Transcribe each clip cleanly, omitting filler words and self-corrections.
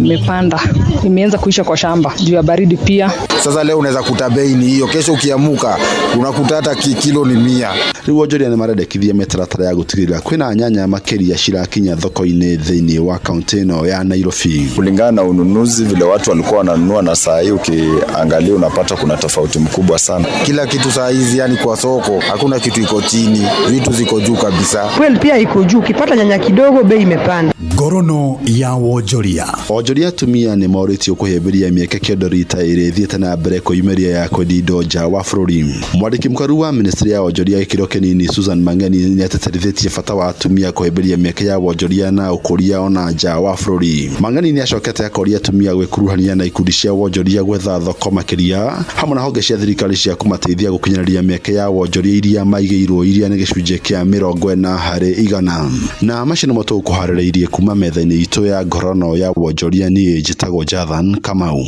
Imepanda, imeanza kuisha kwa shamba juu ya baridi pia. Sasa leo unaweza kuta bei ni hiyo, kesho ukiamuka unakuta hata kilo ni 100. Riu onjoria ni marendekithia mitaratara ya gutigirira kwina nyanya makeria cirakinya thoko-ini thiini wa kaunti ino ya Nairobi. Kulingana na ununuzi vile watu walikuwa wananunua na saa hii ukiangalia unapata kuna tofauti mkubwa sana. Kila kitu saa hizi yani kwa soko hakuna kitu iko chini, vitu ziko juu kabisa. Kweli pia iko juu, ukipata nyanya kidogo bei imepanda. Ngorono ya wonjoria. Onjoria tumia ni moritio kuhemberia mieke kiondo rita iri thiete na mbere kuimeria ya kwendindo nja wa bururi. Mwandiki mkaru wa ministry ya onjoria ikiro kenini Susan Mangeni ni ateterithitie bata wa tumia kuhemberia mieke ya onjoria na ukuria ona nja wa bururi. Mangeni ni acokete akoria tumia gwikuruhania na ikundi cia onjoria gwetha thoko makiria hamwe na honge cia thirikari cia kumateithia gukinyaniria mieke ya onjoria iria maigeirwo iria ni gicunje kia 40 harĩ 100. Na mashino moto kuharĩrĩirie kuma metha-ini itu ya ngorono ya wonjoria ni njitagwo Jathan Kamau.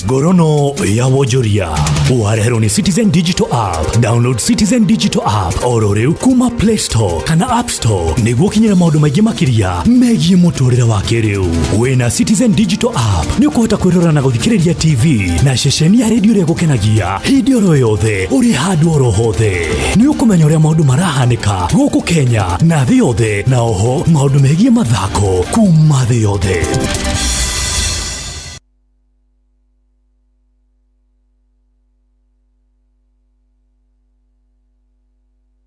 Ngorono ya wonjoria uharehero ni Citizen Digital App. Download Citizen Digital App ororeu kuma Play Store kana App Store niguo kinyira maundu maingi makiria megie muturire wa kiriu. Wina Citizen Digital App ni ukuhota kwirora na guthikiriria TV na ceceni ya radio ria gukenagia hindi oro yothe uri handu oro hothe. Ni ukumenya uria maundu marahanika guku Kenya na thi yothe, na oho maundu megie mathako kuma thi yothe.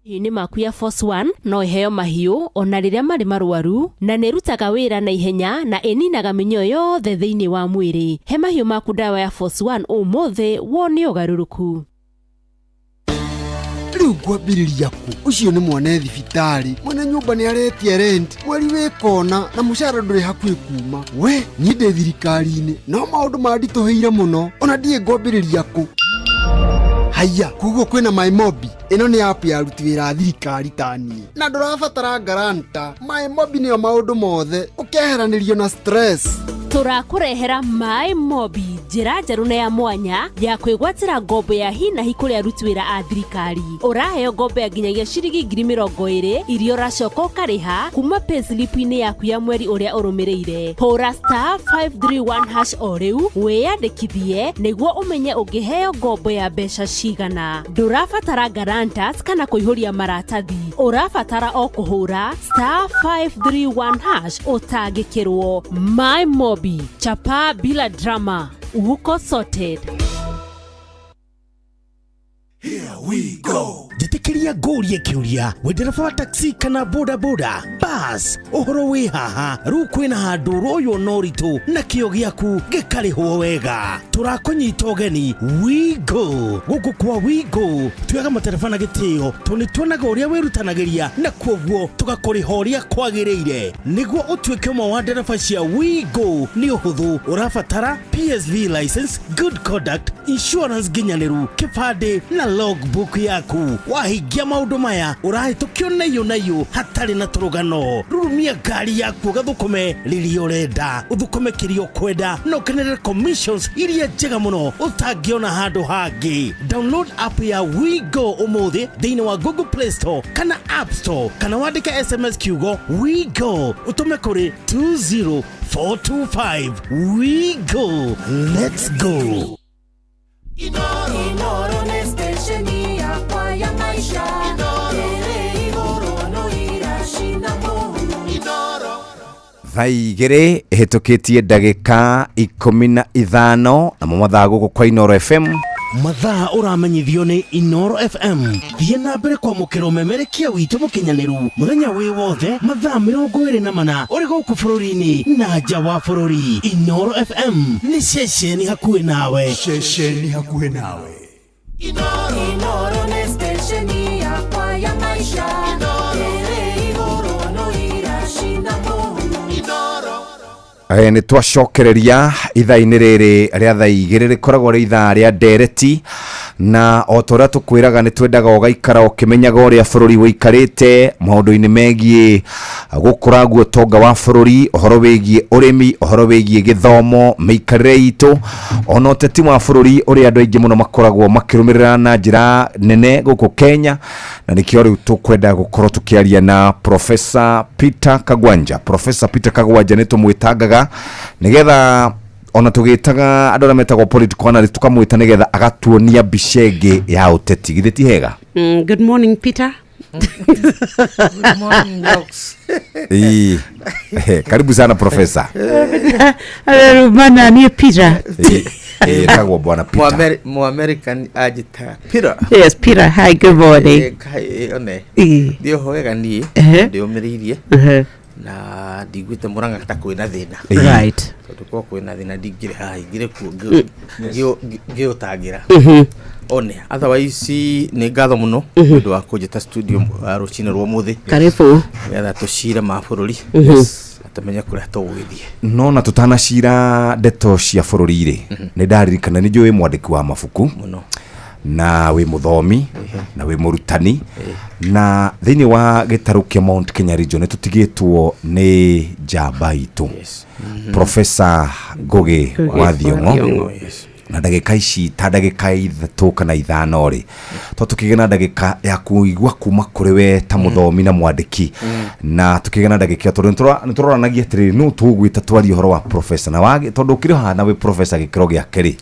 Ni makuya Force 1 no iheo mahiu ona riria mari marwaru na nerutaga wira na ihenya na eninaga minyo yothe thiini wa mwiri. He mahiu maku dawa ya Force 1 umothe wone ugaruruku. Riu gwambiriria ku ucio ni mwana thibitari mwana nyumba ni aretie rent mweri wikona na mushara nduri hakui kuma we nyinde thirikari-ini no maundu mandituheire muno ona ndie gwambiriria ku. Haya kuguo kwina My Mobi ino ni app ya ruti wira thirikari tani na ndurabatara garanta. My Mobi ni o maundu mothe ukeheranirio na stress. Turakurehera My Mobi, njira njeru na ya mwanya ya kwigwatira ngombo ya hi na hi kuria aruti wira a thirikari. Uraheo ngombo ya nginyagia ciringi 20,000 irio racoka ukariha kuma payslip-ini yaku ya mweri uria urumireire. Hura *531# o riu wiyandikithie niguo umenye ungiheo ngombo ya mbeca cigana. Ndurabatara guarantors kana kuihuria maratathi, urabatara o kuhura *531# utangikirwo. My Mobi, chapa bila drama, uko sorted. Here we go. Jitikiria gorie kiuria wendereba wa taxi kana boda boda bus uhoro wi haha ru kwina handu royo noritu na kio giaku gikarihwo wega. Turakunyita ugeni we go guku kwa we go tuyaga materefona gitio tunituonaga uria wirutanagiria na kwoguo tugakurihoria kwagiriire niguo utuike mo wa ndereba cia we go ni uhuthu urabatara PSV license, good conduct, insurance ginyaniru, kibande na logbook yaku. Wahigia maundu maya urahitukio nayo hatari na turugano. Rurumia gari yaku gathukume riri urenda uthukume kirio kwenda no kenere commissions iria njega muno utangiona handu hangi. Download app ya We Go umuthi thiini wa Google Play Store kana App Store kana wandike SMS kiugo We Go utume kuri 20425. We Go, let's go. Inoro ne station ya kwa ya maisha. Inoro irashina mo. Inoro. Thaigire hitukitie ndagika 15 na mathaa guku kwa Inoro FM. Mathaa uramenyithio ni Inoro FM. Thie na mbere kwa mukiro memerekia witu mukinyaniru muthenya wi wothe mathaa 24 uri guku bururi-ini na nja wa bururi. Inoro FM ni ceceni hakuhi nawe. Ceceni hakuhi nawe. Inoro ne station ya kwa ya maisha. Inoro irashina mo. Inoro. Ni twacokereria ithaa-ini riri ria thaa igiri rikoragwo ri ithaa ria ndereti na otora tukwiraga ni twendaga ugaikara ukimenyaga uria bururi wikarite maundu-ini megie gukura guo tonga wa bururi ohoro wigie urimi ohoro wigie githomo meikarire itu ona uteti wa bururi uria andu aingi muno makoragwo makirumirira na njira nene guku Kenya na nikio riu tukwenda gukorwo tukiaria na Professor Peter Kagwanja. Professor Peter Kagwanja ni tumwitangaga nigetha ona tugitaga andu metagwo political analyst tukamwita nigetha agatuonia bicenge ya uteti githeti hega. Good morning Peter. Good morning Jokes. Karibu sana Professor. Bana ni Peter. Tagwo bwana Peter. Mu American agita Peter. Yes Peter, hi, good morning. Kai one. Dio hoega ni dio meririe. Na digwite muranga ta kwina thina. Right. Tuko kwina thina digire ha igire ku gyo tagira. One otherwise ni ngatho muno ndu wa kujeta studio rucine rwo muthi. Karibu. Yatha tushire mabururi. Yes. Atamenya kuria tugwithie. No na tutanashira ndeto cia bururi-ri. Ni ndaririkana ni njui mwandiki wa mabuku. Muno. Na we muthomi na we murutani na thiini wa gitaru kia Mount Kenya region tutigitwo ni njamba itu Professor Ngugi wa Thiong'o na ndagika ici ta ndagika 3 kana 5 ri to tukigena ndagika ya kuigwa kuma kuri we ta muthomi na mwandiki na tukigena ndagika turoranagia atiri no tugwita twari horo wa professor na wage tondu kiri hana we professor gikiro giake ri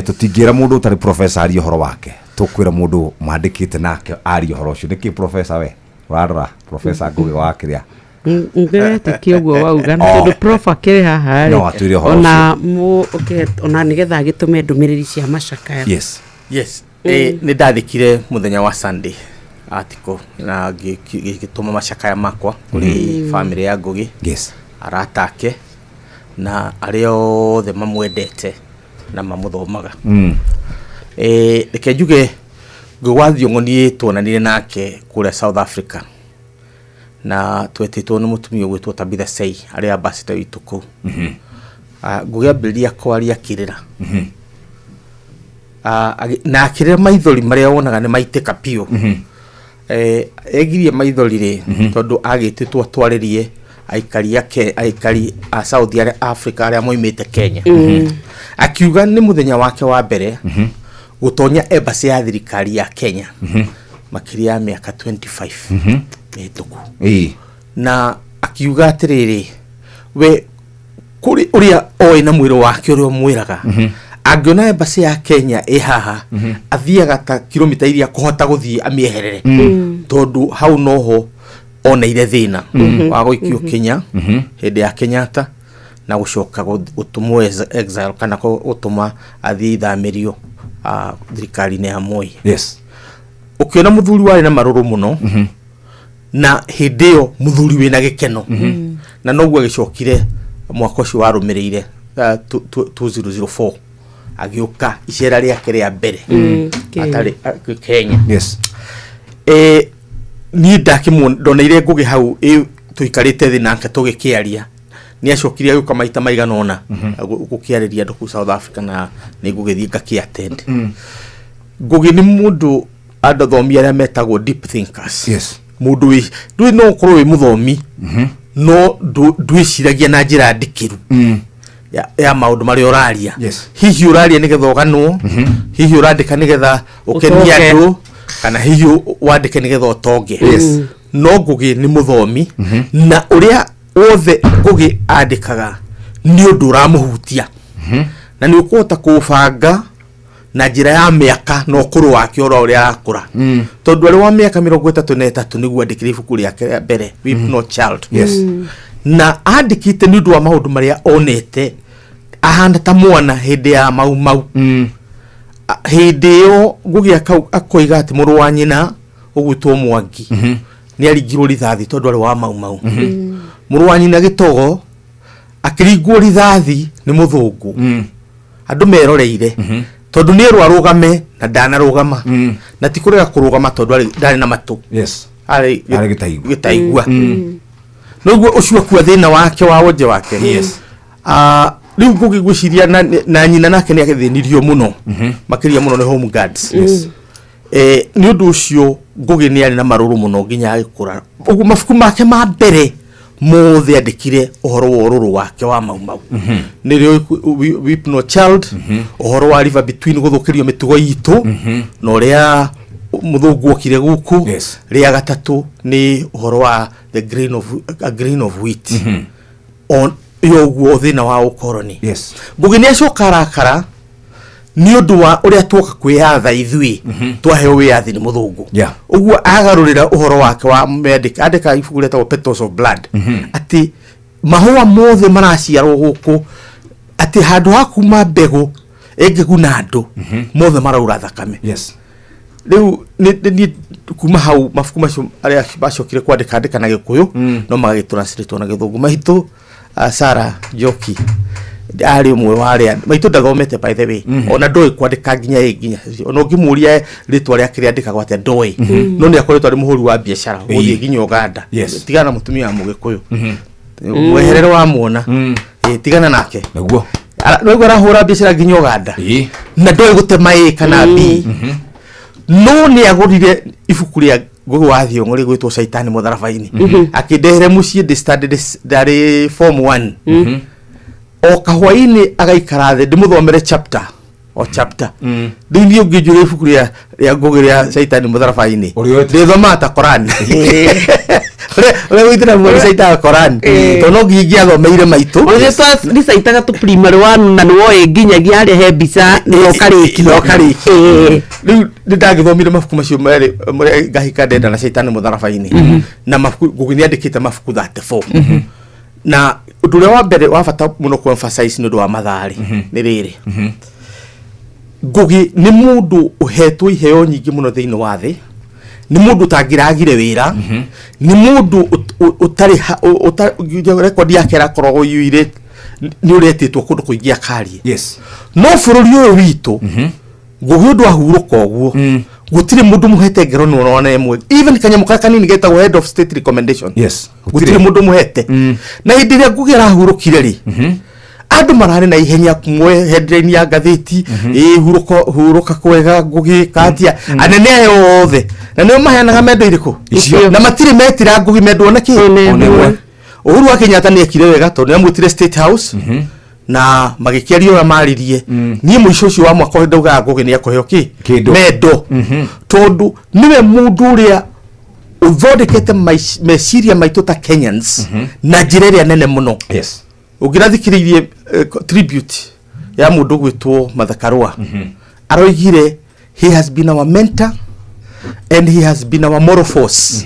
tutingira mundu tari professor ari horo wake tukwira mundu mandikite nake ari horo ucio niki professor we warora professor Ngugi wake ria ngete kiogwo wauga na tondu prof akiri haha no atwire horo ona mu ona nigetha gitume ndumiriri cia macakaya. Yes ni ndathikire muthenya wa Sunday article na gituma macakaya makwa kuri family ya Ngugi aratake na ario the mamwendete na mamuthomaga reke njuge Ngugi Thiong'o ni tuonanire nake kule South Africa na twetitwo ni mutumia gwitwo Tabitha Sei ari ambassador witu ku Ngugi ambiria kwaria kirira na akirira maithori maria wonaga ni maitika pio egirie maithori ri tondu agititwo twaririe aikari a South Africa aria moimite Kenya akiuga ni muthenya wake wa mbere gutonya embassy ya thirikari ya Kenya makiria ya miaka 25 mituku na akiuga atiriri we kuri uria oi na mwiro wake uria mwiraga angiona embassy ya Kenya haha athiaga ta kilomita iria kuhota guthii amieherere tondu hau noho ona ile thina wa goikio Kenya hede ya Kenyatta na gucoka gutumwo exile kana gutuma athii ithamirio thirikari ne ya Moi. Ukiona muthuri wari na maruru muno na hideo muthuri wina gikeno na noguo agicokire mwaka ucio warumireire 2004 agioka icera riake ria mbere atari Kenya. Ni ndakimondoneire Ngugi hau tuikarite thi nake tugikiaria ni acokire agioka maita maigana ona gukiariria andu ku South Africa na ni Ngugi thi attend. Ngugi ni mundu andathomia aria metagwo deep thinkers. Mundu wi ndui no korwo wi muthomi no ndwiciragia na njira ndikiru ya maundu mari oraria hihi oraria nigetha uganwo hihi urandika nigetha ukenia andu kana hihi wandike nigetha utonge. No Ngugi ni muthomi na uria wothe Ngugi andikaga ni undu uramuhutia na ni ukuhota kubanga na njira ya miaka no kuru wake ora uria arakura tondu ari wa miaka 33 niguo andikire ibuku riake mbere Weep No Child. Na andikite ni undu wa maundu maria onete ahanda ta mwana hinde ya mau hinde yo Ngugi akoiga ati muru wa nyina ugwitwo Mwangi ni aringirwo rithathi tondu ari wa mau muru wa nyina Gitogo akiringwo rithathi ni muthungu andu meroreire tondu ni rwarugame na ndana rugama na tikurega kurugama tondu ndari na matu ari gitaigua noguo ucio kwa thina wake wa wonje wake riu Ngugi gwiciria na nyina nake ni agethinirio muno makiria muno ni home guards ni undu ucio Ngugi ni ari na maruru muno nginya agikura ugu mafuku make ma mbere mothe andikire uhoro wa ururu wake wa Mau ni rio Weep No Child uhoro wa River Between guthukirio mitugo yitu no ria muthungu okire guku ria gatatu ni uhoro wa the grain of wheat on yoguo thina wa ukoroni Ngugi ni acokarakara ni undu wa uria twoka kwiyatha ithui twaheo wiyathi ni muthungu uguo agarurira uhoro wake wa andika ibuku retagwo Petals of Blood ati mahua mothe maraciarwo guku ati handu hakuma mbegu engeguna andu mothe maraura thakame riu ni kuma hau mafuku macio aria bacokire kwandika na Gikuyu no magagitranslate na Githungu mahitu Sarah Njoki ari umwe waria maitu ndathomete by the way ona ndoi kwandika nginya ona ngimuria ritwa ria kiri andika gwate ndoi no ni akoretwo ari muhuri wa biashara uthie nginya Uganda tigana mutumia Mugikuyu weherero wa muona tigana nake naguo no arahura biashara nginya Uganda na ndoi gutema kana bi no ni agurire ibuku ria Ngugi wa Thiong'o gwitwo Shaitani Mutharabaini akidehere mucie de study dari form 1 o kahwaini agaikara the ndimuthomere chapter ndini ungijure ibuku ria Ngugi ria Shaitani Mutharabaini ndithoma ta Quran witira mu Shaitani Quran to no ngingia thomeire maitu ni Shaitani tu primary 1 na no nginyagia ari he bica no kariki riu ndagithomire mafuku macio mere ngahika ndenda na Shaitani Mutharabaini na mafuku Ngugi ni andikite mafuku 34 na undu wa mbere wa bata muno ku emphasize ni undu wa mathari ni riri Ngugi ni mundu uhetwo iheo nyingi muno thiini wa thi ni mundu tangiragire wira ni mundu utari record yake rakorwo yuire ni uretitwo kundu kuingia kari no bururi uyu witu Ngugi undu ahuruka oguo gutire mundu muhete ngero no ona emwe even kanyamuka kanini getagwo head of state recommendation gutire mundu muhete na hindi ria Ngugi arahurukire ri andu marari na ihenya kumwe headline ya gatheti huruka kwega Ngugi katia anene yothe na nio mahanaga mendo iriku na matire metira Ngugi mendo na kione Uhuru wa Kenyatta ni ekire wega tondu amwitire State House na magikiario na maririe nie muico ucio wa mwaka ndauga Ngugi ni akoheo mendo tondu niwe mundu uria uthodekete meciria maitu ta Kenyans na njira nene muno ugirathikiririe tribute ya mundu gwitwo Mathakarua aroigire he has been our mentor and he has been our moral force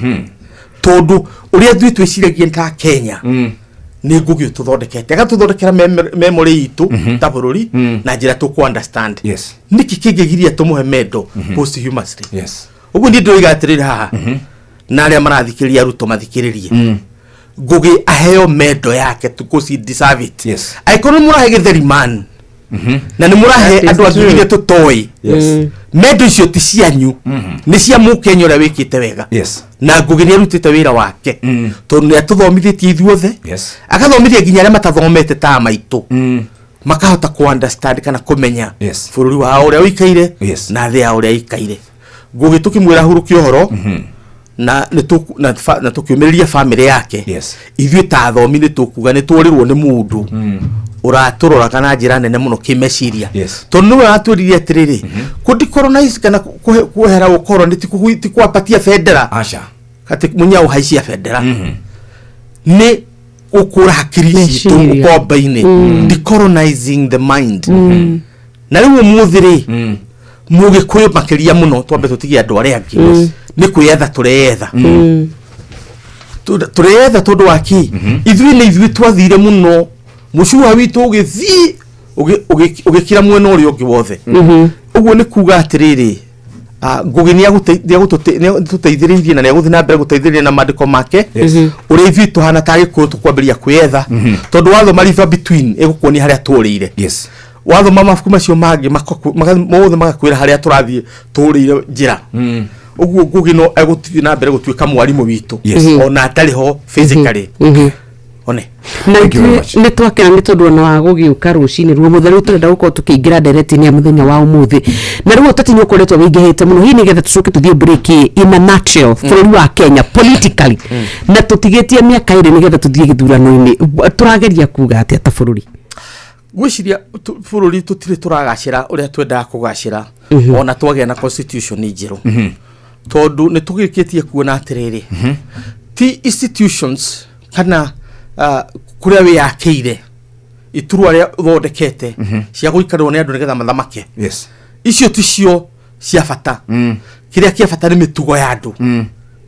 tondu uria thwitu iciragie ta Kenya ni Ngugi tuthondekete agatuthondekera memory itu ta bururi na njira tuku understand niki kingigiria tumuhe mendo posthumously ugu ndi ndoiga atirira haha na aria marathikiriria ruto mathikiririe Ngugi aheo mendo yake tukusi deserve it aikoro murahe githeri man na ni murahe andu angire tutoi mendo icio ti cianyu ni cia Mukenya uria wikite wega na Ngugi ni arutite wira wake tondu ni atuthomithitie ithuothe agathomithia nginya aria matathomete ta maitu makahota ku understand kana kumenya bururi wa uria uikaire na thia uria ikaire Ngugi tukimwira huruki uhoro na tukiumiriria family yake ithui ta thomi ni tukuga ni turirwo ni mundu uraturora kana njira nene muno kimeciria tondu we aturirie atiriri kudicolonize kana kuhera ukoro ti kwapatia federa kati munya uhaisia federa ni ukura hakiri citu ukomba-ini decolonizing the mind na riu muthiri Mugikuyu makiria muno twambe tutigia andu aria angi ni kwiyetha tureyetha tondu waki ithui ni ithui twathire muno mucuha witu ugithi ugikira mwena uria ungi wothe uguo ni kuga atiriri Ngugi ni agututeithereirie na ni aguthi na mbere guteithĩrĩria na mandĩko make uria ithui tuhana ta Gikuyu tukwambiria kwiyetha tondu wathoma River Between igukuonia haria tũrĩire wathoma mabuku macio mangi mothe magakwira haria turathie tũrĩire njira uguo Ngugi no eguthii na mbere gutuika mwarimu witu ona atari ho physically one nä twakena nä tondå ona wa gå gä å ka rå cinä ruo må theru tå renda gå korwo tå kä ingä ra ndereti-inä ya må thenya wa å må thä na rä u å nä å koretwo wä ingä hä te må no hihi nä getha tå coke tå thiä break in a nutshell bå rå ri wa Kenya politically na tå tigä tie mä aka ä rä nä getha tå thiä gä thurano-inä tå rageria kuga atä ta bå rå ri gwiciria bå rå ri tå tirä tå ragacä ra å rä a twendaga kå gacä ra ona twagä na constitution njerå tondå nä tå gä kä tie kuona atä rä rä ti institutions kana kå rä a wä yakä ire iturwa rä a å thondekete cia gå ikarwo nä andå nä getha mathamake icio ticio cia bata kä rä a kä a bata nä mä tugo ya andå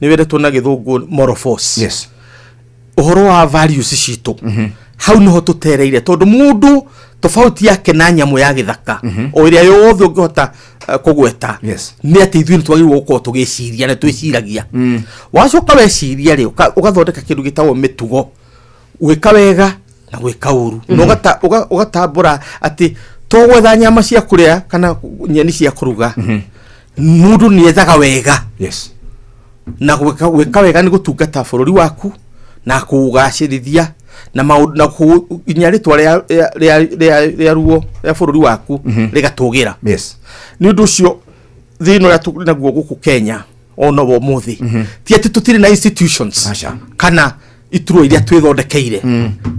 nä wendetwo na gä thå ngå moral force å horo wa values citå hau nä ho tå tereire tondå må ndå tofauti yake na nyamå ya gä thaka o ä rä a yothe å ngä hota kå gweta nä atä ithuä nä twagä rwo gå korwo tå gä ciria na twä ciragia wacoka weciria rä å gathondeka kä ndå gä tagwo mä tugo gwä ka wega na gwä ka å ru na å gatambå ra atä to gwetha nyama cia kå rä a kana nyeni cia kå ruga må ndå nä ethaga wega na gwä ka wega nä gå tungata bå rå ri waku na kå gacä rithia na inya rä twa rä a ruo rä a bå rå ri waku rä gatå gä ra nä å ndå å cio thä no rä a tå naguo gå kå Kenya ona wo må thä ti atä tå tirä na institutions kana iturwo iria twä thondekeire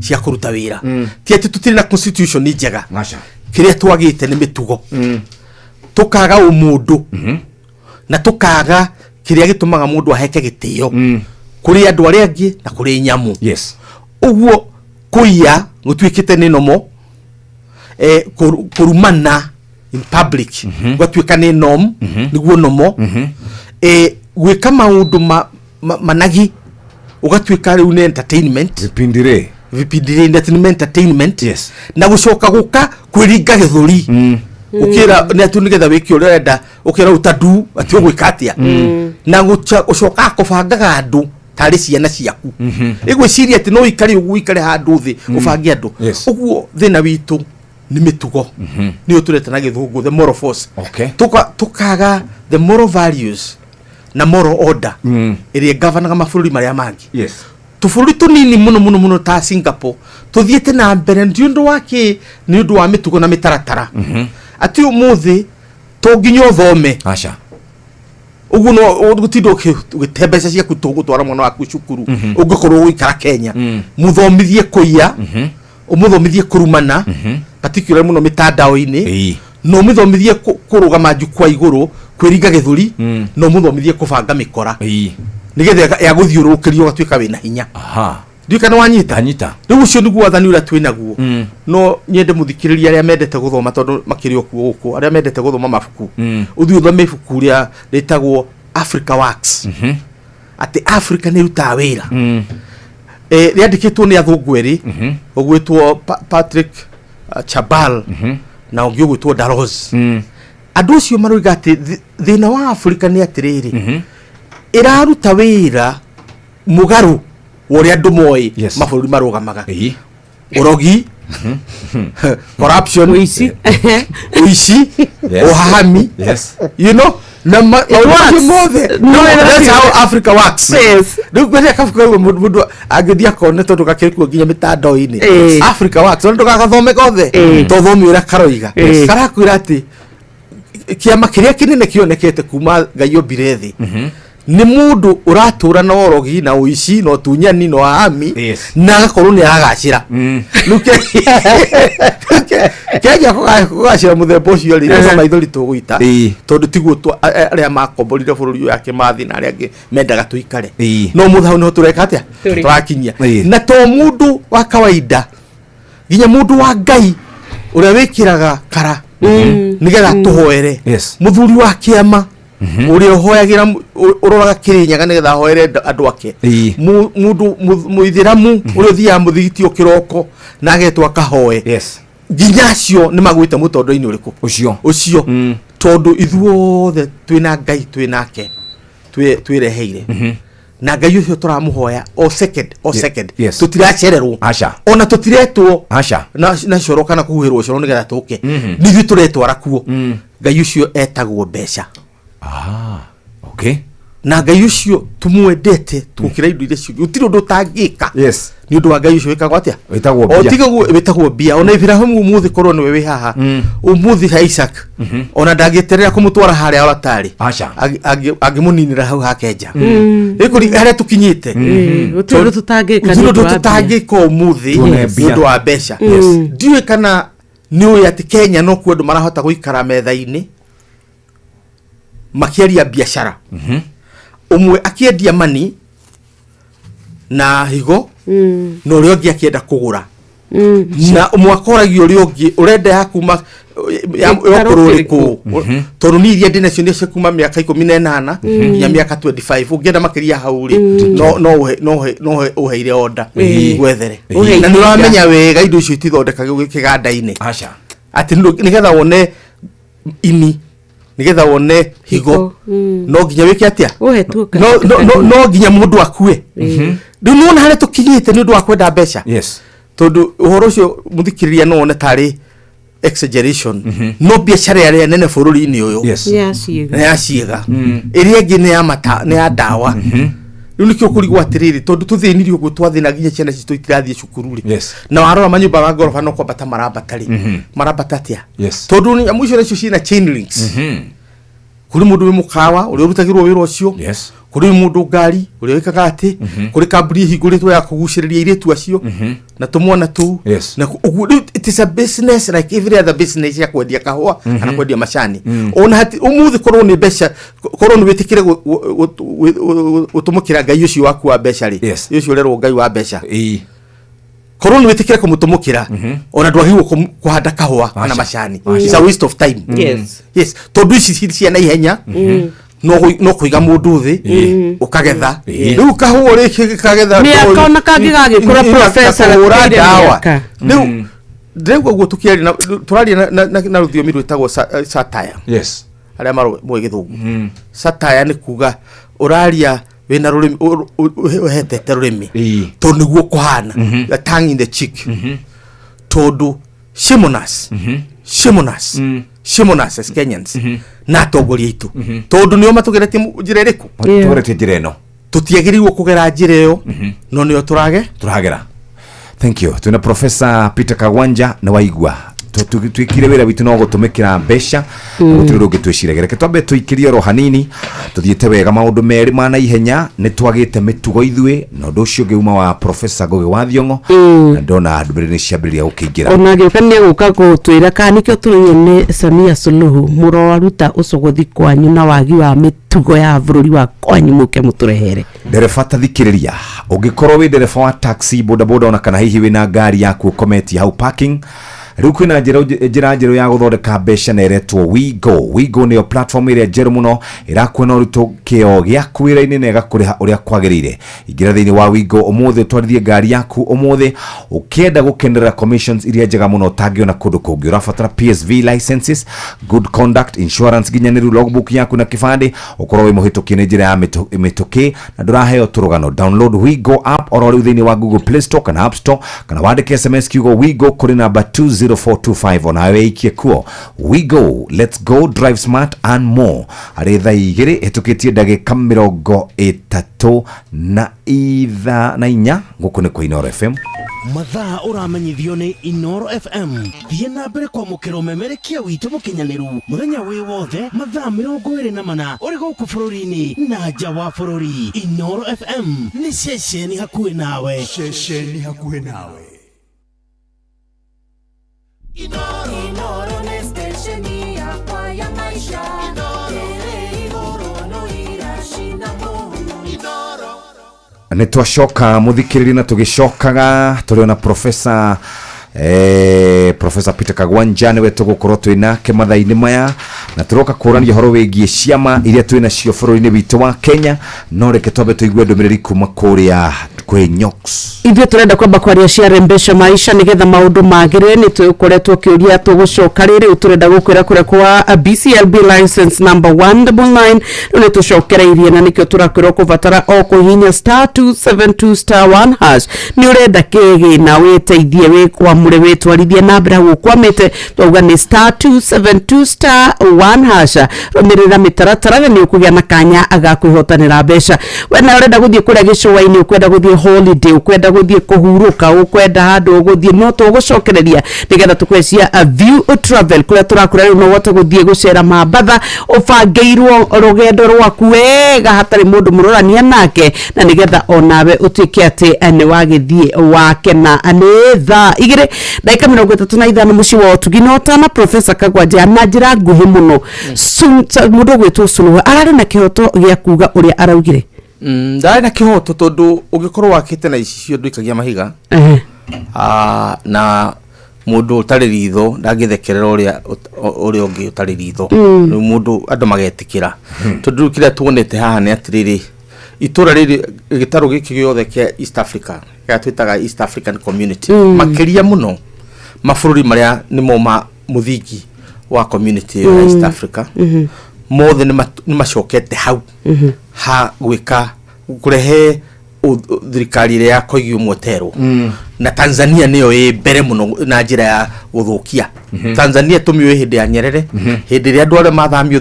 cia kå ruta wä ra ti atä tå tirä na constitution njega kä rä a twagä te nä mä tugo tå kaga å må ndå na tå kaga kä rä a gä tå maga må ndå aheke gä tä o kå rä andå arä angä na kå rä nyamå å guo kå iya gå tuä kä te nä nomo kå rumana in public gwatuä ka nä nom nä guo nomo gwä ka maå ndå managi å gatuä ka rä u nä entertainment entertainment na gå coka gå ka kwä ringa gä thå ri å kä ra nä atå nä getha wä kä å rä renda å kä ra å tandu atä å gwä ka atä a na gå coka kå bangaga andå tarä ciana ciaku ä gwä ciria atä no ikare å guo ikare handå thä å bange andå å guo thä na witå nä mä tugo nä å tå rete na gä thå ngå the moral force tå kaga the moral values na moral order ĩrĩa gavanaga mabũrũri marĩa mangĩ tũbũrũri tũnini mũno ta Singapore tũthiĩte na mbere nĩ ũndũ wa kĩ nĩ ũndũ wa mĩtugo na mĩtaratara atĩ ũmũthĩ to nginya ũthome ũguo no gũtinda ũgĩte mbeca ciaku tũgũtwara mwana waku cukuru ũngĩkorwo gũikara Kenya mũthomithie kũiya ũmũthomithie kũrumana particularly mũno mĩtandao-inĩ no mũthomithie kũrũgama njukwa igũrũ kwĩringa gĩthũri no mũthomithie kũbanga mĩkora nĩgetha ya gũthiũrũrũkĩrio ũgatuĩka wĩna hinya ndiũĩ kana wanyita rĩu ũcio nĩguo wathani ũrĩa twĩ naguo no nyende mũthikĩrĩria arĩa mendete gũthoma tondũ makĩrĩ o kuo gũkũ arĩa mendete gũthoma mabuku ũthiĩ ũthome ibuku rĩa rĩtagwo Africa Works atĩ Africa nĩ ĩrutaga wĩra rĩandĩkĩtwo nĩ athũngũ erĩ ũgwĩtwo Patrick Chabal na ũngĩ ũgwĩtwo Daros andũ acio maroiga atĩ thĩna wa Africa nĩ atĩrĩrĩ ĩraruta wĩra mũgarũ wa ũrĩa andũ moĩ mabũrũri marũgamaga ũrogi corruption ũici ũhahami you know na mothe that's how Africa works rĩu gwĩrĩa kabuka mũndũ angĩthiĩ akone tondũ gakĩrĩ nginya mĩtandao-inĩ Africa works tondũ ndũgagathome gothe tothomi ũrĩa karoiga karakwĩra atĩ kĩama kĩrĩa kĩnene kĩonekete kuma Ngai ombire thĩ nĩ mũndũ ũratũra na orogi na ũici na ũtunyani na wahami na agakorwo nĩ aragacĩra rĩu Kenya kũgacĩra mũthemba ũcio rĩ nĩ maithori tũgũita tondũ tiguo arĩa makomborire bũrũri ũyũ ya kĩmathi na arĩa angĩ mendaga tũikare no mũthĩ hau nĩho tũreka atĩa tũrakinyia na to mũndũ wa kawaida nginya mũndũ wa Ngai ũrĩa wĩkĩraga kara nĩgetha tũhoere mũthuri wa kĩama ũrĩa ũhoyagĩra ũroraga kĩrĩnyaga nĩgetha ahoere andũ ake mũndũ mũithĩramu ũrĩa ũthiaga mũthigiti o kĩroko na agetwo akahoe nginya acio nĩ magwĩte mũtondo-inĩ ũrĩkũ ũcio tondũ ithuothe twĩna Ngai twĩnake twĩreheire na Ngai ũcio tũramũhoya o second tũtiracererwo ona tũtiretwo na coro kana kũhuhĩrwo coro nĩgetha tũke nĩ ithuĩ tũretwara kuo Ngai ũcio etagwo mbeca na Ngai ucio tumwendete tukira indo iria cio utiro ndutangika yes ni undu wa Ngai ucio wikagwo atia witagwo bia witagwo bia ona Ibrahim umuthi korwo niwe wi haha umuthi Isaac ona ndagiterera kumutwara haria oratari agimuninira hau hakenja ikuri haria tukinyite utiro tutangika umuthi ni undu wa besha ndiwe kana niwe ati Kenya no kwendu marahota guikara metha-ini makiaria biashara umwe akiendia mani na higo no rio ngi akienda kugura na umwakoragio rio ngi urenda ya kuma yokororiku tondu ni iria ndina cio cia kuma miaka 18 ya miaka 25 ungienda makiria hauri no uheire order gwethere na ni uramenya wega indo icio itithondekagwo kiganda-ini ati nigetha wone ini nigetha wone higo no nginya wiki atia no nginya mundu akue ndunona hale tukinyite ni undu wa kwenda mbeca tondu uhoro ucio muthikiriria no one tari exaggeration no biashara ya nene bururi-ini uyu ya ciega iria ngi ni ya mata ni ya dawa riu nikio kurigwo atiriri tondu tuthinirio gwo twathina nginya ciana citu itirathie cukuru na warora manyumba ma ngorofa no kwambata marabata atia tondu ni amuicio nacio cina chain links kuri mundu wi mukawa uri urutagirwo wira ucio kuri mundu ngari uri wikaga ati kuri kamburi higuritwo ya kuguciriria iretu acio na tumwana tu na it is a business like every other business ya kwendia kahua na kwendia macani ona hati umuthi korwo ni mbeca korwo ni witikire gutumukira Ngai ucio waku wa mbeca ri ucio rero Ngai wa mbeca korwo ni witikire kumutumukira ona ndwagirwo kuhanda kahua na macani it's a waste of time yes tondu ici cia na ihenya no kuiga mundu thi ukagetha riu kahua ri kagetha ni akona kangigagikura professor ura dawa riu ndego gwo tukiari turari na ruthiomi rwitagwo satire aria maro githungu satire ni kuga uraria wena rurimi uhetete rurimi tondu niguo kuhana the tongue in the cheek tondu Shimonas as Kenyans na tongoria itu tondu nio matugeretie njira iriku tugeretie njira ino tutiagiriwo kugera njira iyo no nio turagera. Thank you. Tuna Professor Peter Kagwanja na waigwa twikire wira witu no gutumikira mbeca gutiro gitwiciregere ketwambe twikirie ro hanini tuthiete wega maundu meri mana ihenya ni twagite mitugo ithwe no nducio ngeuma wa Professor Ngugi wa Thiong'o na ndona andubiri ni ciambiria ukiingira ona gikania guka gutwira kanikio turinye ni Samia Suluhu muroruta ucogothi kwanyu na wagi wa mitugo ya bururi wa kwanyu muke muturehere ndereba tathikiriria ungikorwo wi ndereba wa taxi bodaboda ona kana hihi wina ngari yaku kometi hau parking riu kwina njira njeru ya guthondeka mbeca na iretwo WeGo niyo platform iria njeru muno irakwona uruto kio giaku wira-ini na igakuriha uria kwagirire ingira thiini wa WeGo umuthi utwarithie ngari yaku umuthi ukienda gukenera commissions iria njega muno tangiona kundu kungi urabatara PSV licenses, good conduct, insurance ginyaniru, logbook yaku na kibande ukorwo wi muhituki ni njira ya mituki na nduraheo turugano. Download WeGo app oro riu thiini wa Google Play Store kana App Store kana wandike SMS kiugo WeGo kuri namba 0425 on highway kuo. WeGo, let's go, drive smart and more. Aretha igiri etukitie ndagika 30 na itha na inya guku ni kwa Inoro FM. Mathaa uramenyithio ni Inoro FM. Thie na mbere kwa mukiro memerekia witu mukinyaniru muthenya wi wothe mathaa 24 uri guku bururi-ini na nja wa bururi. Inoro FM ni ceceni hakuhi nawe. Inoro ni stesheni yakwa ya maisha. Igoro no irashina mu. Ni twashoka muthikiriri na tugicokaga turiona Professor Peter Kagwanja niwe tugukorwo twina kematha-ini maya na turoka kurania horo wigie ciama iria twina cio bururi-ini witu wa Kenya no reke twambe tuigue ndumiriri kuma kuria kwe Nyox. Ithwe turenda kwamba kwaria ciarembesha maisha nigetha maundu magire ni tukoretwo kiuria tugucoka riri uturenda gukwira kure kwa BCLB license number 199 ni tucokereirie na nikio turakwira kuvatara o kuhinya *272*1# ni urenda kigi na witeithie wi kwa mure witwarithia na mbere hau kwamite twauga ni *272*1# rumirira mitaratara na ni ukugia na kanya agakwihotanira mbeca wena urenda guthie kuria gicuwa-ini ukwenda guthie holiday ukwenda guthie kuhuruka ukwenda handu guthie no tugucokereria nigetha tukwecia a view travel kuria turakura riu no wote guthie gucera mambatha ubangeirwo rugendo rwaku wega hatari mundu murorania nake na nigetha onawe utuike ati ni wagithie wakena ni thaa 2:35 muci wa tuginota na Professor Kagwanja na njira nguhi muno mundu gwitwo Suluhu arari na kihoto gia kuga uria araugire ndari na kihoto tondu ugikorwo wakite na icio nduikagia mahiga na mundu utari ritho ndagithekerera uria ungi utari ritho mundu andu magetikira tondu kira tuonete haha ni atiriri itura riri gitaro giki giothe kia East Africa ya twitaga East African Community makiria muno mafururi maria nimo ma muthingi wa community ya East Africa mothe ni macokete hau ha gwika kurehe thirikari ria koigio motero na Tanzania niyo mbere muno na njira ya guthukia Tanzania tumiwe hindi ya Nyerere hindi ria andu aria mathamio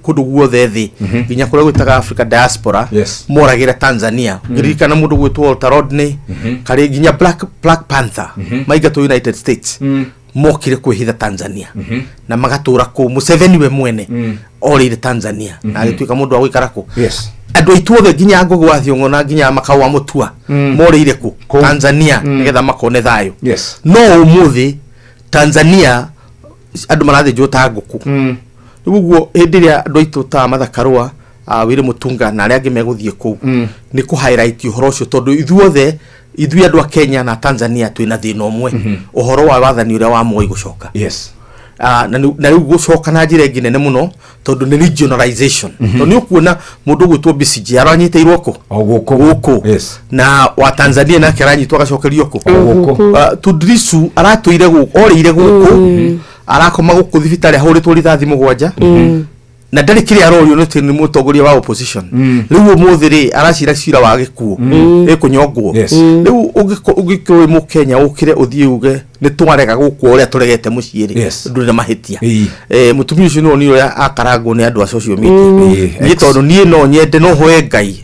kundu guothe thi nginya kuria gwitaga Africa diaspora moragira Tanzania ngirikana mundu gwitwo Walter Rodney kari nginya Black Panther maiga to United States mokire kwihitha Tanzania na magatura ku Museveni we mwene orire Tanzania na agituika mundu wa gwikara ku andu aituothe nginya ngogo wa thiongo na nginya makau wa mutua morire ku Tanzania nigetha makone thayo no umuthi Tanzania andu marathi jota nguku niguo hindiria andu aitu ta mathakarwa wire mutunga na aria angi meguthie ku ni ku highlight uhoro ucio tondu ithuothe ithui andu a Kenya na Tanzania twina thina umwe uhoro wa wathani uria wa Moi gucoka na riu gucoka na njira ingi nene muno tondu ni regionalization to ni ukuona mundu gwitwo BCG aranyiteirwo ko guku na wa Tanzania na keranyitwo agacokerio ko Tudrisu aratuire guku orire guku arakoma guku thibitari ahuritwo rithathi mugwanja na ndari kiri arorio ni mutongoria wa opposition riu umuthiri aracira cira wa gikuo ikunyongwo riu ugikwe mu Kenya ukire uthie uge ni twarega guku uria turegete muciiri nduri na mahitia mutumia ucio ni uria akarangwo ni andu a social media ni tondu ni no nyende no hoe Ngai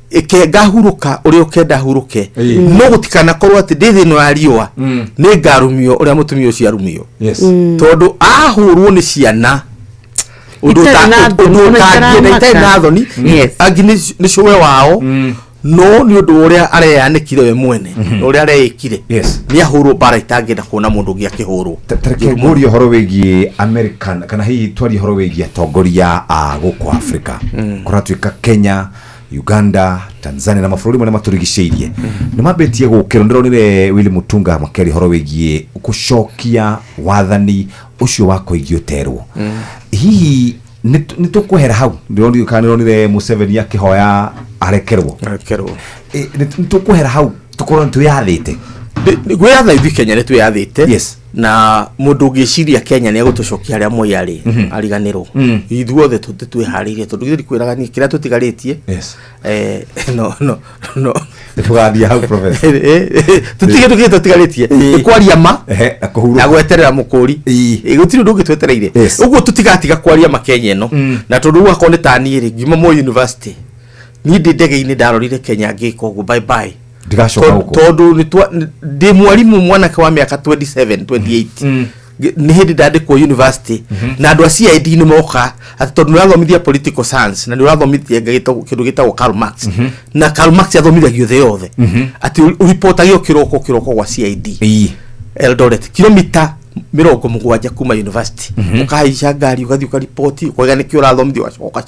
ike gahuruka uri ukenda huruke no gutikana korwo ati ndithi no ariwa ni ngarumio uria mutumia ucio arumio tondu ahurwo ni ciana nathoni agini ni showe wao no ni undu uria areanikire we mwene uria areikire ni ahuru bara itangenda kuona mundu gi akihuru tareke nguri horo wegie American kana hii twari horo wegie tongoria guku Africa kuratuika Kenya Uganda Tanzania na mafururi mwana maturigiceirie ni mabetie gukiro ndironire Willy Mutunga makeri horo wegie kushokia wathani ucio wako igioterwo hihi nitukuhera hau ndironire kanire Museveni akihoya arekerwo nitukuhera hau tukorwo tuyathite gwetha ithi Kenya netu yathite na mundu ngiciria Kenya ni agutucokia aria Moi ari ariganirwo ithuothe tutwiharirie tondu githiri kwiraga ni kira tutigaritie no tugathia hau Professor tutige tutigaritie kwaria ma na gweterera mukuri gutiri ndu ngitwetereire uguo tutigatiga kwaria ma Kenya eno na tondu akone tani ri ngima Moi University ni ndege-ini ndarorire Kenya ngiko go bye bye ndigacoka huko tondu ndi mwalimu mwana kwa miaka 27 28 ni hindi ndandikwo university na andu a CID ni moka ati tondu nirathomithia political science na nirathomithia kindu gitagwo Karl Marx na Karl Marx athomithagio the yothe ati reportagio kiroko kwa CID Eldoret kilomita 70 kuma university ukaica ngari ugathi ukaripoti ukoiga nikio urathomithio gacoka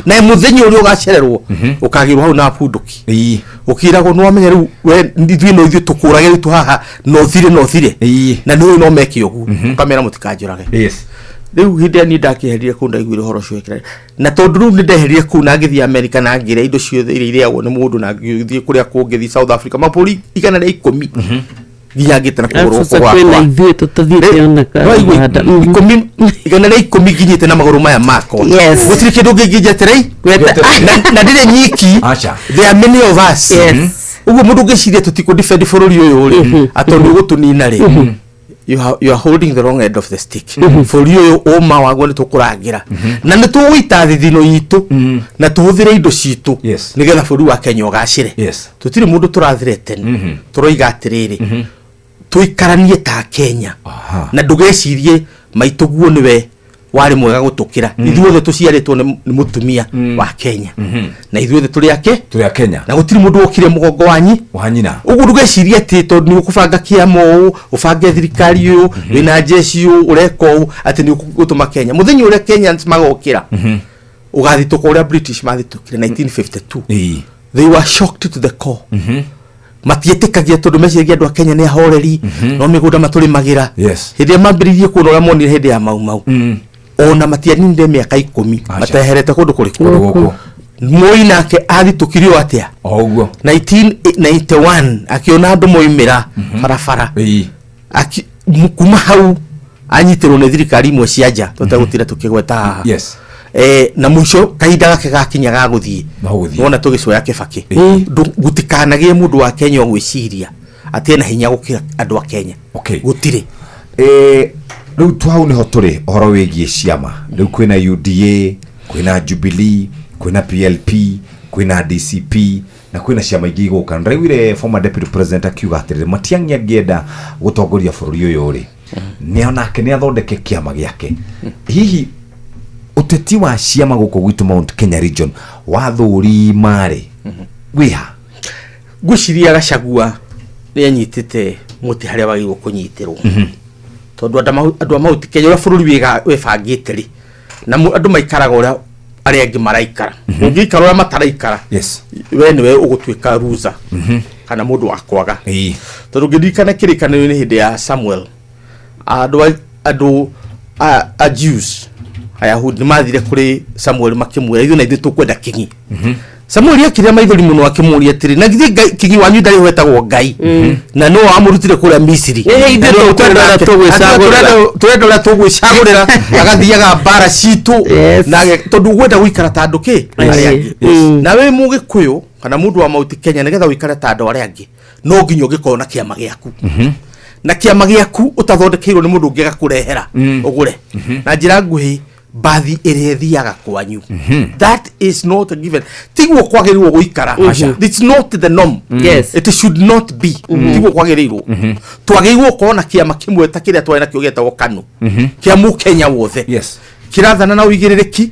na muthenya uri ugacererwo ukagirwo hau na punduki ukiragwo no amenye riu we ndithwi no ithu tukurage ritu haha no thire na no meke ugu kamera mutikanjurage riu hindi ni ndakiherie ku ndaiguire horo cio ekira na tondu riu ni ndeherie ku na ngithia America na ngire indo ciothe iriagwo ni mundu na ngithie kuria kungithi South Africa mapuri igana na 10 ginyagite na kuguru kwa kwena ithuĩ tũtathiĩte ona igana na 10 ginyite na maguru maya mako gutiri kindu nginjeterei na ndire nyiki there are many of us uguo mundu ngiciria tutiko defend bururi uyu ri atondu gutunina ri you are holding the wrong end of the stick. For you oma wago ni tukuragira na ni tuwita thithino yitu na tuhuthire indo citu nigetha bũrũri wa Kenya ugacire tutiri mundu turathirete turoiga atiriri tuikaranie ta Kenya na ndugecirie maituguo niwe wari mwega gutukira ithuothe tuciaritwo ni mutumia wa Kenya na ithuothe turi a Kenya na gutiri mundu okire mugongo wanyina ugu ndugecirie ati to ni ukubanga kiamo ubange thirikari yu wina jeshi yu ureko ati ni gutuma Kenya muthinyi ure Kenyans magokira ugathi tukuria British mathitukire 1952 they were shocked to the core matietikagia tondu meciria andu a Kenya ni ahoreri no migunda maturi magira hindi mambiririe kuona moni hindi ya mau ona matianinde miaka 10 mateherete kundu kuriku Moi nake athitukirio atia oguo 1991 akiona andu moimira barabara kuma hau anyitirwo ni thirikari imwe cianja tutagutira tukigweta na mwisho kahinda gake gakinya ga guthii wona tugicoya Kibaki gutikanagie mundu wa Kenya gwiciria ati na hinya gukira andu a Kenya gutire riu twau niho turi horo wigie ciama riu kwina UDA kwina Jubilee kwina PLP kwina DCP na kwina ciama ingi guka ndaiwire former deputy president akiuga atirire matiangia ngienda gutongoria bũrũri uyu ri nionake ni athondeke kiama giake hihi uteti wa ciama guko gwitu Mount Kenya region wathuri mare wiha guciria Gachagua ni anyitite muti haria wagirwo kunyitirwo tondu andu Mount Kenya ura bũrũri webangite ri na andu maikaraga ura ari angi maraikara ungikara ura mataraikara we niwe ugutwika ruza kana mundu wa kwaga tondu ngirikana kirikano ni hindi ya Samuel andu a Jews Ayahudi mathire kuri Samuel makimwira ithu na ithu tukwenda kingi Samuel akiria maithori muno akimuria atiri na githie kingi wanyu ndari wetagwo Ngai na no amurutire kuri Misiri turenda tugwicagurira agathiaga bara citu na tondu gwenda gwikara ta andu ki na we mugikuyu kana mundu wa Mount Kenya nigetha wikara ta andu aria angi no nginya ugikona kiama giaku na kiama giaku utathondekeirwo ni mundu ungiga kurehera ugure na njira nguhi bathi irethiaga kwanyu that is not a given tigwo kwagerirwo guikara it's not the norm it should not be tigwo kwagerirwo twageirwo kuona kiama kimwe ta kiria twena kio getagwo KANU kia mu Kenya wothe kirathana na uigiririki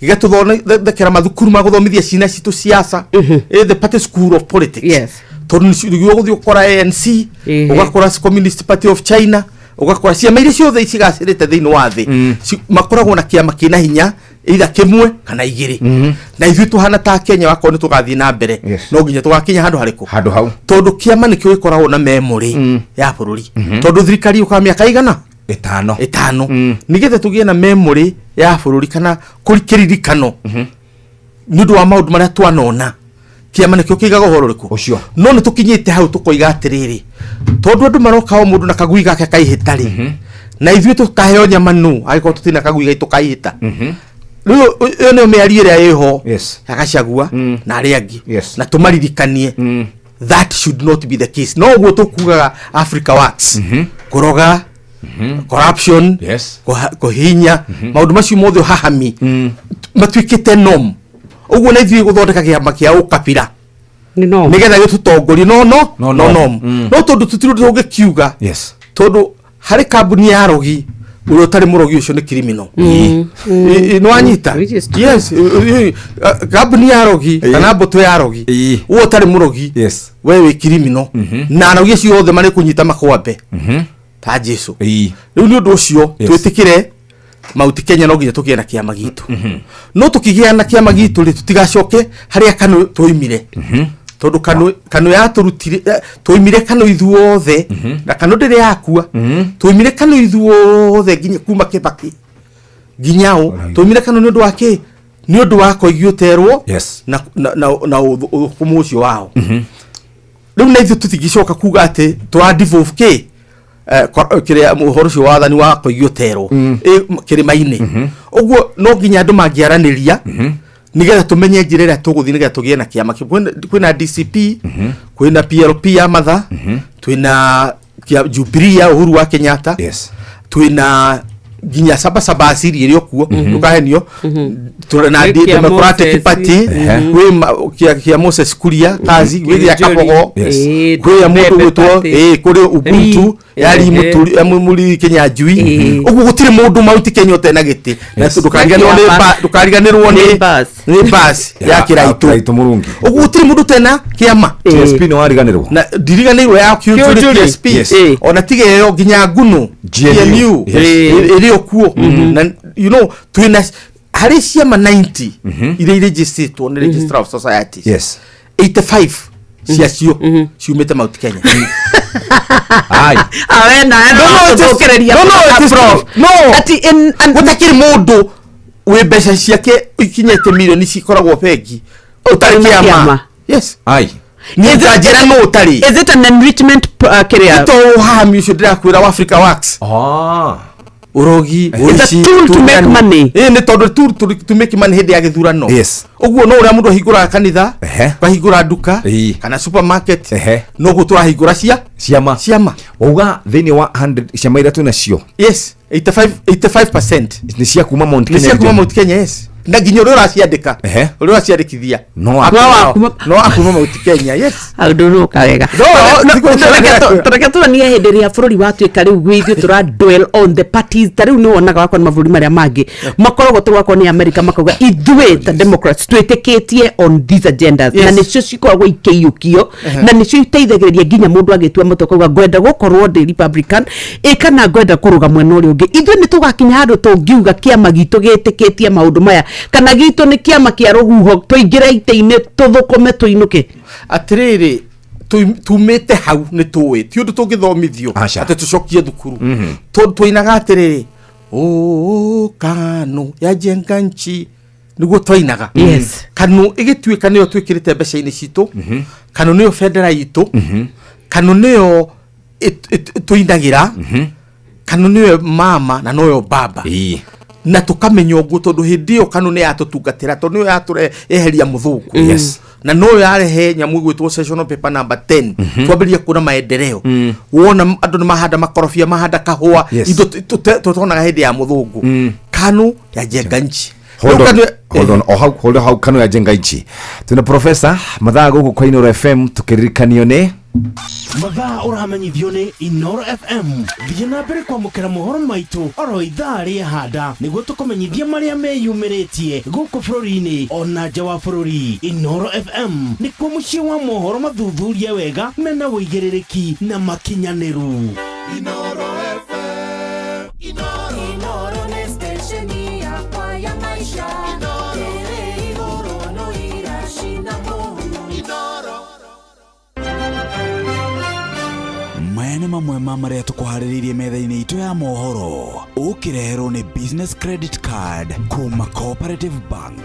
igatuthondekera mathukuru maguthomithia ciana citu siasa the party school of politics tondu niciugo guthi ukora ANC ugakora Communist Party of China ugakora ciama iria ciothe icigacirite thiini wa thi makoragwo na kiama kina hinya either kimwe kana igiri na ithu tuhana ta Kenya wako ni tugathi na mbere no nginya tugakinya handu hariku handu hau tondu kiama nikio gikoragwo na memory ya bururi tondu thirikari ukamia kaigana itano nigethe tugie na memory ya bururi kana kurikiririkano nundu wa maundu maria twanona kiama nikio kigaga uhoro riku ucio no ni tukinyite hau tukoiga atiriri tondu andu maroka o mundu na kagui gake kaihitari na ithuĩ tukaheo nyamanu agiko tutina kagui gaitu kaihita riu ene meari ria yeho Gachagua na aria angi na tumaririkanie that should not be the case no gwo tukugaga Africa works kuroga corruption kuhinya maundu macio mothe hahami matwikite norm uguo na ithuĩ guthondeka kiama kia ukabira nigetha gitutongorie no tondu tutiru tugikiuga tondu hari kambuni ya rogi urotari murogi ucio ni criminal no anyita kambuni ya rogi kana mboto ya rogi urotari murogi wewe criminal na rogi cio othe mari kunyita makwambe ta Jesu riu ni undu ucio twitikire Mount Kenya no nginya tugie na kiama gitu no tukigia na kiama gitu ri tutigacoke haria KANU tuimire tondu KANU ya turutire tuimire KANU ithuothe na KANU ndire yakua tuimire KANU ithuothe nginya kuma Kibaki nginyao tuimire KANU ni undu wake ni undu wako igioterwo na ukumucio wao riu na ithu tutigicoka kuga ati twa devolve ki kiria muhoro cio wathani wa kuigioterwo kirima-ini uguo no nginya andu mangiaraniria nigetha tumenye njira ria tuguthi nigetha tugie na kiama kwina DCP kwina PLP ya matha twina kia Jubilee ya Uhuru wa Kenyatta. Yes. Twina ginya saba asiri iri okuo tukahenio na Democratic Party we kia Moses Kuria kazi we ya Kabogo we ya mutu gutwo kuri Ubuntu yari muri Kenya Jui ugu gutire mundu mauti Kenya otena giti na tukariganirwo ni bus ya Kiraitu Murungi ugu gutire mundu tena kiama TSP no wariganirwo na diriganirwo ya TSP ona tige yo ginya ngunu GNU iri okuo na you know twina hari ciama 90 ire registered on Register of Societies. Yes. 85 ciacio ciumite Mount Kenya. Ai awena no ati in gutakiri mundu we besha ciake ikinyete milioni cikoragwo bengi utari kiama. Yes. Ai Nijajira no utari. Is it an enrichment career? To hami should kwira Africa Works. Urogi it's a tool to make money. Ne told to make money hedi ya githurano. Yes. Uguo no uri mundu higura kanitha, bahigura duka, kana supermarket. No gutura higura ciama. Wauga thini wa 100 ciama ira tuna cio. Yes, 85% ni cia kuma Mount Kenya. Ni cia kuma Mount Kenya, yes. Na ginyo rora ciandika. Rora ciandikithia. No akuma Mount Kenya, yes. I don't know kawega. Tureketwa ni hindiri ya bururi watuika riu gwithio tura dwell on the parties tariu no onaga wako ni maburi maria mangi makoragwo turwako ni America makauga ithuĩ the Democrats twitikitie on these agendas na nicio cikoragwo ikiyukio na nicio iteithagiriria nginya mundu agitua muto kauga gwenda gukorwo ndi Republican kana gwenda kuruga mwena uri ungi ithuĩ ni tugakinya handu tungiuga kiama gitu gitikitie maundu maya kana gitu ni kiama kia ruhuho tuingira ite-ini tuthukome tuinuke atiriri tumete hau ni tuwe ti undu tungithomithio ati tucokie thukuru tuinaga atiriri kanu ya jenga nchi niguo twainaga kanu igituika niyo twikirite mbeca-ini citu kanu niyo federal itu kanu niyo tuinagira kanu niyo mama na noyo baba na tukamenya uguo tondu hindi iyo kanu ni atutungatira tondu niyo yature eheria muthungu na no yarehe nyamu gwitwo sessional paper number 10 twambiria kuna maendeleo wona andu ni mahanda makorofia mahanda kahua indo tutonaga hindi ya muthungu kanu ya jenga nchi hold on how kanu ya jenga nchi tuna professor mathaa guku kwa Inoro FM tukirikanio ni mathaa uramenyithio ni Inoro FM thiĩ na mbere kwamũkĩra mohoro maitũ oro ithaa rĩa handa nĩguo tũkũmenyithia marĩa meyumĩrĩtie gũkũ bũrũri-inĩ ona nja wa bũrũri. Inoro FM nĩkuo mũciĩ wa mohoro mathuthurie wega mena wũigĩrĩrĩki na makinyanĩru. Inoro FM Inoro nĩ station yakwa ya maisha ĩrĩ igũrũ no iracina mũno. Inoro maya nĩ mamwe ma marĩa tũkũharĩrĩirie metha-inĩ itũ ya mohoro ũkĩreherwo nĩ business credit card kuma Cooperative Bank.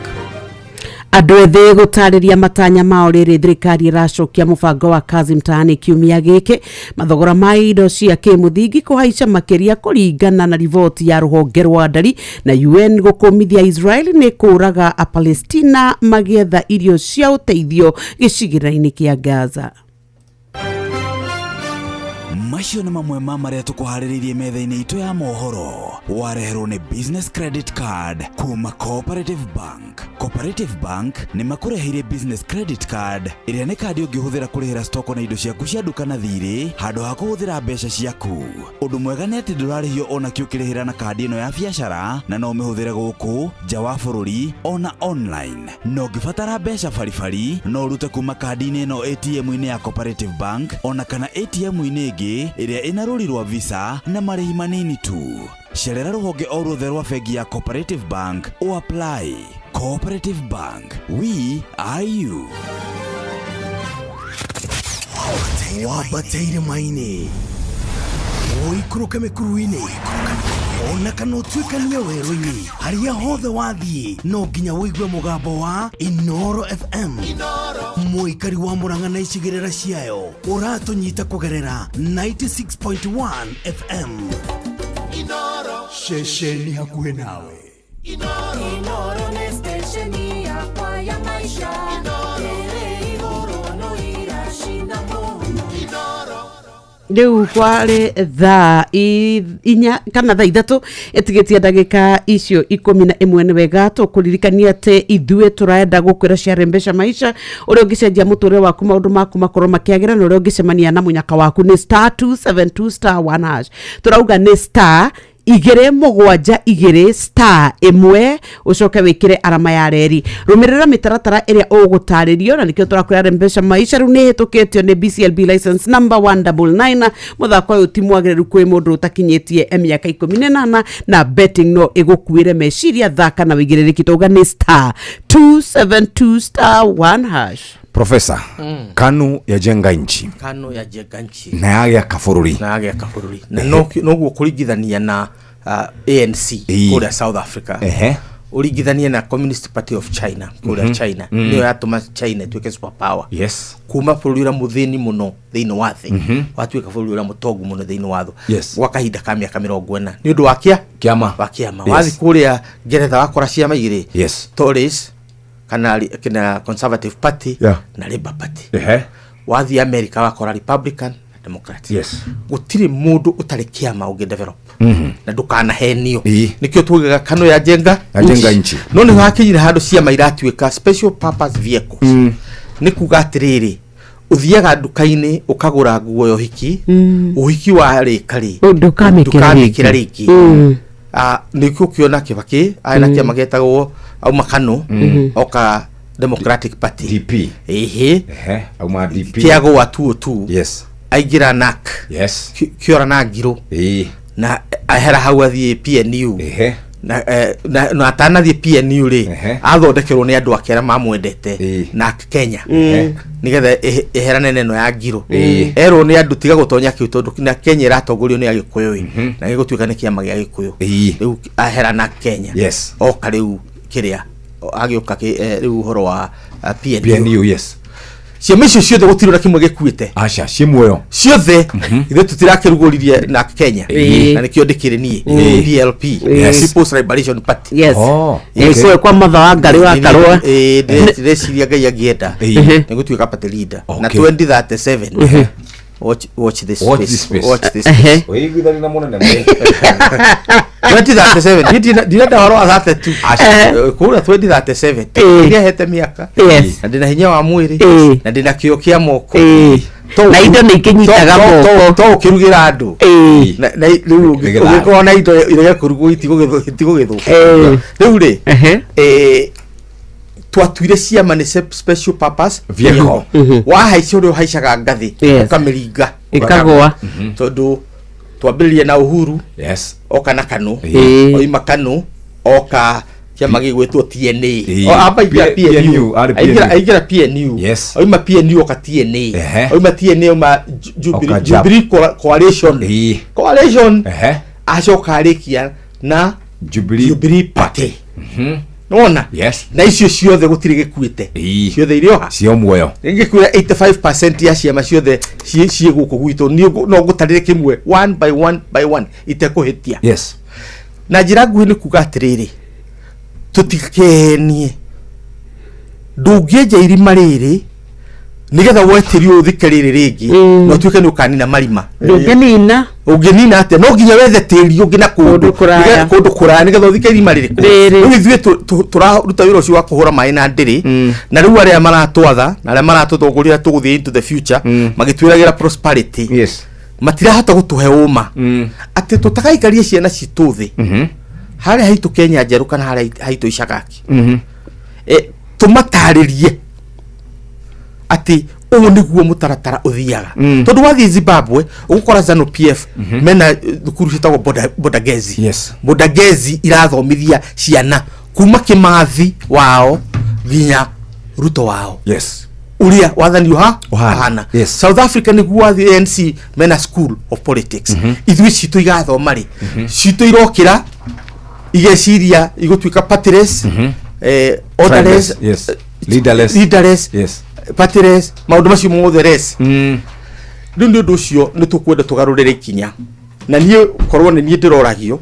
Andũ ethĩ gũtarĩria matanya mao rĩrĩ thirikari ĩracokia mũbango wa kazi mtaani kiumia gĩkĩ mathogora ma indo cia kĩmũthingi kũhaica makĩria kũringana na riboti ya rũhonge rwa ndari na UN gũkũmithia Israel nĩ kũraga Palestina magĩetha irio cia ũteithio gĩcigĩrĩra-inĩ kĩa Gaza. Macio nĩ mamwe ma marĩa tũkũharĩrĩirie metha-inĩ itũ ya mohoro wareherwo nĩ business credit card kuma Cooperative Bank. Cooperative Bank nĩ makũreheire business credit card ĩrĩa nĩ kandi ũngĩhũthĩra kũrĩhĩra stoko na indo ciaku cia duka na thirĩ handũ ha kũhũthĩra mbeca ciaku. Ũndũ mwega nĩ atĩ ndũrarĩhio ona kĩ ũkĩrĩhĩra na kandi ĩno ya biacara na no mĩhũthĩre gũkũ nja wa bũrũri ona online. No ũngĩbatara mbeca baribari no ũrute kuma kandi-inĩ ĩno ATM-inĩ ya Cooperative Bank ona kana ATM-inĩ ĩngĩ ĩrĩa ĩna rũri rwa visa na marĩhi manini tu. Cerera rũhonge o ruothe rwa bengi ya Cooperative Bank o apply. Cooperative Bank, we are you. Wabateire maini oikũrũke mĩkuru-inĩ ona kana ũtuĩkanie werũ-inĩ harĩa hothe wathiĩ no nginya wĩigue mũgambo wa Inoro FM. Mũikari wa Mũrang'a na icigĩrĩra ciayo ũratũnyita kũgerera 96.1 FM. Inoro ceceni hakuhĩ nawe. Inoro nĩ station yakwa ya maisha ĩrĩ igũrũ no iracina mũno. Riu kwari thaa inya kana thaa ithatu etigetia ndagika icio 11 ni wega tukuririkania ati ithue turaenda gukwira ciarembesha maisha uria ungicenjia muture waku maundu maku makorwo makiagira na uria ungicemania na munyaka waku ni *272*1#. Turauga ni star igere mugwanja igere star imwe ucoke wikire arama ya reri rumirira mitaratara iria ugutaririo na nikio turakwira mbesha maisha ru ni hituketio ni BCLB license number 199 muthako uyu timwagireru kwi mundu utakinyetie emiaka 18 na betting no igukuire meciria thaka na wigiririki tuga ni star 272*1#. Profesa, KANU yajenga nchi. KANU yajenga nchi. Na yagĩa kabũrũri. Na yagĩa kabũrũri. Na noguo kũringithania na ANC kũrĩa South Africa. Ũringithania na Communist Party of China kũrĩa China. Nĩyo yatũma China ĩtuĩke super power. Yes. Kuma bũrũri ũrĩa mũthĩni mũno thĩinĩ wa thĩ. Watuĩka bũrũri ũrĩa mũtongu mũno thĩinĩ wa thĩ. Yes. Gwa kahinda ka mĩaka 40 nĩ ũndũ wa kĩama. Wathi kũrĩa Ngeretha wakora ciama igĩrĩ. Yes. Tories kana Conservative Party na Labour Party. Wathi America wakora Republican na Democrat. Yes. Gutiri mundu utari kiama unge develop. Na ndukana henio. Nikio tugaga KANU yajenga nchi. No ni hakinyira handu ciama iratuika special purpose vehicles. Ni kuga atiriri uthiaga nduka-ini ukagura nguo ya uhiki, uhiki wa rikari. Ndukamikira riki. Nikio kiona Kibaki aina kiama getagwo au KANU oka Democratic Party DP au ma DP kiago wa 202 yes aigira NAC yes kiora na ngiro na ahera hau athie PNU na atana thie PNU ri athondekerwo ni andu akera mamwendete NAC Kenya nigetha eherane neno ya ngiro ero ni andu tiga gutonya kiu tondu na Kenya iratongorio ni agikuyu na gigutuika ni kiama gia gikuyu riu ahera NAC Kenya yes o kariu kiria agioka riu uhoro wa PNU yes ciama icio ciothe gutiro na kimwe gikuite acha cimuoyo ciothe ithe tutirakiruguririe na Kenya na nikio ndikire nie PLP People's Liberation Party yes so kwa matha wa ngari wa karwa ndeciria ngai agienda nigutuika party leader na 2037 watch this space oigithani na munene 2037 ndina horo a 32 kura 2037 iria hete miaka na ndina hinya wa mwiri na ndina kio kia moko na indo ni kinyitaga moko to kirugira andu na riu ugikora na indo iria kurugu itigo githu riu ri twatuire ciama ni special purpose vehicle wa haicio rio haicaga ngathi ukamiringa ikagwa tondu twambiririe na Uhuru yes oka na KANU oima KANU oka kiama gigwetwo TNA o abaigira PNU aigira PNU yes oima PNU oka TNA oima TNA oima Jubilee coalition acoka arikia na Jubilee Party nona yes na icio ciothe gutiri gikuite ciothe irio cio muoyo ngikuira 85% ya ciama ciothe cie guku gwitu no gutarire kimwe one by one itekuhitia yes na njira nguhi ni kuga atiriri tutikenie ndungieja irima riri nigetha wetirio uthikiriri ringi no tuike ni ukanina marima ndungenina ungenina ate no nginya wethe tiri ungina kundu kuraya nigetha uthikiriri irima riri riu ithuĩ turaruta wĩra ũcio wa kuhura maĩ na ndĩrĩ na rĩu arĩa maratwatha na arĩa maratutongoria tuguthie into the future magĩtwĩragĩra prosperity yes matirahota gutuhe uma ati tutagaikarie ciana citu thi haria haitu Kenya njeru kana haria haitu icagaki tumataririe ati uyu niguo mutaratara uthiaga tondu wathi Zimbabwe ugukora Zanu PF mena thukuru citagwo Bodagezi yes Bodagezi irathomithia ciana kuma Kimathi wao nginya Ruto wao yes uria wathani hana yes South Africa niguo wathi ANC mena school of politics ithui citu igathoma ri citu irokira igeciria igutuika partiless orderless yes leaderless yes partiless maundu macio mothe res riu ni undu ucio ni tukwenda tugarurire ikinya na nie korwo ni nie ndiroragio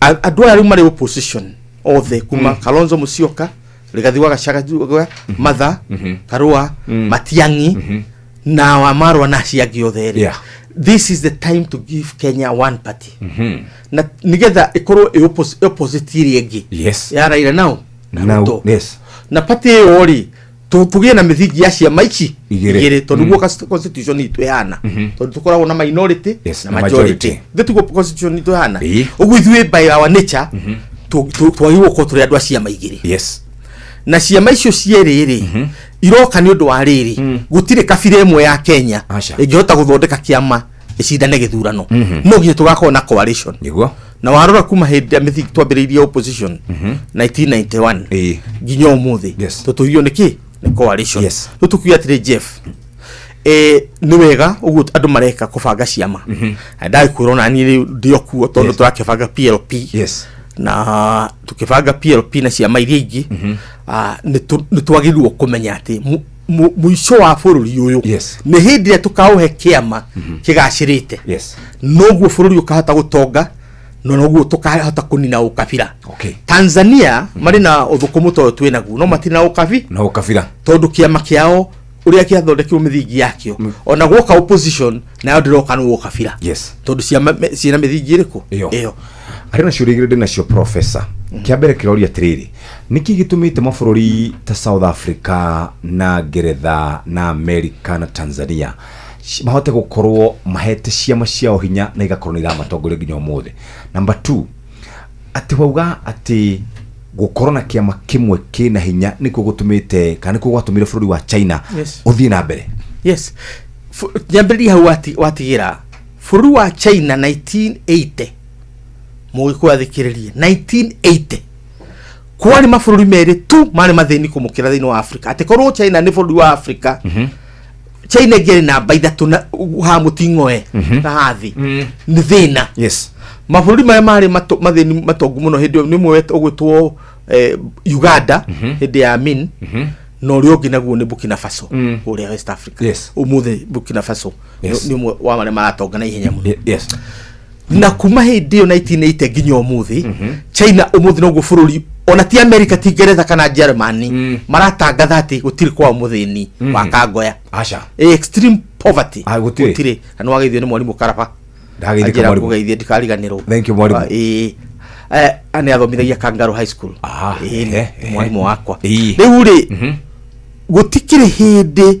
andu aya riu mari opposition othe kuma Kalonzo Musyoka Rigathi wa Gachagua Martha Karua Matiang'i na Wamarwa na ciangi othe this is the time to give Kenya one party na nigetha ikorwo opposite iri egi yes ya Raila now yes na party yori tugie na mithingi ya ciama ici igire tondu guo constitution itu yana tondu tukoragwo na minority na majority thitugo constitution itu yana ugu ithwe by our nature twagirwo ko turi andu a ciama igire yes na ciama icio cieriri iroka ni undu wa riri gutire kabira imwe ya Kenya ingihota guthondeka kiama icindane githurano no nginya tugakorwo na coalition niguo na warora kuma hindi mithingi twambiriirie opposition 1991 nginya umuthi tuturio niki ni coalition tutukuya atire Jeff ni wega ugu andu mareka kubanga ciama ndai kurona ni ndio kuo tondu turakibanga PLP na tukibanga PLP na ciama iria ingi ni twagirwo kumenya ati muico wa bururi uyu ni hindi ya tukauhe kiama kigacirite noguo bururi ukahota gutonga noguo tukahota kunina ukabira Tanzania mari na uthukumu to twinagu no matina ukabira tondu kiama kiao uria kiathondekirwo mithingi yakio ona gwoka opposition na ndiroka no ukabira tondu ciana mithingi iriku iyo ari na ciuria igire na cio professor kiambere kiroria tiriri niki gitumite mabururi ta South Africa na Ngeretha na America na Tanzania mahote gukorwo mahete ciama ciao hinya na igakorwo ni ramatongoria nginya umuthi. Number 2 ati wauga ati gukorwo na kiama kimwe kina hinya niko gutumite kana niko gwatumire bururi wa China uthie na mbere. Nyambiri hau watigira bururi wa China 1980 mugikwathikiririe 1980 kwani mabũrũri merĩ tu mari mathĩni kũmũkĩra thĩinĩ wa Africa ati korwo China ni bũrũri wa Africa China ngere na baithatu na ha mutingoe na hathi ni thĩna mabũrũri mari mari mathĩni matongu muno hindi ni mwe ogwitwo Uganda hindi ya Amin no rio nginaguo ni Burkina Faso uria West Africa umuthi Burkina Faso ni mwe wa mari maratonga na ihenya muno na kuma hindi yo 1980 nginya umuthi China umuthi no gufururi ona ti America ti Ngeretha kana Germany maratangatha ati gutiri kwa umuthini wa kangoya extreme poverty gutiri kana wageithio ni mwalimu Karaba ndageithia mwalimu kugeithia ndikariganirwo thank you mwalimu ani athomithagia Kangaru High School mwalimu wakwa riu ri gutikire hindi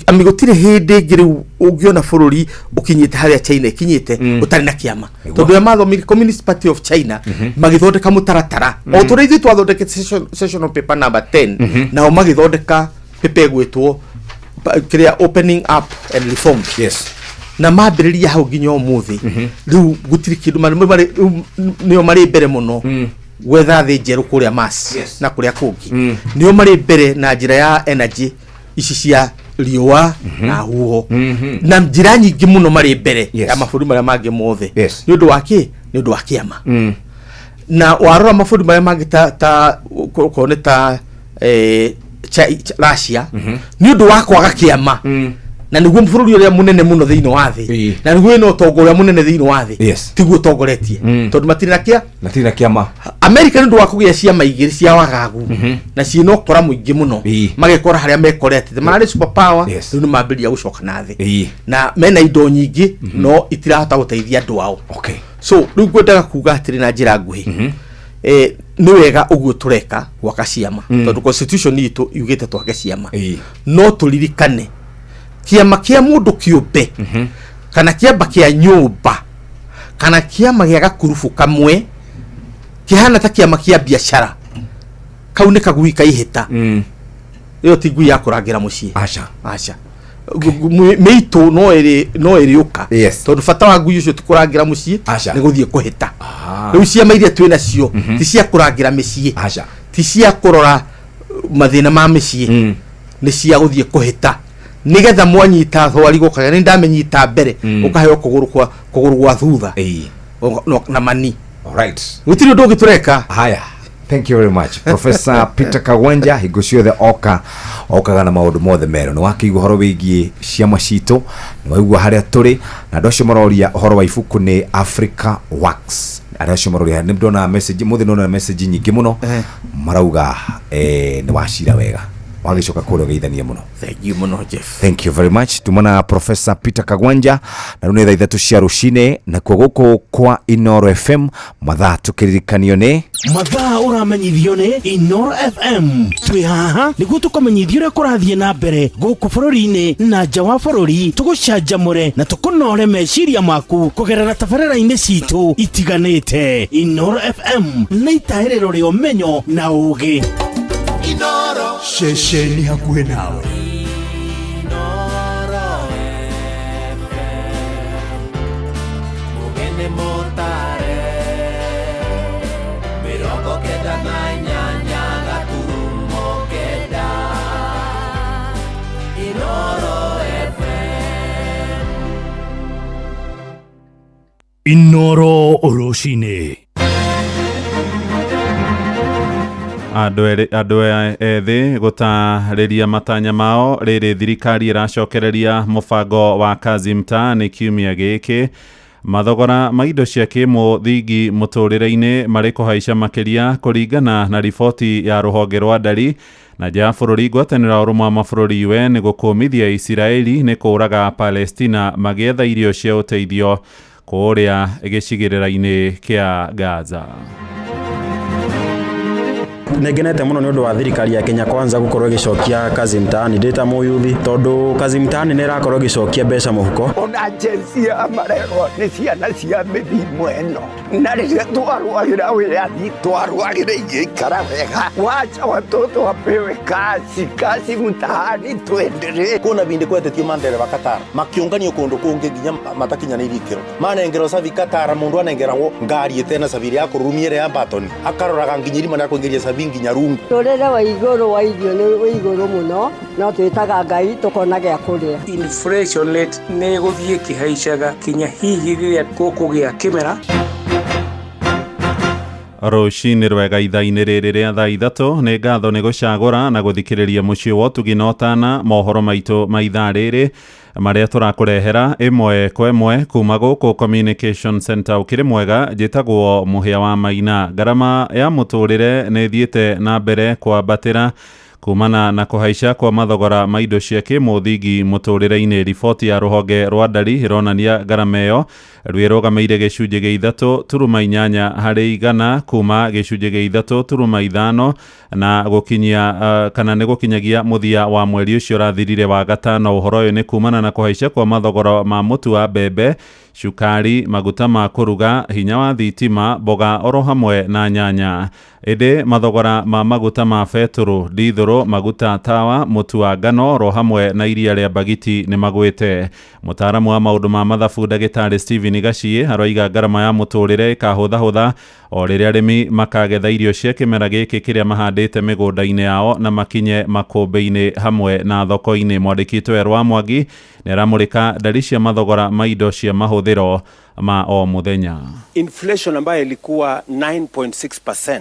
amigotire hindi ngiri ugiona bururi ukinyite haria China ikinyite utari na kiama tondu ya mathomire Communist Party of China magithondeka mutaratara o turithi twathondeke session of paper number 10 na o magithondeka pepe gwitwo kiria opening up and reform na mambiriria hau nginya umuthi riu gutiri kindu nio mari mbere muno gwetha thi njeru kuria Mars na kuria kungi nio mari mbere na njira ya energy ici cia riwa na huo na njira nyingi muno mari mbere ya mabũrũri maria mangi mothe ni undu waki ni undu wa kiama na warora mabũrũri maria mangi ta koneta Russia ni undu wa kwaga kiama na niguo bũrũri uria munene muno thiini wa thi na niguo no tongoria munene thiini wa thi tiguo tongoretie tondu matiri na kiama America ndu wa kugia ciama igiri cia wagagu na ciino kora muingi muno magekora haria mekorete marari super power riu ni mambiria gucoka na thi na mena indo nyingi no itirahota guteithia andu ao so riu ngwendaga kuga atiri na njira nguhi ni wega uguo tureka gwaka ciama tondu constitution itu yugite twake ciama no turirikane kiama kia mundu kiumbe kana kiamba kia nyumba kana kiama gia gakurubu kamwe kihana ta kiama kia biashara kau ni kagui kaihita iyo ti ngui ya kuragira mucii aca meitu no eri uka tondu fata wa ngui ucio tukuragira mucii ni guthie kuhita riu ciama iria twina cio ti cia kuragira micii ti cia kurora mathina ma micii ni cia guthie kuhita nigetha mwanyita thwari gukaga ni ndamenyita mbere ukaheo kuguru gwa thutha na mani alright gutiri ndu gitureka haya thank you very much Professor Peter Kagwanja hingo ciothe okaga na maundu mothe mero ni wakiigua horo wigie ciama citu ni waigua haria turi na andu acio maroria horo wa ibuku ni Africa Works aria acio maroria ni ndona message muthi ndona message nyingi muno marauga ni wacira wega wagicoka kå rä geithania må no. Thank you muno Jeff. Thank you very much. Tumana Professor Peter Kagwanja na rä u nä thaa ithatå cia rũcinĩ na kuo gũkũ kwa Inoro FM mathaa tũkĩririkanio nĩ mathaa ũramenyithio nĩ Inoro FM. Twĩ haha nĩguo tũkamenyithio ũrĩa kũrathiĩ na mbere gũkũ bũrũri-inĩ na nja wa bũrũri, tũgũcanjamũre na tũkũnore meciria maku kũgerera tabarĩra-inĩ citũ itiganĩte. Inoro FM nĩ itaĩrĩro rĩa ũmenyo na ũũgĩ. Inoro ceceni hakuhĩ nawe. Inoro rũcinĩ. Andũ ethĩ gũtarĩria matanya mao rĩrĩ thirikari ĩracokereria mũbango wa kazi mtaani kiumia gĩkĩ. Mathogora ma indo cia kĩmũthingi mũtũrĩre-inĩ marĩ kũhaica makĩria kũringana na riboti ya rũhonge rwa ndari na nja ya bũrũri. Ngwatanĩro ũrũmwe wa mabũrũri UN nĩ gũkũmithia Isiraeli nĩ kũraga Palestina magĩetha irio cia ũteithio kũrĩa gĩcigĩrĩra-inĩ kĩa Gaza. Negenete muno ni undu wa thirikari ya Kenya Kwanza gukorwo gicokia kazi mtaani ndita muyuthi tondu kazi mtaani ni rakorwo gicokia mbeca muhuko. Ona jensia amarero ni ciana cia mithimo eno na rĩrĩa twarũagĩra wĩyathi twarũagĩra igĩikara wega. Wacha watoto wapewe kazi mtaani tuendelee. Kuna bindi kwetetio mandereva Qatar makiunganio kundu kungi nginya matakinyanĩirie ikĩro manengerwo sabi Qatar mundu anengeragwo ngari tena sabiri ya kurumiere ya batoni akaroraga nginyiri mana kuingiria sabi nginya rungu. Torere wa igoro wa irio ni wa igoro muno no twitaga ngai tukona gĩa kũrĩa. Inflation rate nĩ gũthiĩ kĩhaicaga kinya hihi rĩrĩa gũkũgĩa kĩmera. Rũcinĩ rwega ithaa-inĩ rĩrĩ rĩa thaa ithatũ nĩ ngatho nĩ gũcagũra na gũthikĩrĩria mũciĩ wa ũtugi na ũtana mohoro maitũ ma ithaa rĩrĩ marĩa tũrakũrehera ĩmwe kwa ĩmwe kuma gũkũ Communication Center ũkĩrĩ mwega. Njĩtagwo Mũhĩa wa Maina. Ngarama ya mũtũrĩre nĩ thiĩte na mbere kwambatĩra kumana na kuhaica kwa mathogora ma indo cia kĩmũthingi mũtũrĩre-inĩ. Riboti ya rũhonge rwa ndari ĩronania ngarama ĩyo rwĩrũgamĩire gĩcunjĩ gĩa 3.8 harĩ igana kuma gĩcunjĩ gĩa 3.5 na gũkinyia kana nĩ gũkinyagia mũthia wa mweri ũcio ũrathirire wa gatano. Ũhoro ũyũ nĩ kumana na kuhaica kwa mathogora ma mũtu wa mbembe, cukari, maguta ma kũruga, hinya wa thitima, mboga oro hamwe na nyanya. Ĩndĩ mathogora ma maguta ma betũrũ, dithũrũ, maguta tawa, mũtu wa ngano oro hamwe na iria rĩa mbagiti nĩ magwĩte. Mũtaaramu wa maũndũ ma mathabu ndagĩtarĩ Stephen Gaciĩ aroiga ngarama ya mũtũrĩre ĩkahũthahũtha o rĩrĩa arĩmi makagetha irio cia kĩmera gĩkĩ kĩrĩa mahandĩte mĩgũnda-inĩ yao na makinye makũmbĩ-inĩ hamwe na thoko-inĩ. Mwandĩki Twerwa Mwangi nĩ aramũrĩka ndari cia mathogora ma indo cia mahũthĩro ma o mũthenya. Inflation ambayo ilikuwa 9.6%,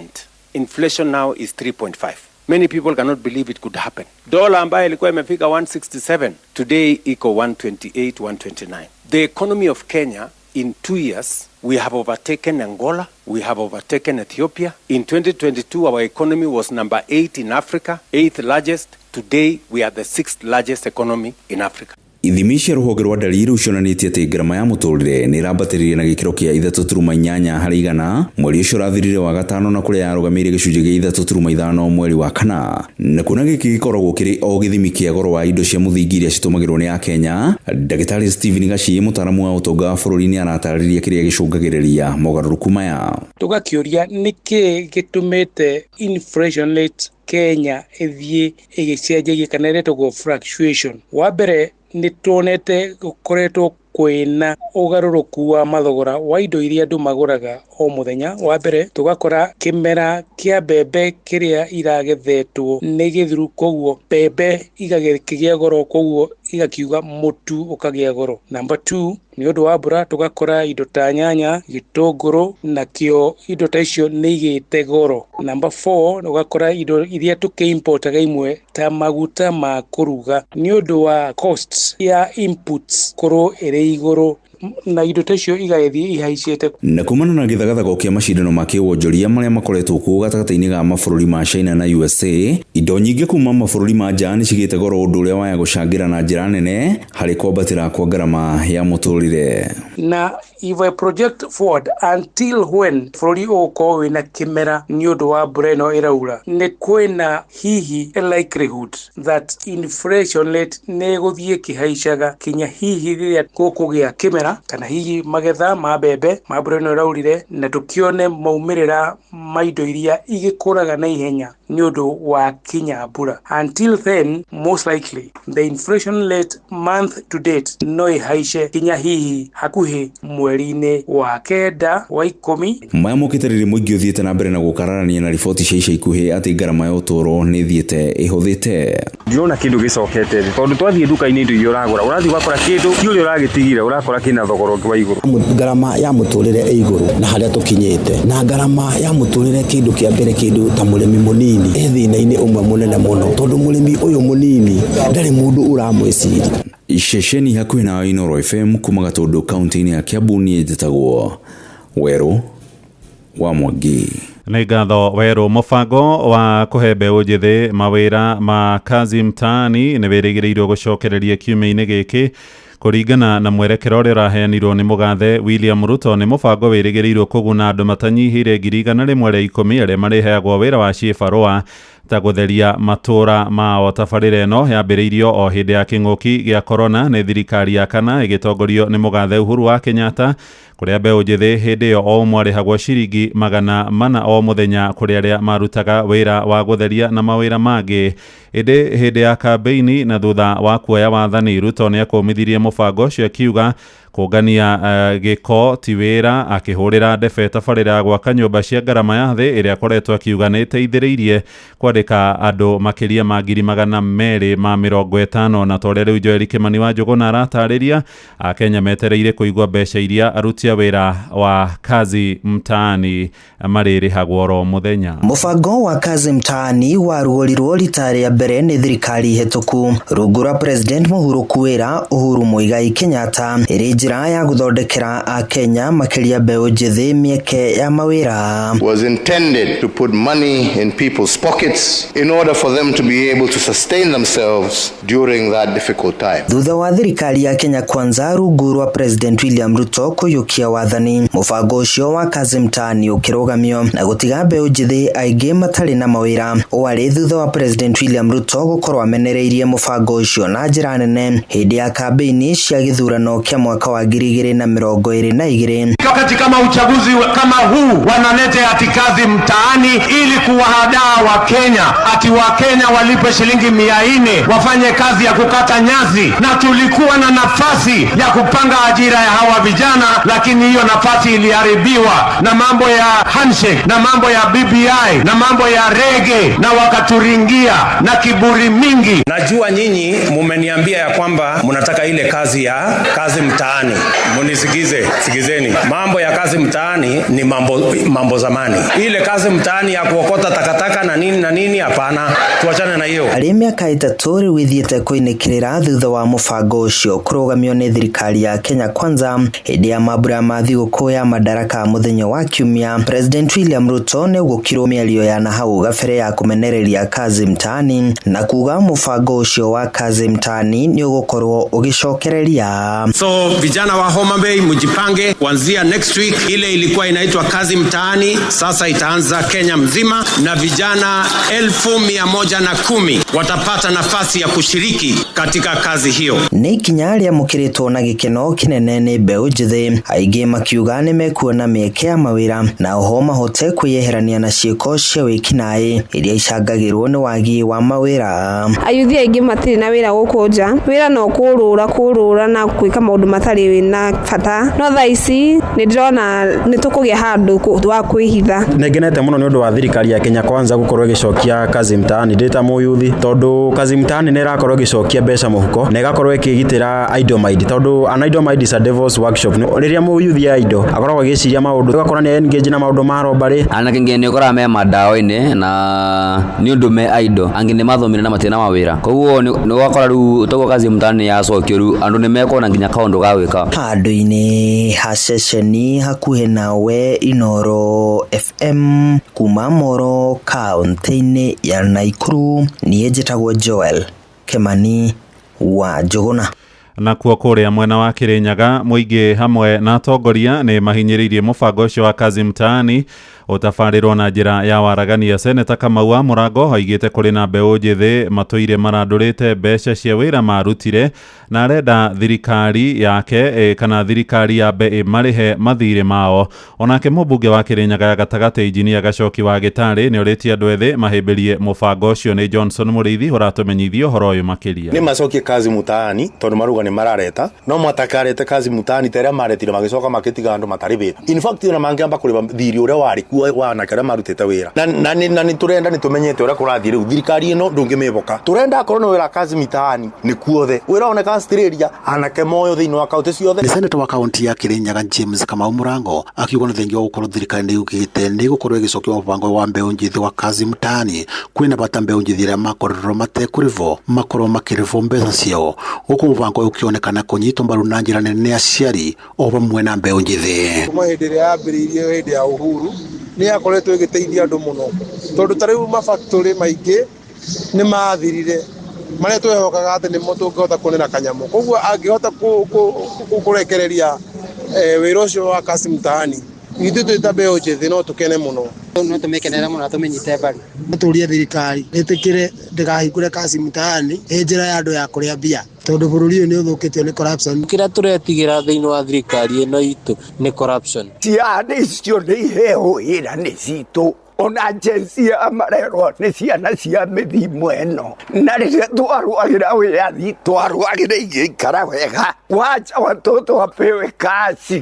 inflation now is 3.5. Many people cannot believe it could happen. Dola ambayo ilikuwa imefika 167, today iko 128, 129. The economy of Kenya in 2 years, we have overtaken Angola, we have overtaken Ethiopia. In 2022, our economy was number 8 in Africa, 8th largest. Today, we are the 6th largest economy in Africa. Ithimi cia rũhonge rwa ndari cionanĩtie atĩ ngarama ya mũtũrĩre nĩ ĩrambatĩrĩire na gĩkĩro kĩa 3.8 harĩ igana mweri ũcio ũrathirire wa gatano na kũrĩa yarũgamĩire gĩcunjĩ gĩa 3.5 mweri wa kana. Na kuona gĩkĩ gĩkoragwo kĩrĩ o gĩthimi kĩa goro wa indo cia mũthingi iria citũmagĩrwo nĩ Akenya, ndagĩtarĩ Stephen Gaciĩ mũtaaramu wa ũtonga wa bũrũri-inĩ aratarĩria kĩrĩa gĩcũngagĩrĩria mogarũrũku maya. Tũgakĩũria nĩkĩ gĩtũmĩte inflation rate Kenya ĩthiĩ ĩgĩcenjagia kana ĩretagwo fluctuation. Wa mbere nĩ tuonete gũkoretwo kwĩna ũgarũrũku wa mathogora wa indo iria andũ magũraga o mũthenya. Wa mbere tugakora kĩmera kĩa mbembe kĩrĩa iragethetwo nĩ gĩthuru, koguo mbembe igakĩgĩa goro, koguo igakiuga mũtu ũkagĩa goro. Number 2, nĩ ũndũ wa mbura tugakora indo ta nyanya, gĩtũngũrũ nakĩo indo ta icio nĩ igĩte goro. Number 4, tugakora indo iria tũkĩimportaga imwe ta maguta ma kũruga nĩ ũndũ wa costs ya inputs korwo ĩrĩ igũrũ. na indo tacio igaethie ihaicete. Na kumana na githagathago kia macindano ma kiwonjoria maria makoretwo kuo gatagataini ga mabũrũri ma China na USA, indo nyingĩ kuma mabũrũri ma nja nĩ cigĩte goro ũndũ ũrĩa waya gũcangĩra na njĩra nene harĩ kwambatĩra kwa ngarama ya mũtũrĩre. Na if I project forward until when bũrũri ũgũkorwo wĩna kĩmera nĩ ũndũ wa mbura ĩno ĩraura, nĩ kwĩna hihi a likelihood that inflation rate nĩ gũthiĩ kĩhaicaga kinya hihi rĩrĩa gũkũgĩa kĩmera kana hihi magetha ma mbembe ma mbura ĩno ĩraurire, na tũkĩone maumĩrĩra ma indo iria igĩkũraga na ihenya nĩ ũndũ wa kinya mbura. Until then, most likely the inflation rate month to date no ihaice kinya hihi hakuhĩ mweri-inĩ wa kenda wa 10. Maya mũkĩtarĩri mũingĩ ũthiĩte na mbere na gũkararania na riboti cia ica ikuhĩ atĩ ngarama ya ũtũũro nĩ thiĩte ĩhũthĩte. Ndĩrona kĩndũ gĩcokete thĩ tondũ twathiĩ duka-inĩ indo iria ũragũra ũrathiĩ ũgakora kĩndũ ti ũrĩa ũragĩtigire ũrakora kĩna thogora ũngĩ wa igũrũ. Ngarama ya mũtũrĩre ĩ igũrũ na harĩa tũkinyĩte, na ngarama ya mũtũrĩre kĩndũ kĩa mbere kĩndũ ta mũrĩmi mũnini thĩna-inĩ ũmwe mũnene mũno tondũ mũrĩmi ũyũ mũnini ndarĩ mũndũ ũramwĩciria. Ceceni hakuhĩ na Inooro FM kuma Gatũndũ kaunti-inĩ ya Kiambu niĩ njĩtagwo Werũ wa Mwangi. Nĩ ngatho Werũ. Mũbango wa kũhe mbeũ njĩthĩ mawĩra ma kazi mtaani nĩ wĩrĩgĩrĩirwo gũcokereria kiumia-inĩ gĩkĩ kũringana na mwerekero ũrĩa ũraheanirwo nĩ mũgathe William Ruto. Nĩ mũbango wĩrĩgĩrĩirwo kũguna andũ matanyihĩire 110,000 arĩa mareheagwo wĩra wa ciĩbarũa ta gũtheria matũra mao. Tabarĩra ĩno yambĩrĩirio o hĩndĩ ya kĩng'ũki gĩa corona nĩ thirikari ya kana ĩgĩtongorio nĩ mũgathe Uhuru wa Kenyatta, kũrĩa mbeũ njĩthĩ hĩndĩ ĩyo o ũmwe arĩhagwo ciringi 400 o mũthenya kũrĩ arĩa marutaga wĩra wa gũtheria na mawĩra mangĩ. Ĩndĩ hĩndĩ ya kambeini na thutha wa kuoya wathani, Ruto nĩ akũmithirie mũbango ũcio akiuga kũngania gĩko ti wĩra, akĩhũrĩra ndebe tabarĩra ya gwaka nyũmba cia ngarama ya thĩ ĩrĩa akoretwo akiuga nĩ ĩteithĩrĩirie kwandĩka andũ makĩria ma 250,000. Na torĩa rĩu Joel Kimani wa Njũgũna aratarĩria, Akenya metereire kũigua mbeca iria aruti a wĩra wa kazi mtaani marĩrĩhagwo oro mũthenya. Mũbango wa kazi mtaani warugũrirwo rita rĩa mbere nĩ thirikari hetũku rungu rwa President Mũhuru Kuwĩra Uhuru Muigai Kenyatta, ĩrĩ njĩra ya gũthondekera Akenya makĩria mbeũ njĩthĩ mĩeke ya mawĩra. Was intended to put money in people's pockets in order for them to be able to sustain themselves during that difficult time. Thutha wa thirikari ya Kenya Kwanza rungu rwa President William Ruto kũiyũkia wathani, mũbango ũcio wa kazi mtaani ũkĩrũgamio na gũtiga mbeũ njĩthĩ aingĩ matarĩ na mawĩra. Warĩ thutha wa President William Ruto gũkorwo amenereirie mũbango ũcio na njĩra nene hĩndĩ ya kambeini cia gĩthurano kĩa mwaka wa 2022. Wakati kama uchaguzi kama huu wanaleta ati kazi mtaani ili kuwahadaa Wakenya ati Wakenya walipe shilingi 400 wafanye kazi ya kukata nyasi, na tulikuwa na nafasi ya kupanga ajira ya hawa vijana, lakini hiyo nafasi iliharibiwa na mambo ya handshake na mambo ya BBI na mambo ya rege, na wakaturingia na kiburi mingi. Najua nyinyi mumeniambia ya kwamba mnataka ile kazi ya kazi mtaani. Munisikize, sikizeni. Mambo ya kazi mtaani ni mambo zamani. Ile kazi mtaani ya kuokota takataka na nini hapana. Tuachane na hiyo. Arĩ mĩaka 3 rĩu ĩthiĩte kũinĩkĩrĩra thutha wa mũbango ũcio kũrũgamio nĩ thirikari ya Kenya Kwanza hĩndĩ ya mambura ma thigũkũ ya Madaraka mũthenya wa Kiumia. President William Ruto nĩ gũkirwo mĩario ya na hau gabere ya kũmenereria kazi mtaani na kuga mũbango ũcio wa kazi mtaani nĩ ũgũkorwo ũgĩcokereria. So vijana wa Homa Bay mjipange, kuanzia next week ile ilikuwa inaitwa kazi mtaani sasa itaanza Kenya mzima, na vijana 110,000 watapata nafasi ya kushiriki katika kazi hiyo. Nĩ ikinya rĩa mũkĩrĩtwo na gĩkeno kĩnene nĩ mbeũ njĩthĩ, aingĩ makiuga nĩ mekuona mĩeke ya mawĩra na oho mahote kwĩyeherania na ciĩko cia wĩkinaĩ iria icangagĩrwo nĩ wagi wa mawĩra. Ayuthi aingĩ matirĩ na wĩra gũkũ nja, wĩra no kũrũra na gwĩka maũndũ matarĩ na bata. No thaa ici nĩ ndĩrona nĩ tũkũgĩa handũ wa kwĩhitha. Nĩngenete mũno nĩ ũndũ wa thirikari ya Kenya Kwanza gũkorwo ĩgĩcokia kazi mtaani ndĩta mũyuthi, tondũ kazi mtaani nĩ ĩrakorwo ĩgĩcokia mbeca mũhuko na ĩgakorwo ĩkĩgitĩra idle mind, tondũ an idle mind is a devil's workshop. Rĩrĩa mũyuthi ya indo akoragwo agĩciria maũndũ, ũgakora nĩ engage na maũndũ ma robbery. Anake ngĩ nĩ ũkoraga me madawa-inĩ na nĩ ũndũ me idle, angĩ nĩ mathomire na matirĩ na mawĩra. Koguo nĩ ũgakora rĩu toguo kazi mtaani yacokio rĩu andũ nĩ mekuona nginya kaũndũ ga gwĩka. gwĩka. Handũ-inĩ ha ceceni hakuhĩ nawe Inoro FM kuma Moro kaunti-inĩ ya Naikuru, niĩ njĩtagwo Joel Kemani wa Njuguna. Na kuo kũrĩa mwena wa Kirinyaga, mũingĩ hamwe na atongoria nĩ mahinyĩrĩirie mũbango ũcio wa kazi mtaani utafarirwo na njĩra ya waragania. Seneta Kamau wa Mũrango oigĩte kũrĩ na mbeũ njĩthĩ matũire marandũrĩte mbeca cia wĩra marutire na arenda thirikari yake kana thirikari yambe marĩhe mathirĩ mao. Onake mũmbunge wa Kirinyaga ya gatagatĩ Injinia Gacoki wa Gĩtarĩ nĩ ũrĩtie andũ ethĩ mahĩmbĩrie mũbango ũcio. Nĩ Johnson Mũrĩithi ũratũmenyithia ũhoro ũyũ makĩria. Nĩ macokie kazi mutaani tondũ maruga nĩ marareta, no matakarete kazi mutaani teria maretire magicoka makĩtiga andũ matarĩ wĩra. In fact ona mangĩamba kũrĩba thirĩ ũrĩa warĩ kuo wana kĩrĩa marutĩte wĩra na nĩ tũrenda nĩ tũmenyete ũrĩa kũrathiĩ rĩu. Thirikari ĩno ndũngĩmĩboka, tũrenda akorwo nĩ wĩra kazi mitaani nĩ kuothe wĩra oneka Australia anake moyo thĩinĩ wa kaunti ciothe. Seneta wa kaunti ya Kirinyaga James Kamau Mũrango akiuga nĩ thengia gũkorwo thirikari nĩ yugĩte nĩ gũkorwo ĩgĩcokia mũbango wa mbeũ njĩthĩ wa kazi mtaani. Kwĩna bata mbeũ njĩthĩ arĩa makorwo matekũrĩbwo makorwo makĩrĩbwo mbeca ciao, gũkũ mũbango ũkĩonekana kũnyitwo mbaru na njĩra nene aciari o hamwe na mbeũ njĩthĩ. Kuma hĩndĩ ĩrĩa yambĩrĩirie hĩndĩ ya uhuru nĩ yakoretwo ĩgĩteithia andũ mũno, tondũ tarĩu mafactory maingĩ nĩ mathirire marĩa twĩhokaga atĩ nĩmo tũngĩhota kuonera kanyamũ. Koguo angĩhota kũrekereria wĩra ũcio wa kazi mtaani, ithuĩ twĩta mbeũ njĩthĩ no tũkene mũno. No tũmĩkenera mũno, tũmenyite mbaru. Tũrie thirikari ĩtĩkĩre ndĩkahingũre kazi mtaani njĩra ya andũ ya kũrĩa mbia, tondũ bũrũri ũyũ nĩ ũthũkĩtio nĩ corruption. Kĩrĩa tũretigĩra thĩinĩ wa thirikari ĩno itũ nĩ corruption. Ciana icio nĩ iheo wĩra nĩ citũ, ona njensia marerwo nĩ ciana cia mĩthimo ĩno, na rĩrĩa twarũagĩra wĩyathi twarũagĩra igĩikara wega. Wacha watoto wapewe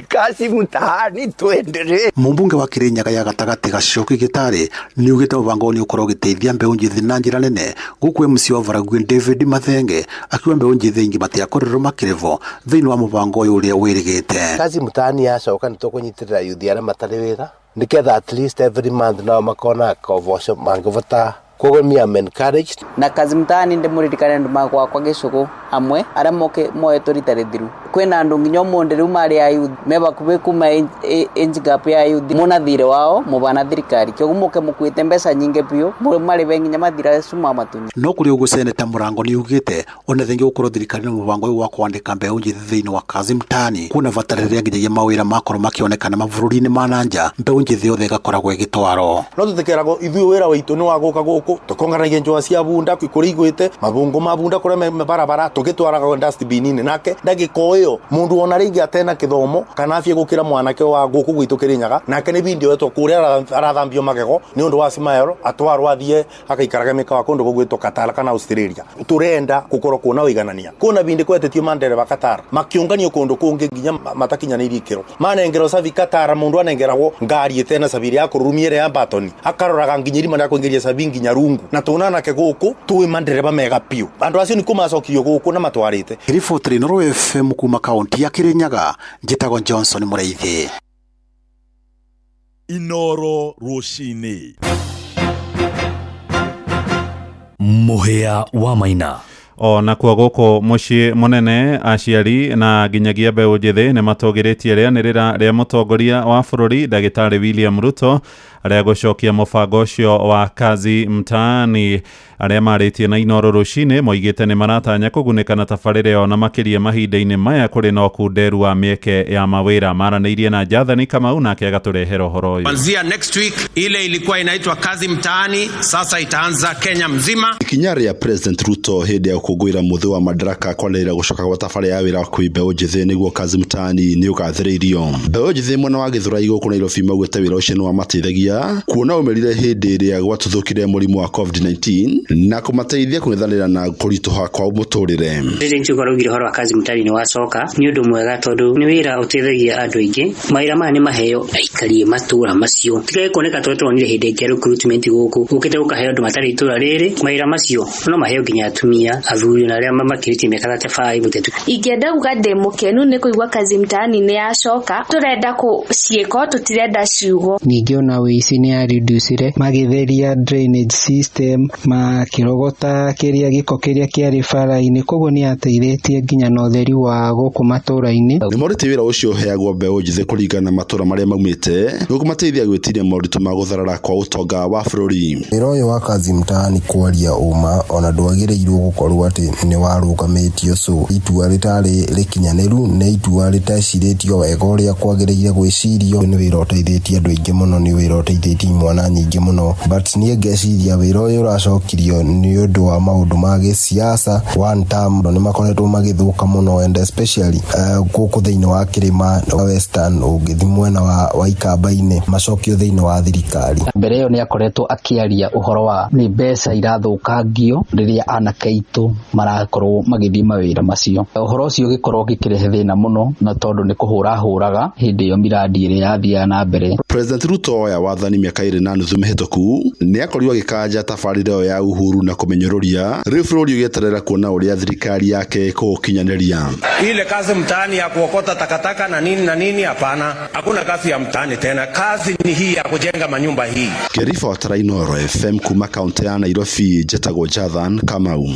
kazi mtaani tuendelee. Mũmbunge wa Kirinyaga ya gatagatĩ Gacoki Gĩtarĩ nĩ ugĩte mũbango nĩ ũkorwo ũgĩteithia mbeũ njĩthĩ na njĩra nene. Gũkũ MC wa Varague David Mathenge akiuga mbeũ njĩthĩ ingĩ matiakorirwo makĩrĩbwo thĩinĩ wa mũbango ũyũ ũrĩa wĩrĩgĩte. Kazi mtaani yacoka nĩ tũkũnyitĩrĩra yuthi arĩa matarĩ wĩra, nĩgetha at least every month nao makona koboco mangĩbota kũgomia encouraged. Na kazi mtaani ndĩmũririkane andũ makwa kwa Gĩcũgũ amwe arĩa moetwo rita rĩthiru. Kwĩna andũ nginya ũmũndĩ rĩu marĩ ayuthi mebakuhĩ kuma age gap ya ayuthi mona thirĩ wao mũbana thirikari, kĩoguo mũke mũkuĩte mbeca nyingĩ biũ marĩbe nginya mathira cuma matunyi. No kũrĩ ũguo Seneta Mũrango nĩ ugĩte ona thengia gũkorwo thirikari na mũbango ũyũ wa kwandĩka mbeũ njĩthĩ thĩinĩ wa kazi mtaani, kuna bata rĩrĩa nginyagia mawĩra makorwo makĩonekana mabũrũri-inĩ ma nanja mbeũ njĩthĩ yothe ĩgakoragwo ĩgĩtwarwo. No tũtekeragwo ithuĩ wĩra witũ nĩ wa gũka gũkũ tũkonganagia njũa cia bunda kũrĩ igwĩte mabungo ma bunda kũrĩa barabara tũgĩtwaraga dustbin-inĩ, nake ndagĩka ĩyo mũndũ ona rĩngĩ atena gĩthomo kana afie gũkĩra mwanake wa gũkũ gwitũ Kirinyaga, nake nĩ video yetu kũrĩa arathambio magego nĩ ũndũ wa Smile atwarwo athiĩ akaikaraga mĩkawa kũndũ gũgwĩtwo Qatar kana Australia. Tũrenda gũkorwo kuona ũiganania. Kuna binde kwetetio mandereba Qatar makĩũnganio kũndũ kũngĩ nginya matakinyanĩirie ikĩro, manengerwo cabi Qatar, mũndũ anengeragwo ngari ĩtena cabi ya kũrumia ya batoni akaroraga nginya irima rĩa kũingĩria cabi nginya rungu, na tunanake gũkũ tũĩ mandereba mega piũ. Andũ acio nĩ kũmacokio gũkũ na matwarĩte. Riboti Inoro FM kuma kaunti ya Kirinyaga, njĩtagwo Johnson Mũrĩithi. Inoro rũcinĩ. Mũhĩa wa Maina. O na kwa gũkũ mũciĩ mũnene aciari na nginyagia mbeũ njĩthĩ nĩ matũgĩrĩtie rĩanĩrĩra rĩa mũtongoria wa bũrũri Ndagĩtarĩ William Ruto arĩa gũcokia mũbango ũcio wa kazi mtaani. Arĩa marĩtie na Inoro rũcinĩ moigĩte nĩ maratanya kũgunĩka na tabarĩra ĩyo na makĩria mahinda-inĩ maya kũrĩ na ũkunderu wa mĩeke ya mawĩra. Maranĩirie na Jathani Kamau nake agatũrehera ũhoro ũyũ. Kuanzia next week ile ilikuwa inaitwa kazi mtaani, sasa itaanza Kenya mzima. Ikinya rĩa President Ruto hĩndĩ ya gũkũngũĩra mũthĩ wa Madaraka kwanĩrĩra gũcoka gwa tabarĩra ya wĩra kwĩ mbeũ njĩthĩ nĩguo kazi mtaani nĩ ũgathĩrĩirio. Mbeũ njĩthĩ mwena wa Gĩthũrai gũkũ Nairobi maugĩte wĩra ũcio nĩ wamateithagia kuona umerire hĩndĩ ĩrĩa gwatuthũkire mũrimũ wa COVID-19 na kũmateithia kũngethanĩra na kũritũha kwa mũtũrĩre. President Ruto horo wa kazi mtaani nĩ wacoka nĩ ũndũ mwega tondũ nĩ wĩra ũteithagia andũ aingĩ. Mawĩra maya nĩ maheo aikari matũra macio. Tigai kuoneka tuonire hĩndĩ ya recruitment gũkũ ũkĩte ũkaheo andũ matarĩ itũra rĩrĩ. Mawĩra macio no maheo nginya atumia, athuri na arĩa makĩrĩtie mĩaka 35 mũtetũ. Ingĩenda kuga ndĩ mũkenu nĩ kũigua kazi mtaani nĩ yacoka. Tũrenda ciĩko tũtirenda ciugo. Ningĩ ona wĩici nĩ ya reduce magĩtheria drainage system, na kirogota kiria giko kiria kiari bara-ini koguo ni ateithĩtie nginya na ũtheri wa gũkũ matũra-inĩ. Nĩ morĩte wĩra ũcio ũheagwo mbeũ njĩthĩ kũringana na matũra marĩa maumĩte nĩguo kũmateithia gwĩtiria moritũ ma gũtharara kwa ũtonga wa bũrũri. Wĩra ũyũ wa kazi mtaani kwaria ũma ona ndwagĩrĩirwo gũkorwo atĩ nĩ warũgamĩtio so itua rĩtarĩ rĩkinyanĩru nĩ itua rĩtecirĩtio wega ũrĩa kwagĩrĩire gwĩcirio. Nĩ wĩra ũteithĩtie andũ aingĩ mũno, nĩ wĩra ũteithĩtie imwana nyingĩ mũno, but niĩ ngeciria wĩra ũyũ ũracokirio nĩ ũndũ wa maũndũ ma gĩsiasa one term nĩ makoretwo magĩthũka mũno and especially gũkũ thĩinĩ wa kĩrĩma wa Western ũgĩthiĩ mwena wa Ikamba-inĩ macokio thĩinĩ wa thirikari. Mbere ĩyo nĩ akoretwo akĩaria ũhoro wa nĩ mbeca irathũkangio rĩrĩa anake aitũ marakorwo magĩthiĩ mawĩra macio. Ũhoro ũcio ũgĩkorwo ũgĩkĩrehe thĩna mũno na tondũ nĩ kũhũrahũraga hĩndĩ ĩyo miradi ĩrĩa yathiaga na mbere. President Ruto oya wathani mĩaka 2 na nuthu mĩhĩtũku nĩ akorirwo agĩkanja tabarĩra ĩyo ya uhuru na kũmenyũrũria rĩu bũrũri ũgĩeterera kuona ũrĩa thirikari yake kũũkinyanĩria. Ile kazi mtaani ya kuokota takataka na nini hapana. Hakuna kazi ya mtaani tena. Kazi ni hii ya kujenga manyumba hii. Kerifa wa Tarainoro FM kuma kaunti ya Nairobi, Jetago Jathan Kamau.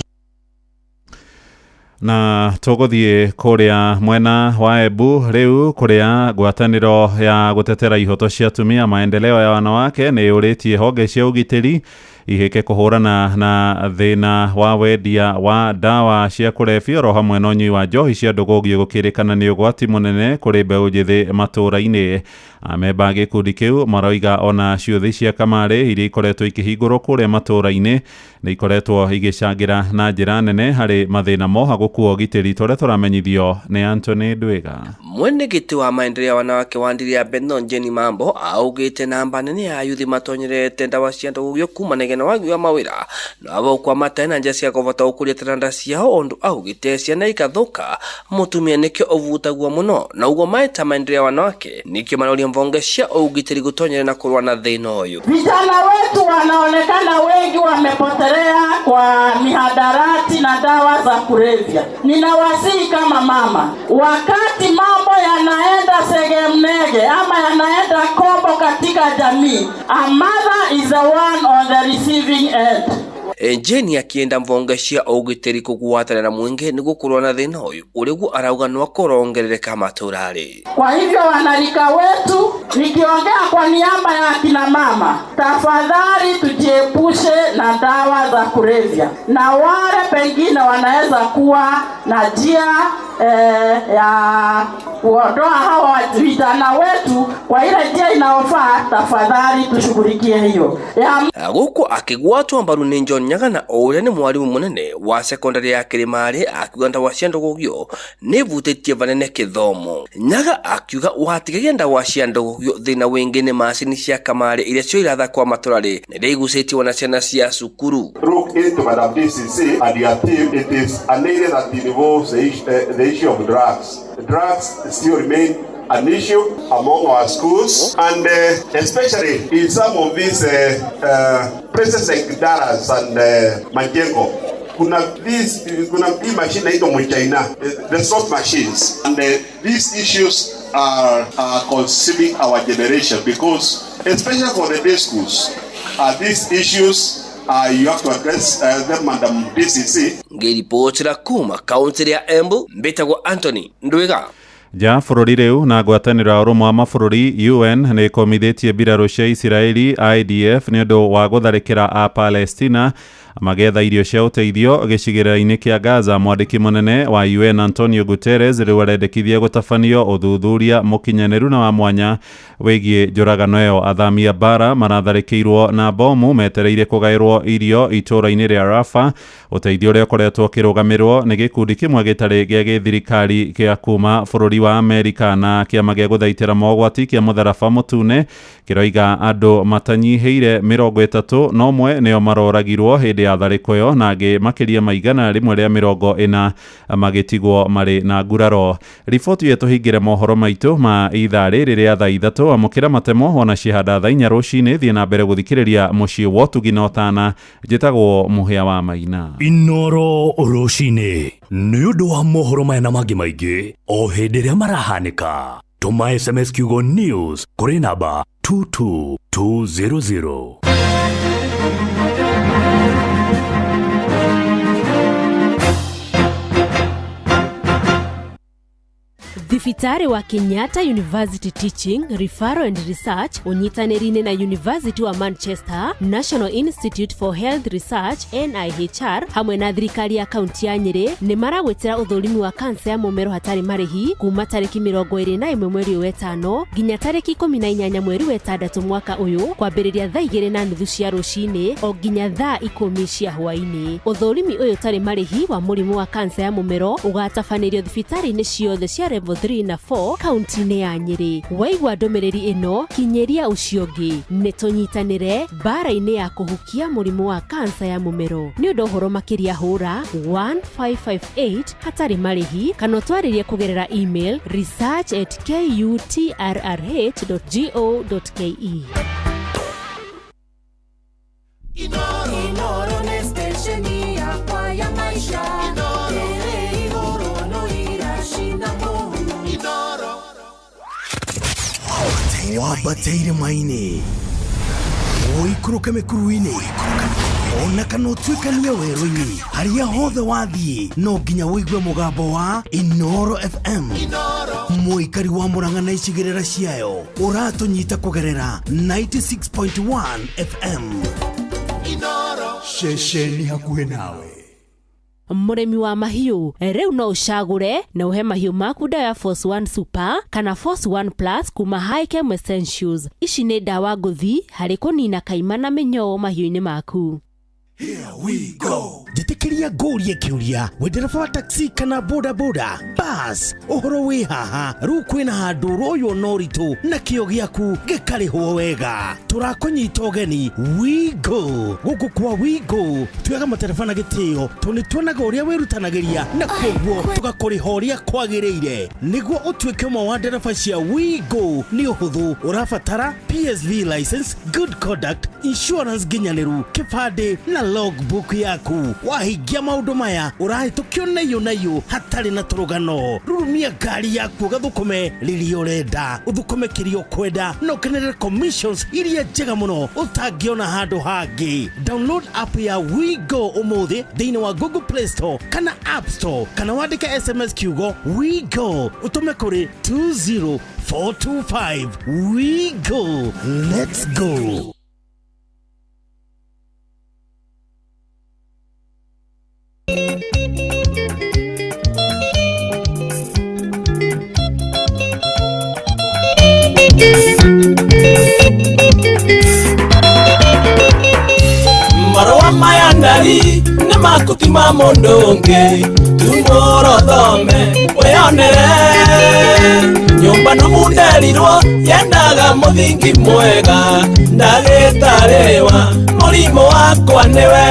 Na tũgũthiĩ kũrĩa mwena wa Embu rĩu kũrĩa ngwatanĩro ya gũtetera ihoto cia atumia maendeleo ya wanawake nĩ yũrĩtie honge cia ũgitĩri ihĩke kũhũrana na thĩna wa wendia wa dawa cia kũrebia oro hamwe na ũnyui wa njohi cia ndũgũgio gũkĩrĩkana nĩ ũgwati mũnene kũrĩ mbeũ njĩthĩ matũũra-inĩ. Amemba a gĩkundi kĩu maroiga ona ciũthĩ cia kamarĩ iria ikoretwo ikĩhingũrwo kũrĩa matũũra-inĩ nĩ ikoretwo igĩcangĩra na njĩra nene harĩ mathĩna moha gũkua ũgitĩri tũrĩa tũramenyithio nĩ Anthony Ndwiga. Mwenegiti wa maendeleo ya wanawake wa ndiri ya Benon Jenny Mambo augĩte namba nene ya yuthi matonyerete ndawa cia ndũgũgio kuma na wagi wa mawĩra na abo kwa matena njia cia kũbota ũkũria taranda ciao ũndũ augĩte ciana ikathũka mũtumia nĩkĩo ũvutagwo mũno na uguo maeta maendeleo ya wanawake nĩkĩo maroria mvonge cia ũgitĩri gũtonyera na kũrũa na thĩna ũyũ. Vijana wetu wanaonekana wengi wamepotelea kwa mihadarati na dawa za kulevya. Ninawasihi kama mama, wakati mambo yanaenda segemnege ama yanaenda kombo katika jamii, a mother is the one on the receiving end. Jenny akienda mvonge cia ũgitĩri kũgwatana na mwenge nĩguo kũrũa na thĩna ũyũ ũrĩguo arauga no kũrongerereka matũũra-rĩ. Kwa hivyo wanarika wetu, nikiongea kwa niaba ya kina mama, tafadhali tujiepushe na dawa za kulevya, na wale pengine wanaweza kuwa na njia ya kuondoa hawa vijana wetu kwa ile njia inayofaa, tafadhali tushughulikie hiyo. Gũkũ akĩgwatwo mbaru nĩ John Nyaga na ũrĩa nĩ mwarimu mũnene wa sekondari ya Kĩrĩmarĩ akiuga ndawa cia ndũgũgio nĩ vutĩtie vanene gĩthomo. Nyaga akiuga watigagia ndawa cia ndũgũgio thĩna wĩngĩ nĩ macini cia kamarĩ iria cio irathakwo matũũra-rĩ na iria igucĩtio na ciana cia cukuru. Look into Madam DCC and your team. It is an area that involves the issue of drugs. Drugs still remain an issue among our schools and especially in some of these places like Daras and Majengo. Kuna hii machine inaitwa Mchina, the slot machines, and these issues are consuming our generation because especially for the day schools, these issues you have to address them, Madam DCC. Ngĩripotera kuma kaunti ya Embu, mbĩtagwo Anthony Ndwiga. Ja bũrũri rĩu na ngwatanĩro ya ũrũmwe wa mabũrũri UN nĩ ĩkomithĩtie mbirarũ cia Isiraeli IDF nĩ ũndũ wa gũtharĩkĩra a Palestina magetha irio cia ũteithio gĩcigĩrĩra-inĩ kĩa Gaza. Mwandĩki mũnene wa UN Antonio Guterres rĩu arendekithia gũtabanio ũthuthuria mũkinyanĩru na wa mwanya wĩgiĩ njũragano ĩyo. Athamia bara maratharĩkĩirwo na bomu metereire kũgaĩrwo irio itũũra-inĩ rĩa Rafah, ũteithio ũrĩa ũkoretwo ũkĩrũgamĩrwo nĩ gĩkundi kĩmwe gĩtarĩ gĩa gĩthirikari kĩa kuma bũrũri wa Amerika na kĩama gĩa gũthaitĩra mogwati kĩa mũtharaba mũtune kĩroiga andũ matanyihĩire 31 nĩo maroragirwo hĩndĩ ya tharĩko ĩyo na angĩ makĩria maigana rĩmwe rĩa 40 magĩtigwo marĩ na nguraro. Riboti ĩyo tũhingĩre mohoro maitũ ma ithaa rĩrĩ rĩa thaa 3 amũkĩra matemo ona cihanda thaa 4 rũcinĩ. Thiĩ na mbere gũthikĩrĩria mũciĩ wa ũtugi na ũtana. Njĩtagwo Mũhĩa wa Maina. Inoro rũcinĩ nĩ ũndũ wa mohoro maya na mangĩ maingĩ o hĩndĩ ĩrĩa marahanĩka. Tũma SMS kiugo news kũrĩ namba 22200. Thibitari wa Kenyatta University Teaching, Referral and Research unyitanĩri-inĩ na University wa Manchester, National Institute for Health Research NIHR hamwe na thirikari ya kaunti ya Nyeri nĩ maragwetera ũthũrimi wa kansa ya mũmero hatarĩ marĩhi kuma tarĩki 21 mweri wa 5 nginya tarĩki 18 mweri wa 6 mwaka ũyũ kwambĩrĩria thaa 2:30 cia rũcinĩ o nginya thaa 10 cia hwaĩ-inĩ. Ũthũrimi ũyũ tarĩ marĩhi wa mũrimũ wa kansa ya mũmero ũgatabanĩrio thibitari-inĩ ciothe cia level 3 na 4 kaunti-inĩ ya Nyeri. Waigua ndũmĩrĩri ĩno, kinyĩria ũcio ũngĩ. Nĩtũnyitanĩre mbara-inĩ ya kũhukia mũrimũ wa kansa ya mũmero. Nĩ ũndũ ũhoro makĩria hũra 1558 hatarĩ marĩhi kana twarĩrie kũgerera email research@kutrrh.go.ke. Inoro ni station yakwa ya maisha. Wabateire maine oikuruka mekuruine ona kana utwikania werũ-inĩ harĩa hothe wathiĩ no nginya wĩigue mũgambo wa Inoro FM. Mũikari wa Murang'a na icigĩrĩra ciayo ũratũnyita kũgerera 96.1 FM. Inoro ceceni hakuhĩ nawe. Mũrĩmi wa mahiũ rĩu no ũcagũre na uhe mahiũ maku dawa ya Force 1 Super kana Force 1 Plus kuma Highchem Essentials. Ici nĩ dawa ngũthi harĩ kũnina kaima na mĩnyoo mahiũ-inĩ maku. Here we go. Jitikiria ngũrie kiuria wendereba wa taxi kana boda boda bas ũhoro wĩ haha rĩu kwĩna handũ royo no ritũ na kĩo gĩaku gĩkarĩhwo wega. Tũrakũnyita ũgeni Wigo gũkũ kwa Wigo tuoyaga matereba na gĩtĩo tũnĩtuonaga ũrĩa wĩrutanagĩria na koguo tũgakũrĩha ũrĩa kwagĩrĩire nĩguo ũtuĩke ũmwe wa ndereba cia Wigo. Nĩ ũhũthũ, ũrabatara PSV license, good conduct, insurance nginyanĩru, kĩbandĩ na logbook yaku. Wahingia maũndũ maya ũrahĩtũkio nayo hatarĩ na tũrũgano. Rurumia ngari yaku gathũkũme rĩrĩa ũrenda, ũthũkũme kĩrĩa ũkwenda na ũkenerere commissions iria njega mũno ũtangĩona handũ hangĩ. Download app ya Wigo ũmũthĩ thĩinĩ wa Google Play Store kana App Store kana wandĩke SMS kiugo Wigo ũtũme kũrĩ 20425. Wigo, let's go. Marwa mayandari ne makutima mondonge tumoro thome weyonere nyumba no munderirwo yendaga muthingi mwega ndagĩtarĩwa mũrimũ wakwa nĩwe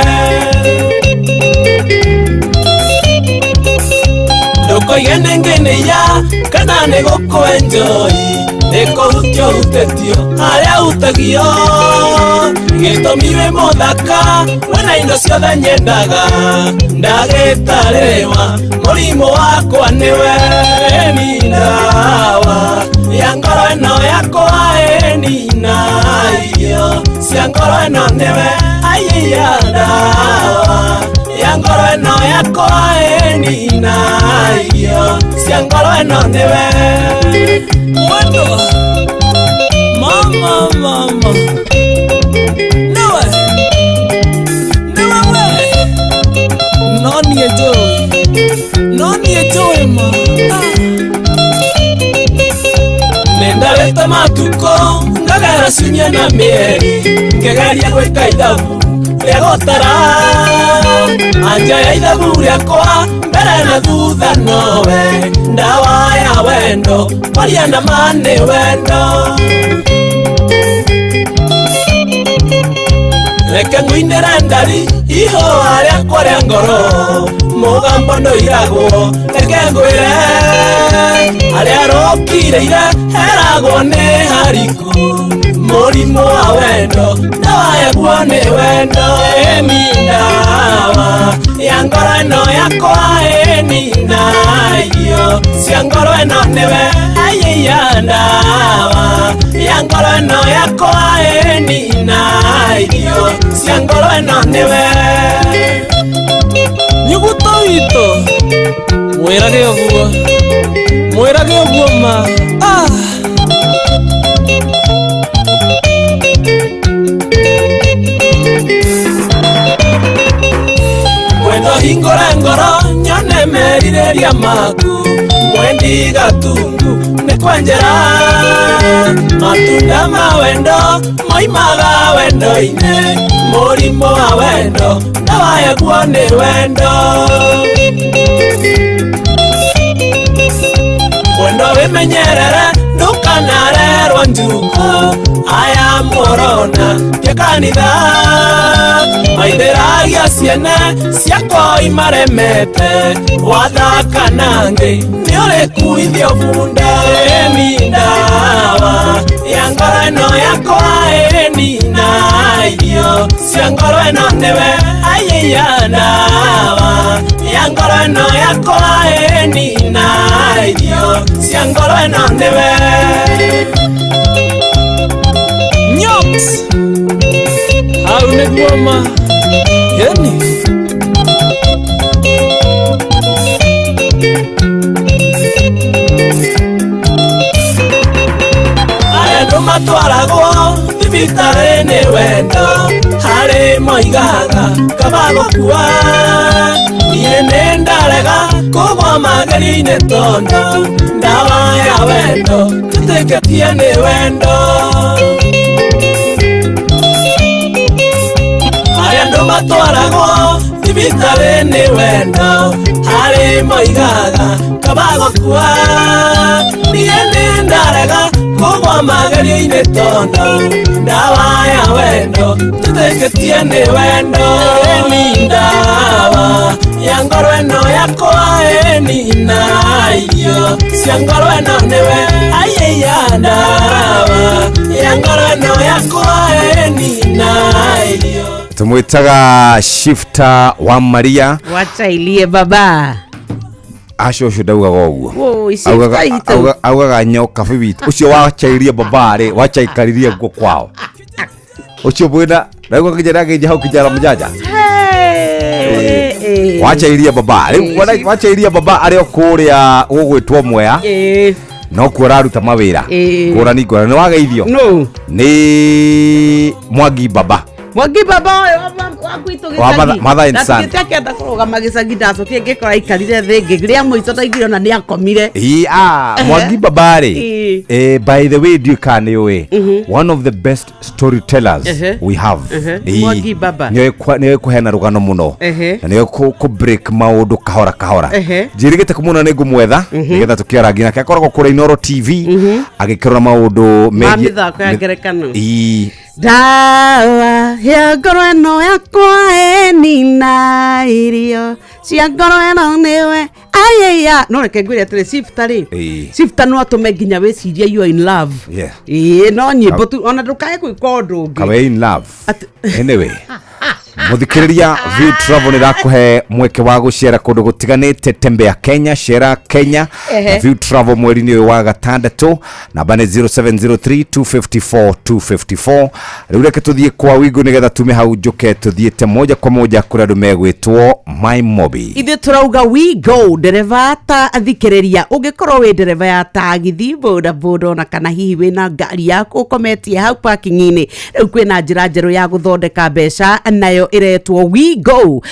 ndukoige nĩngĩnĩya kana nĩgũkwenjoi nĩkũhutio hutĩtio harĩa hutagio gĩtũmi wĩ mũthaka wĩna indo ciothe nyendaga ndagĩtarĩwa mũrimũ wakwa nĩwe ni ndawa ya ngoro ĩno yakwa nina irio cia ngoro ĩno nĩwe aiya ndawa ya ngoro ĩno yakwa nina irio cia ngoro ĩno nĩwe Bueno, mama, Noe, Noni ejoy, ma. Nenda leta matuko, ngagara sunya na mieri, ngegaria gweka ithabu rĩa gũtara, anja ya ithabu rĩakwa mbere na thutha nowe, ndawa ya wendo kwaria na mane wendo. Reke ngũinĩre ndari iho harĩa kwarĩa ngoro mũgambo ndũiragwo reke ngwĩre harĩa rũkirĩire heragwo nĩ hariku mũrimũ wa wendo ndawa yaguo nĩ wendo ĩni ndawa ya ngoro ĩno yakwa ĩni na irio cia ngoro ĩno nĩwe aiya ndawa ya ngoro ĩno yakwa ĩni na irio cia ngoro ĩno nĩwe nyuguto wito mwirage oguo ma mwendo hingora ngoro nyone merireria maku mwendi gatungu nekwanjera matunda ma wendo moimaga wendo-ine murimo wa wendo ndawaye guo ni wendo wendo wimenyerere ndukanarerwo njuko aya morona kekanitha maitheragia ciene ciakwa imaremete wathaka nange ni urikuithio bunda ni ndawa ya ngoro ino yakwa ni na irio cia ngoro ino niwe aiya ndawa ya ngoro ino yakwa ni na irio cia ngoro ino niwe nyoks hau niguo ma yani aya matwaragwo thibitarĩ-inĩ wendo harĩ moigaga kabagũkua niĩ nĩ ndarega kũgwa mageri-inĩ tondũ ndawa ya wendo njĩtĩkĩtie nĩ wendo aya matwaragwo thibitarĩ-inĩ wendo harĩ moigaga kabagũkua niĩ nĩ ndarega kũgwa mageri-inĩ tondũ ndawa ya wendo njĩtĩkĩtie nĩ wendo ni ndawa ya ngoro ĩno yakwa ni na irio cia ngoro ĩno nĩwe aiya ndawa ya ngoro ĩno yakwa ni na irio tumwitaga Shifter wa Maria wachailie baba acio ndaugaga uguo augaga nyoka bibitu ucio wachairie baba ri wachaikaririe guo kwao ucio bwina ndauga kijana kije hau kijana mjaja wachairie baba ri wachairie baba ari okuria gugwitwo Mwea no kuraruta mawira ngurani ngurani wageithio ni Mwangi baba wakwito gicagi ndakienda kurugama gicagi ndacokie ngikora ikarire thi ngiria muico ndaigire na ni akomire Mwangi baba ri by the way do can you one of the best storytellers we have Mwangi baba niwe kuhena rugano muno na niwe ku break maundu kahora kahora njirigite kumuna ni ngumwetha nigetha tukiara ngina akoragwo kuri Inoro TV agikirora maundu megie mithako ya ngerekano dawa ya ngoro ĩno yakwa ni na irio cia ngoro ĩno nĩwe aiya no reke ngwĩre atĩrĩ Shifter no atume nginya wĩcirie you are in love no nyĩmbo tu ona ndũkae gwĩka ũndũ ũngĩ kawe in love anyway muthikiriria View Travel nirakuhe mweke wa gucera kundu gutiganite tembea Kenya shera Kenya View Travel mweri-inĩ wa gatandatu namba ni 0703254254 riu reke tuthie kwa wigo nigetha tume hau njuke tuthiete moja kwa moja kuri andu megwitwo My Mobi ithe turauga we go dereva ta athikiriria ungikorwo wi dereva ya tagithi boda boda na kana hihi wina ngari yaku ukometie hau parking-ini riu kwina njira njeru ya guthondeka mbeca nayo iretwo we go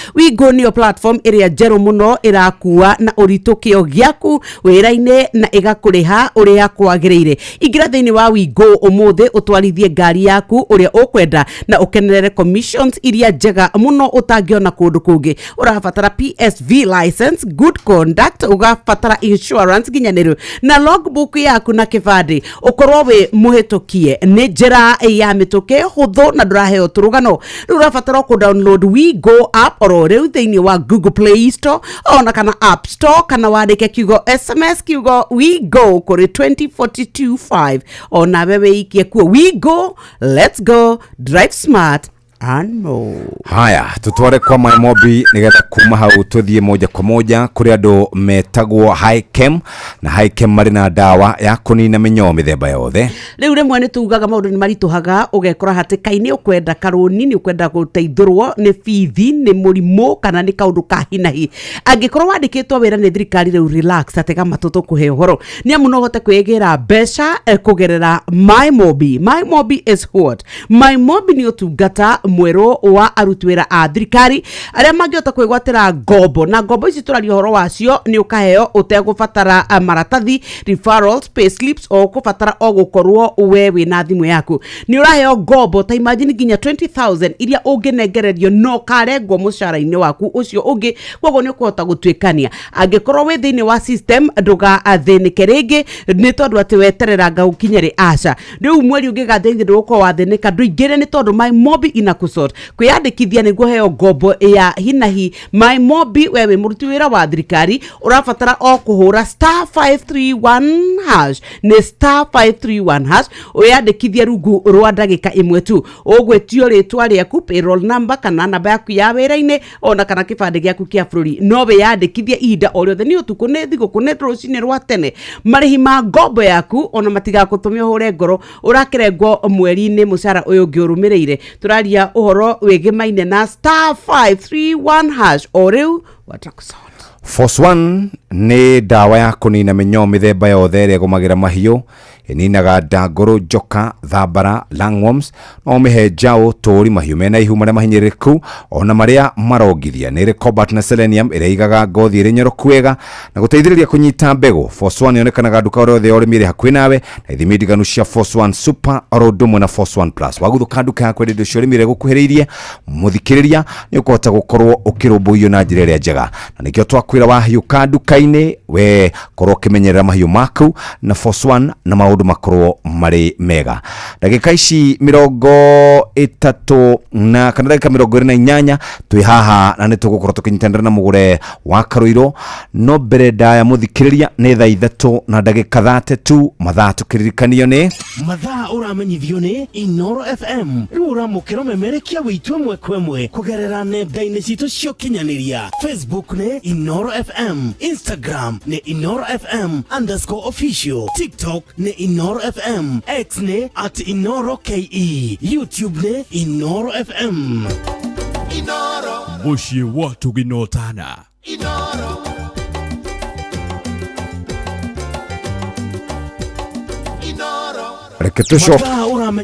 niyo platform iria njeru muno irakua na uritukio giaku wira-ini na igakuriha uria kwagirire ingira thiini wa we go umuthi utwarithie ngari yaku uria ukwenda na ukenerere commissions iria njega muno utangiona kundu kungi urabatara PSV license good conduct ugabatara insurance ginyaniru na logbook yaku na kibandi ukorwo wi muhitukie ni njira ya mituke huthu na nduraheo turugano urabatara ku download we go app oro riu thiini wa Google Play Store ona kana App Store kana wandike kiugo SMS kiugo we go kuri 20425 ona wewe ikie kuo we go let's go drive smart and more. Haya, tutware kwa MyMobi nigetha kuma hau tuthie moja kwa moja kuri andu metagwo Highchem na Highchem mari na dawa ya kunina minyoo mithemba yothe. Riu rimwe ni tugaga maundu ni marituhaga ugekora hatikaini ukwenda karuni ni ukwenda guteithurwo ni fithi ni murimu kana ni kaundu ka hinahi angikorwo wandikitwo wira ni thirikari riu relax atega matutu kuhe uhoro ni amu no hote kwegira besha kugerera MyMobi. MyMobi is what? MyMobi ni utungata mwero wa arutwira a thirikari aria mangiota kwigwatira ngombo na ngombo ici turari uhoro wacio ni ukaheo utegubatara maratathi referrals payslips o kubatara o gukorwo we wina thimu yaku ni uraheo ngombo ta imagine ginya 20,000 iria unginegererio no karengwo mushara-ini waku ucio ungi kwogo ni ukuhota gutwikania angikorwo we thiini wa system nduga athinike ringi ni tondu ati weterera ngaukinyere aca riu mweri ungigathithirwo uko wathinika nduingire ni tondu MyMobi inakusort kwiyandikithia niguo heo ngombo ya hinahi. MyMobi wewe muruti wira wa thirikari urabatara o kuhura *531# ni *531# uyandikithia rungu rwa ndagika imwe tu ugwetio ritwa riaku payroll number kana namba yaku ya wira-ini ona kana kibande giaku kia bururi no we yandikithia ihinda o riothe ni utuku ni thiguku ni rucini rwa tene marihi ma ngombo yaku ona matigagutumia hure ngoro urakirengwo mweri-ini mucara uyu ngiurumireire turaria uhoro wigimaine na *531# o riu watakusona. Force 1 ni dawa ya kunina minyoo mithemba yothe ria gumagira mahiu ininaga ndanguru joka thambara langworms no mihe njau turi mahiu mena ihu maria mahinyiriku ona maria marongithia ni cobalt na selenium iria igaga ngothi iri nyoroku wega na guteithiriria kunyita mbegu. Force 1 yonekanaga nduka yothe uri mire hakuhi nawe na ithimi ndiganu cia Force 1 Super orodumwe na Force 1 Plus waguthuka nduka yakwe ndio cio mire gukuhiriirie muthikiriria ni ukuhota gukorwo ukirumbuyo na njira iria njega na nikio twakwira wahiuka nduka-ini we korwo kimenyerera mahiu maku na Force 1 na maundu makorwo mari mega. Ndagika ici 30 na kana ndagika 28 twi haha na nitugukorwo tukinyitandira na mugure wa Karuiro no bereda ya muthikiriria ni thaa 3 na ndagika 32 mathaa tukiririkanio ni mathaa uramenyithio ni Inoro FM uramukiro memerekia witwe mwekwemwe kugerera nenda-ini citu cio kinyaniria Facebook ni Inoro FM, Instagram ni Inoro FM_official, TikTok ni Inoro FM, X ni @InoroKE, YouTube ni Inoro FM. Inoro mushie watu ginotana Inoro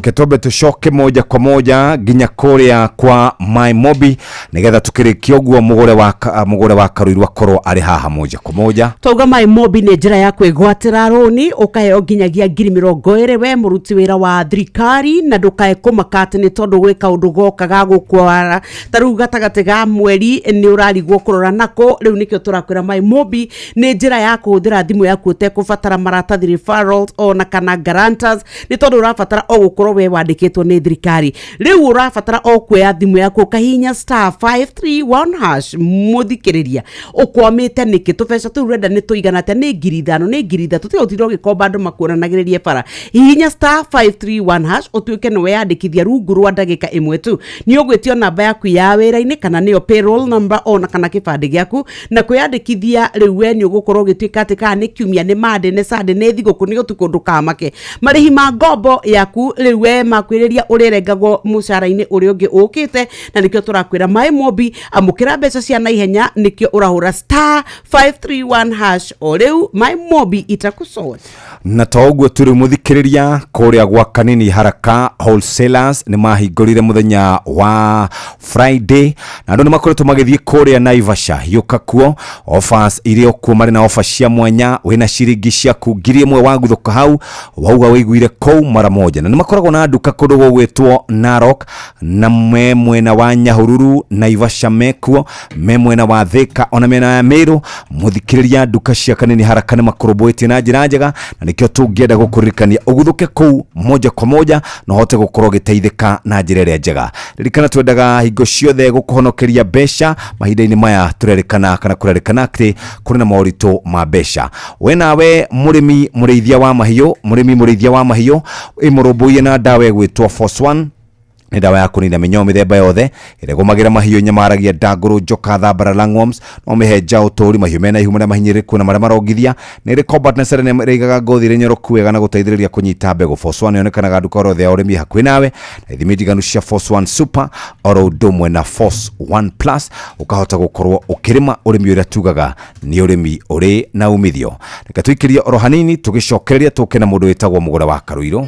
Ketobe tushoke moja kwa moja ginya kuria kwa MyMobi nigetha tukirikio guo mugure wa Karuirwa korwo ari haha moja kwa moja. Toga MyMobi ni njira ya kwigwatira roni ukaheo ginyagia 20,000 we muruti wira wa thirikari na ndukae kumakate ni tondu gwika undu gokaga gukwara taru gatagate ga mweri ni urarigwo kurora nako riu nikio turakwira MyMobi ni njira ya kuhuthira thimu yaku utekubatara maratathi referrals ona kana guarantors ni tondu urabatara o gukorwo we wandikitwo ni thirikari riu urabatara o kuoya thimu yaku kahinya *531# muthikiriria ukwamite niki tubeca tu renda ni tuigana ate ni 5,000 ni 3,000 tutiro gikomba andu makuonanagirerie bara hihinya *531# utuike ni weyandikithia rungu rwa ndagika imwe tu ni ugwetio namba yaku ya wira-ini kana niyo payroll number ona kana kibande giaku na kwiyandikithia riu we ni ugukorwo gituika ati kana ni kiumia ni mande ni sande ni thiguku ni utuku ndukamake marihi ma ngombo yaku riu we makwiriria urirengagwo mucara-ini uri ungi ukite na nikio turakwira MyMobi amukira mbeca cia naihenya nikio urahura *531# o riu MyMobi itakusort na toguo turi muthikiriria kuria gwa kanini haraka wholesalers ni mahingurire muthenya wa Friday na andu ni makoretwo magithie kuria Naivasha yuka kuo offers irio kuo mari na offers cia mwanya wina ciringi ciaku 1,000 waguthuka hau wauga wiguire kou mara moja na ni makoragwo na nduka kundu gwitwo Narok na mwena wa Nyahururu Naivasha mekuo mwena wa Thika ona mena ya Meru muthikiriria nduka cia kanini haraka ni makorobwetie na njira njega na nikio tungienda gukuririkania uguthuke kou moja kwa moja na hote gukorwo giteithika na njira iria njega. Ririkana twendaga hingo ciothe gukuhonokeria besha mahinda-ini maya turerikana kana kurerikana ati kuri na maurito ma besha we nawe murimi murithia wa mahiu imurumbuye na dawa gwitwo Force 1 nĩ ndawa ya kũnina mĩnyoo mĩthemba yothe ĩrĩa ĩgũmagĩra mahiũ nyamaragia ndangũrũ njoka thambara langworms no mĩhenja ũtũri mahiũ mena ihu marĩa mahinyĩrĩku na marĩa marongithia nĩ ĩrĩ cobalt na selenium ĩrĩa ĩigaga ngothi ĩrĩ nyoroku wega na gũteithĩrĩria kũnyita mbegũ. Force 1 yonekanaga nduka yothe ya ũrĩmi hakuhĩ nawe na ithimi ndiganu cia Force 1 Super oro ũndũ ũmwe na Force 1 Plus ũkahota gũkorwo ũkĩrĩma ũrĩmi ũrĩa tugaga nĩ ũrĩmi ũrĩ na umithio. Reka tũikĩrie oro hanini tũgĩcokereria tũke na mũndũ wĩtagwo Mũgũra wa Karũirũ.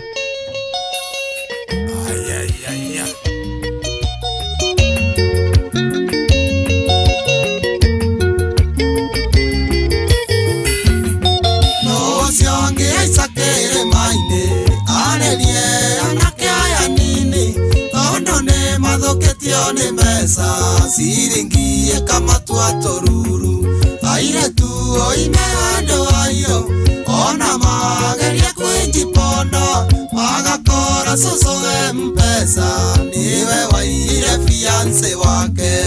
Ni mesa siringie kama twatoruru aire tu oime ando ayo ona mageria kwenjipondo magakora soso mpesa niwe waire fiance wake.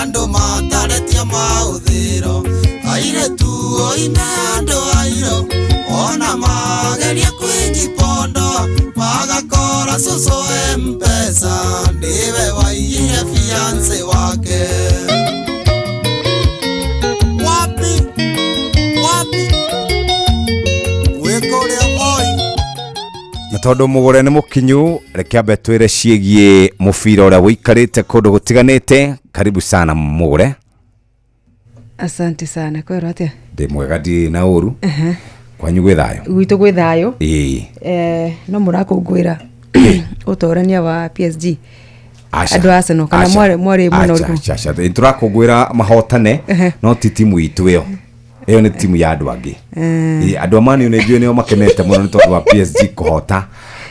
Ando mataretia maudhiro aire tu oime ando airo ona mageria kwenjipondo magakora soso mpesa ndiwe waire fiance wake. Wapi wekorea boy na tondu Mũgũre nĩ mũkinyu reke ambe twĩre ciĩgiĩ mũbira ũrĩa wĩikarĩte kũndũ gũtiganĩte. Karibu sana Mũgũre. Asante sana. Kwero atia? Ndĩ mwega ndirĩ na ũru. Kwanyu gwĩ thayũ? Gwitũ gwĩ thayũ. No mũrakũngũĩra ũtorania wa PSG. Andũ Arsenal kana mware mwena ũrĩkũ? Acha tũrakũngũĩra mahotane no ti timu itũ ĩyo. Ĩyo nĩ timu ya andũ angĩ. Andũ a Man U nĩo makenete mũno nĩ tondũ wa PSG kũhota.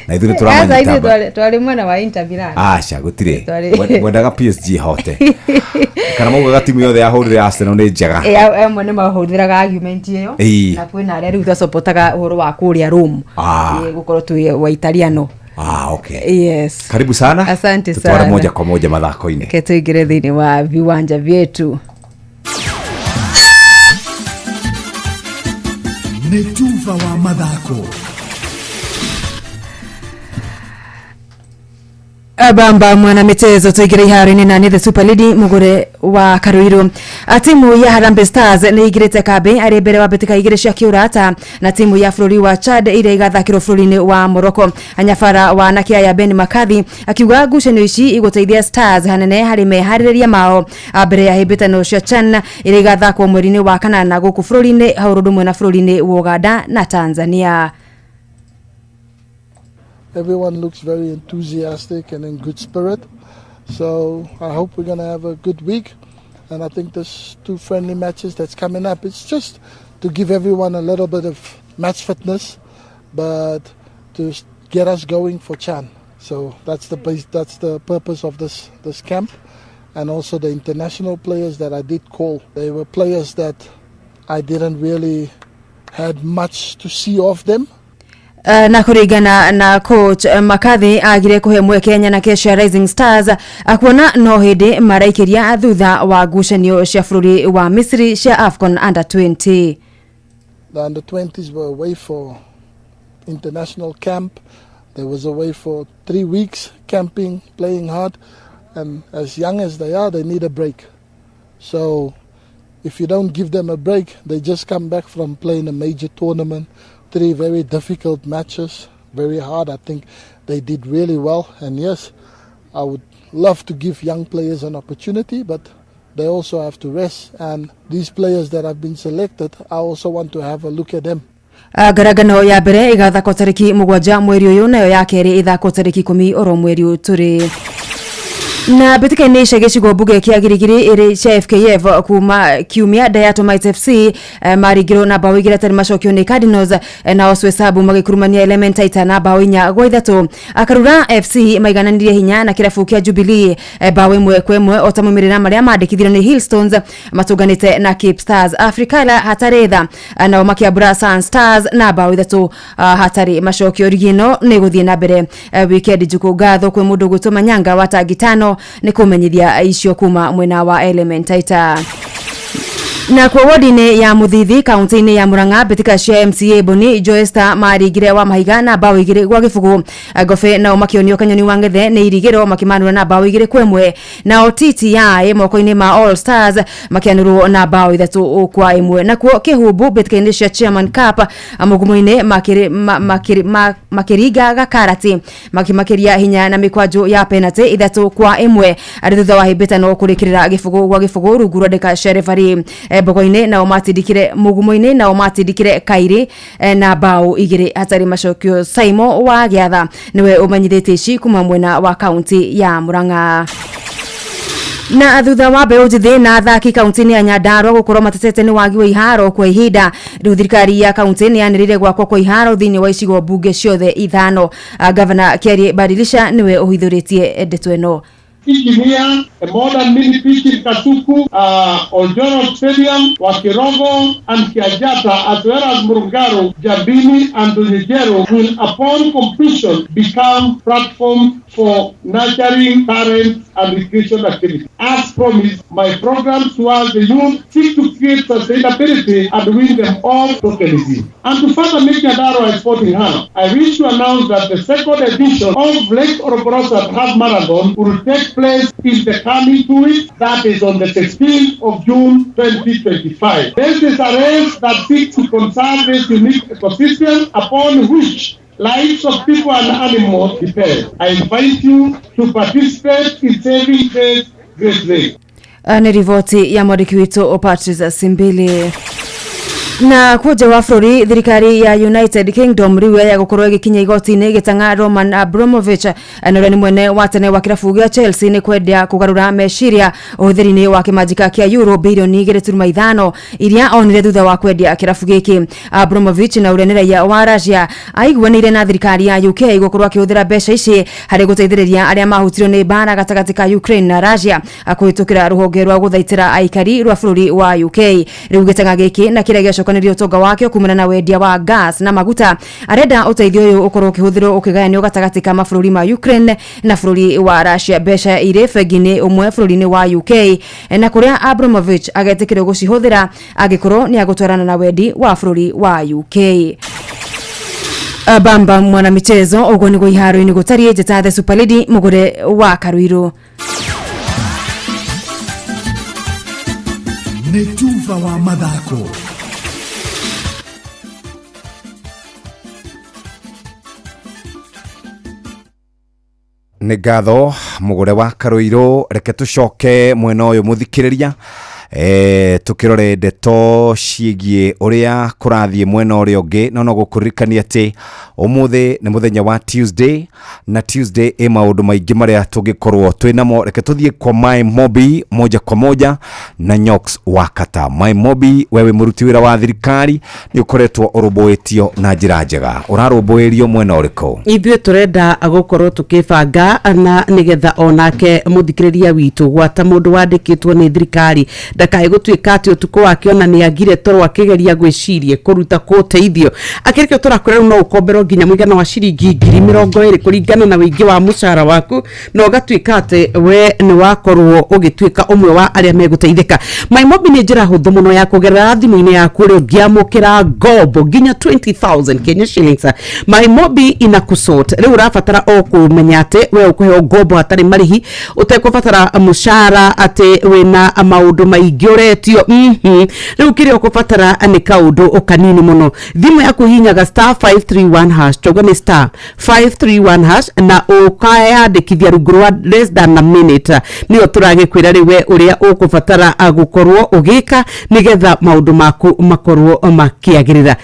Na ithuĩ tũramanyita. Twari mwena wa Inter Milan. Acha gũtirĩ. Wendaga PSG hote. Kana maugaga timu yothe yahũrire Arsenal nĩ njega. Amwe nĩ mahũthĩraga argument ĩyo. Na kwĩna arĩa rĩu twacopotaga ũhoro wa kũrĩa Rome. Gũkorwo twĩ wa Italiano. Okay. Yes. Karibu sana. Asante sana. Tutware moja kwa moja mathako-inĩ. Tuingĩre thĩinĩ wa viwanja vyetu. Nĩ Tuva wa mathako. Abamba mwana michezo tuigire iharini na ni the Super League Mũgũre wa Karũirũ. Timu ya Harambee Stars nĩ igirĩte kambe arĩ mbere wa betika igire cia kiurata na timu ya bũrũri wa Chad ĩrĩa igathakĩrwo bũrũri-inĩ wa Morocco. Anyabara wa Nakia Ben Makathi akiuga ngucanio ici igũteithia Stars hanene harĩ meharĩrĩria mao mbere ya hĩmbĩtano cia CHAN ĩrĩa igathakwo mweri-inĩ wa kanana gũkũ bũrũri-inĩ haũrũndũ mwena bũrũri-inĩ wa Uganda na Tanzania. Everyone looks very enthusiastic and in good spirit. So I hope we're going to have a good week. And I think there's 2 friendly matches that's coming up. It's just to give everyone a little bit of match fitness, but to get us going for CHAN. So that's the purpose of this camp. And also the international players that I did call. They were players that I didn't really had much to see of them. Na kuringana na coach Makathi agire kuhe mweke na kesha Rising Stars akuona no hindi maraikiria thutha wa ngucanio cia bũrũri wa Misri cia AFCON Under 20. The Under 20s were away for international camp. They was away for 3 weeks camping, playing hard, and as young as they are, they need a break. So if you don't give them a break, they just come back from playing a major tournament. 3 very difficult matches, very hard. I think they did really well. And yes, I would love to give young players an opportunity, but they also have to rest. And these players that have been selected, I also want to have a look at them. Garagano ya mbere igathakwo tariki 7 mweri uyu nayo ya keri ithakwo tariki 10 oro mweri uyu turi. Na betika ni shagecigo buge kia girigiri iri cha FKF kuma kiumia Diatomite FC marigiro na bawigira tari macokio ni Cardinals na oswesabu magikurumania Elementaita na bawinya goithatu akarura FC maigananirie hinya na kirabu kia Jubilee bawe mwe kwemwe otamumirira maria mandikithiro ni Hillstones matuganite na Cape Stars Africala hataretha na makiabura Sun Stars na bawaithatu hatari macokio rigino ni guthie na mbere weekend juku gatho kwe mundu gutuma nyanga watagitano ni kumenyithia icio kuma mwena wa Elementaita. Na kwa wodine ya Muthithi kaunti-ini ya Murang'a betika cia MCA Boni Joesta marigire wa mahiga na bao igire gwa gifugu gofe na makionio kanyoni wangethe ni irigiro makimanura na bao igire kwemwe na OTTI moko-ini ma All Stars makianuru na bao ithatu kwa imwe na kwa kihubu betika cia Chairman Cup amugumo-ini makiriga gakarati makimakiria hinya na mikwajo ya penalty ithatu kwa imwe aritha wa hibetano kurikirira gifugu gwa gifugu ruguru deka sherefari bogoine na omatidikire mugumo-ini na omatidikire kairi na bao igire hatari macokio Saimo wa Giatha niwe umanyithite ici kuma mwena wa kaunti ya Murang'a. Na athutha wa Beojithi na athaki kaunti-ini ya Nyandarua gukorwo matetete ni wagi wa iharo kwa ihinda riu thirikari ya kaunti-ini yanirire gwakwo kwa iharo thiini wa icigo bunge ciothe ithano. Governor Kerry Badilisha niwe uhithuritie ndeto eno. Here, a modern mini pitch in Kasuku, Oljoro Stadium, Wakirogo, and Kiajata, as well as Murungaro, Jabini, and Nijero will, upon completion, become platform for nurturing parents and recreation activities. As promised, my program towards the youth seek to create sustainability and win them all totally. And to further make Nyandarua a sporting hub, I wish to announce that the second edition of Lake Oroborosa Half Marathon will take place in the coming 2 weeks, that is on the 16th of June 2025. This is a race that seeks to conserve this unique ecosystem upon which lives of people and animals depend. I invite you to participate in saving this great race. Ni rivoti ya mwadiki wito Patrice Simbili. Na kuja wa Flori thirikari ya United Kingdom riwe ya gukorwo gikinya igoti-ini gitanga Roman Abramovich anore ni mwene wa tene wa kirabu gia Chelsea ni kwendia kugarura meciria uthiri-ini wa kimajika kia euro bilioni 2.5 iria onire thutha wa kwendia kirabu giki. Abramovich na urenera ya wa Russia aiguanire na thirikari ya UK gukorwo akihuthira mbeca ici hari guteithiriria aria mahutirio ni bara gatagati ka Ukraine na Russia akuhitukira ruhonge rwa guthaitira aikari rwa Flori wa UK riu gitanga giki na kire gĩcokanĩrio ũtonga wake kumana na wendia wa gas na maguta arenda ũteithio ũyũ ũkorwo ũkĩhũthĩrwo ũkĩgayanio gatagatĩ ka mabũrũri ma Ukraine na bũrũri wa Russia. Mbeca irĩ bengi-inĩ ũmwe bũrũri-inĩ wa UK na kũrĩa Abramovich agetĩkĩrwo gũcihũthĩra angĩkorwo nĩ agũtwarana na wendi wa bũrũri wa UK. Bamba mwana michezo ũguo nĩguo iharo-inĩ gũtariĩ njata the Super League mũgũre wa Karuiru. Nĩ Tuva wa mathako. Nĩ ngatho mũgũre wa Karuiru, reke tucoke mwena ũyũ mũthikĩrĩria tukirore ndeto ciĩgiĩ ũrĩa kũrathiĩ mwena ũrĩa ũngĩ no gũkũririkania atĩ ũmũthĩ nĩ mũthenya wa Tuesday na Tuesday maũndũ maingĩ marĩa tũngĩkorwo twĩnamo. Reke tũthiĩ kwa My Mobi moja kwa moja na Nyox Wakata. My Mobi, wewe mũruti wĩra wa thirikari nĩ ũkoretwo ũrũmbũĩtio na njĩra njega, ũrarũmbũĩrio mwena ũrĩkũ? Ithuĩ turenda gũkorwo tukibanga na nigetha onake mũthikĩrĩria witũ gwata mũndũ wandĩkĩtwo nĩ thirikari ndakae gũtuĩka atĩ ũtukũ wake ona nĩ agire toro akĩgeria gwĩciria kũruta kũteithio akĩrĩkio tũrakwĩra no ũkomberwo nginya mũigana wa ciringi 20,000 kũringana na wĩingĩ wa mũcara waku na ũgatuĩka atĩ we nĩ wakorwo ũgĩtuĩka ũmwe wa arĩa megũteithĩka. My Mobi nĩ njĩra hũthũ mũno ya kũgerera thimũ-inĩ yaku ũrĩa ũngĩamũkĩra ngombo nginya 20,000 Kenya shillings. My Mobi inakusort rĩu ũrabatara o kũmenya atĩ we ũkũheo ngombo hatarĩ marĩhi ũtekũbatara mũcara atĩ wĩna maũndũ maingĩ ũretio. Rĩu kĩrĩa ũkũbatara nĩ kaũndũ kanini mũno. Thimũ yaku hihinyaga *531# togo nĩ *531# na ũkayandĩkithia rungu rwa less than a minute. Nĩyo tũragĩkwĩra rĩu we ũrĩa ũkũbatara gũkorwo ũgĩka nĩgetha maũndũ maku makorwo makĩagĩrĩra.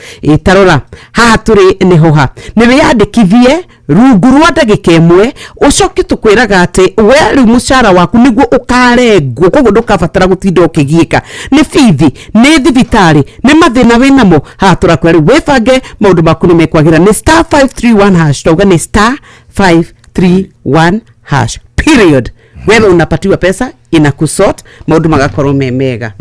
Tarora haha tũrĩ nĩ hoha nĩ wĩyandĩkithie rungu rwa ndagika imwe ucoke tukwiraga ati we riu mucara waku niguo ukarengwo koguo ndukabatara gutinda ukigiika ni fithi ni thibitari ni mathina winamo ha turakwira riu wibange maundu maku ni mekwagira ni *531# toga ni *531# period. Wewe unapatiwa pesa inakusort maundu magakorwo mega.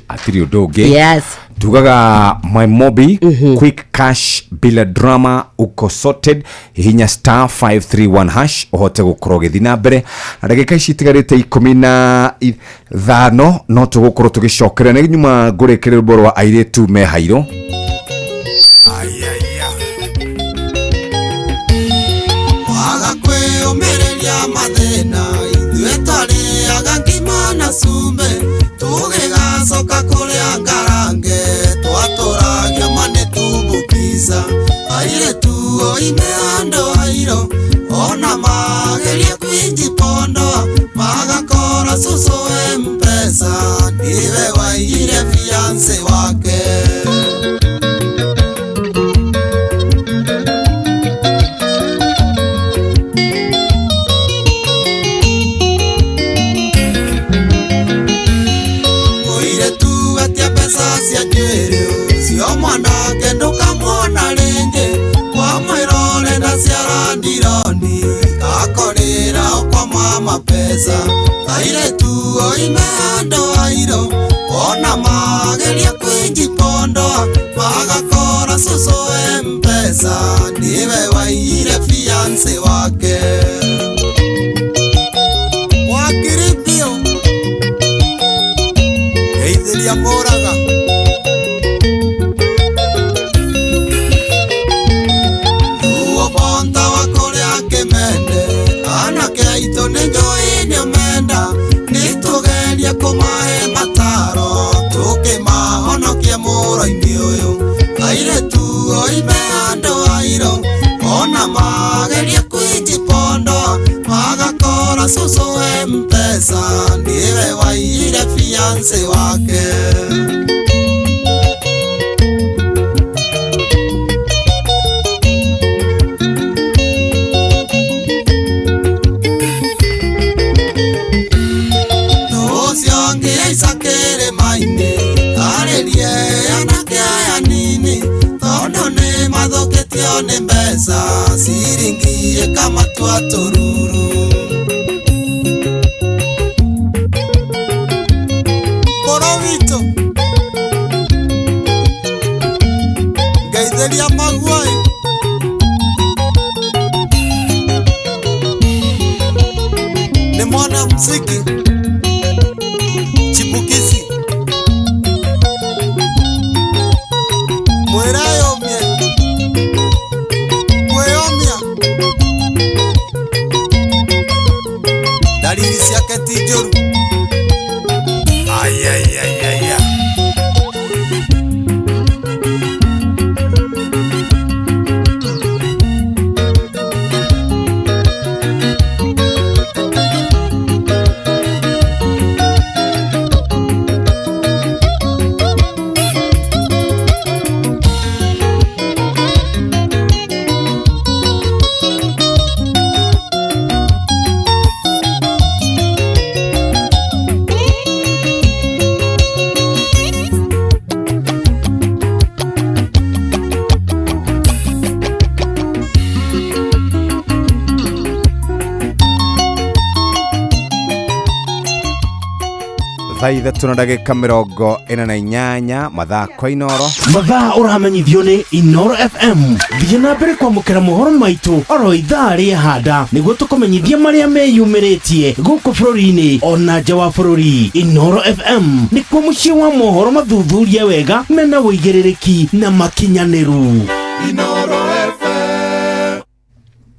Atiri udoge. Yes. Tugaga my mobi quick cash bila drama uko sorted hinya *531# uhote gukorwo githi na mbere ndagika ici tigarite 15 no tugukorwo tugicokera ni nyuma ngurekere boro wa airetu me hairo waga kweomereria mathina ithuĩ twarĩ agangima na cumbe tũgĩgacoka kũrĩa ngarange twatũragia mane tũmbũkica airetu oime andũ airo ona mageria kwinji pondo magakora cucu M-Pesa ndiwe waiyire fiance wake. Cia njuĩrĩ cio mwanake ndũkamwona rĩngĩ kwa mwĩrore na ciarandironi akorĩra ũkoma mapesa airetu oime andũ airo ona mageria kwinji pondo magakora cucu M-Pesa ndiwe waiyire fiance wake. Wakiripio geithĩria mũraga ito nenjoe nyomenda nitugeria kumahe mataro tukimahonokia muraini uyu airetu oime andu airo ona mageria kwinji pondo magakora cucu M-Pesa ndiwe waiyire fiance wake. Sakere maine arerie anake aya nini tondo ne mathoketio ne mbesa siringie kama twatoruru Borovito gaitheria maguai ne mwana mziki Chipukizi Mwerayomye Mweyomya dalili ciake ti njũru ayayayaya Thaitha na ndagika 48 mathako Inoro mathaa uramenyithio ni Inoro FM thiĩ na mbere kwamũkĩra mohoro maitũ oro ithaa rĩa handa nĩguo tũkũmenyithia marĩa meyumĩrĩtie gũkũ bũrũri-inĩ ona nja wa bũrũri. Inoro FM nĩkuo mũciĩ wa mohoro mathuthurie wega mena wũigĩrĩrĩki na makinyanĩru. Inoro FM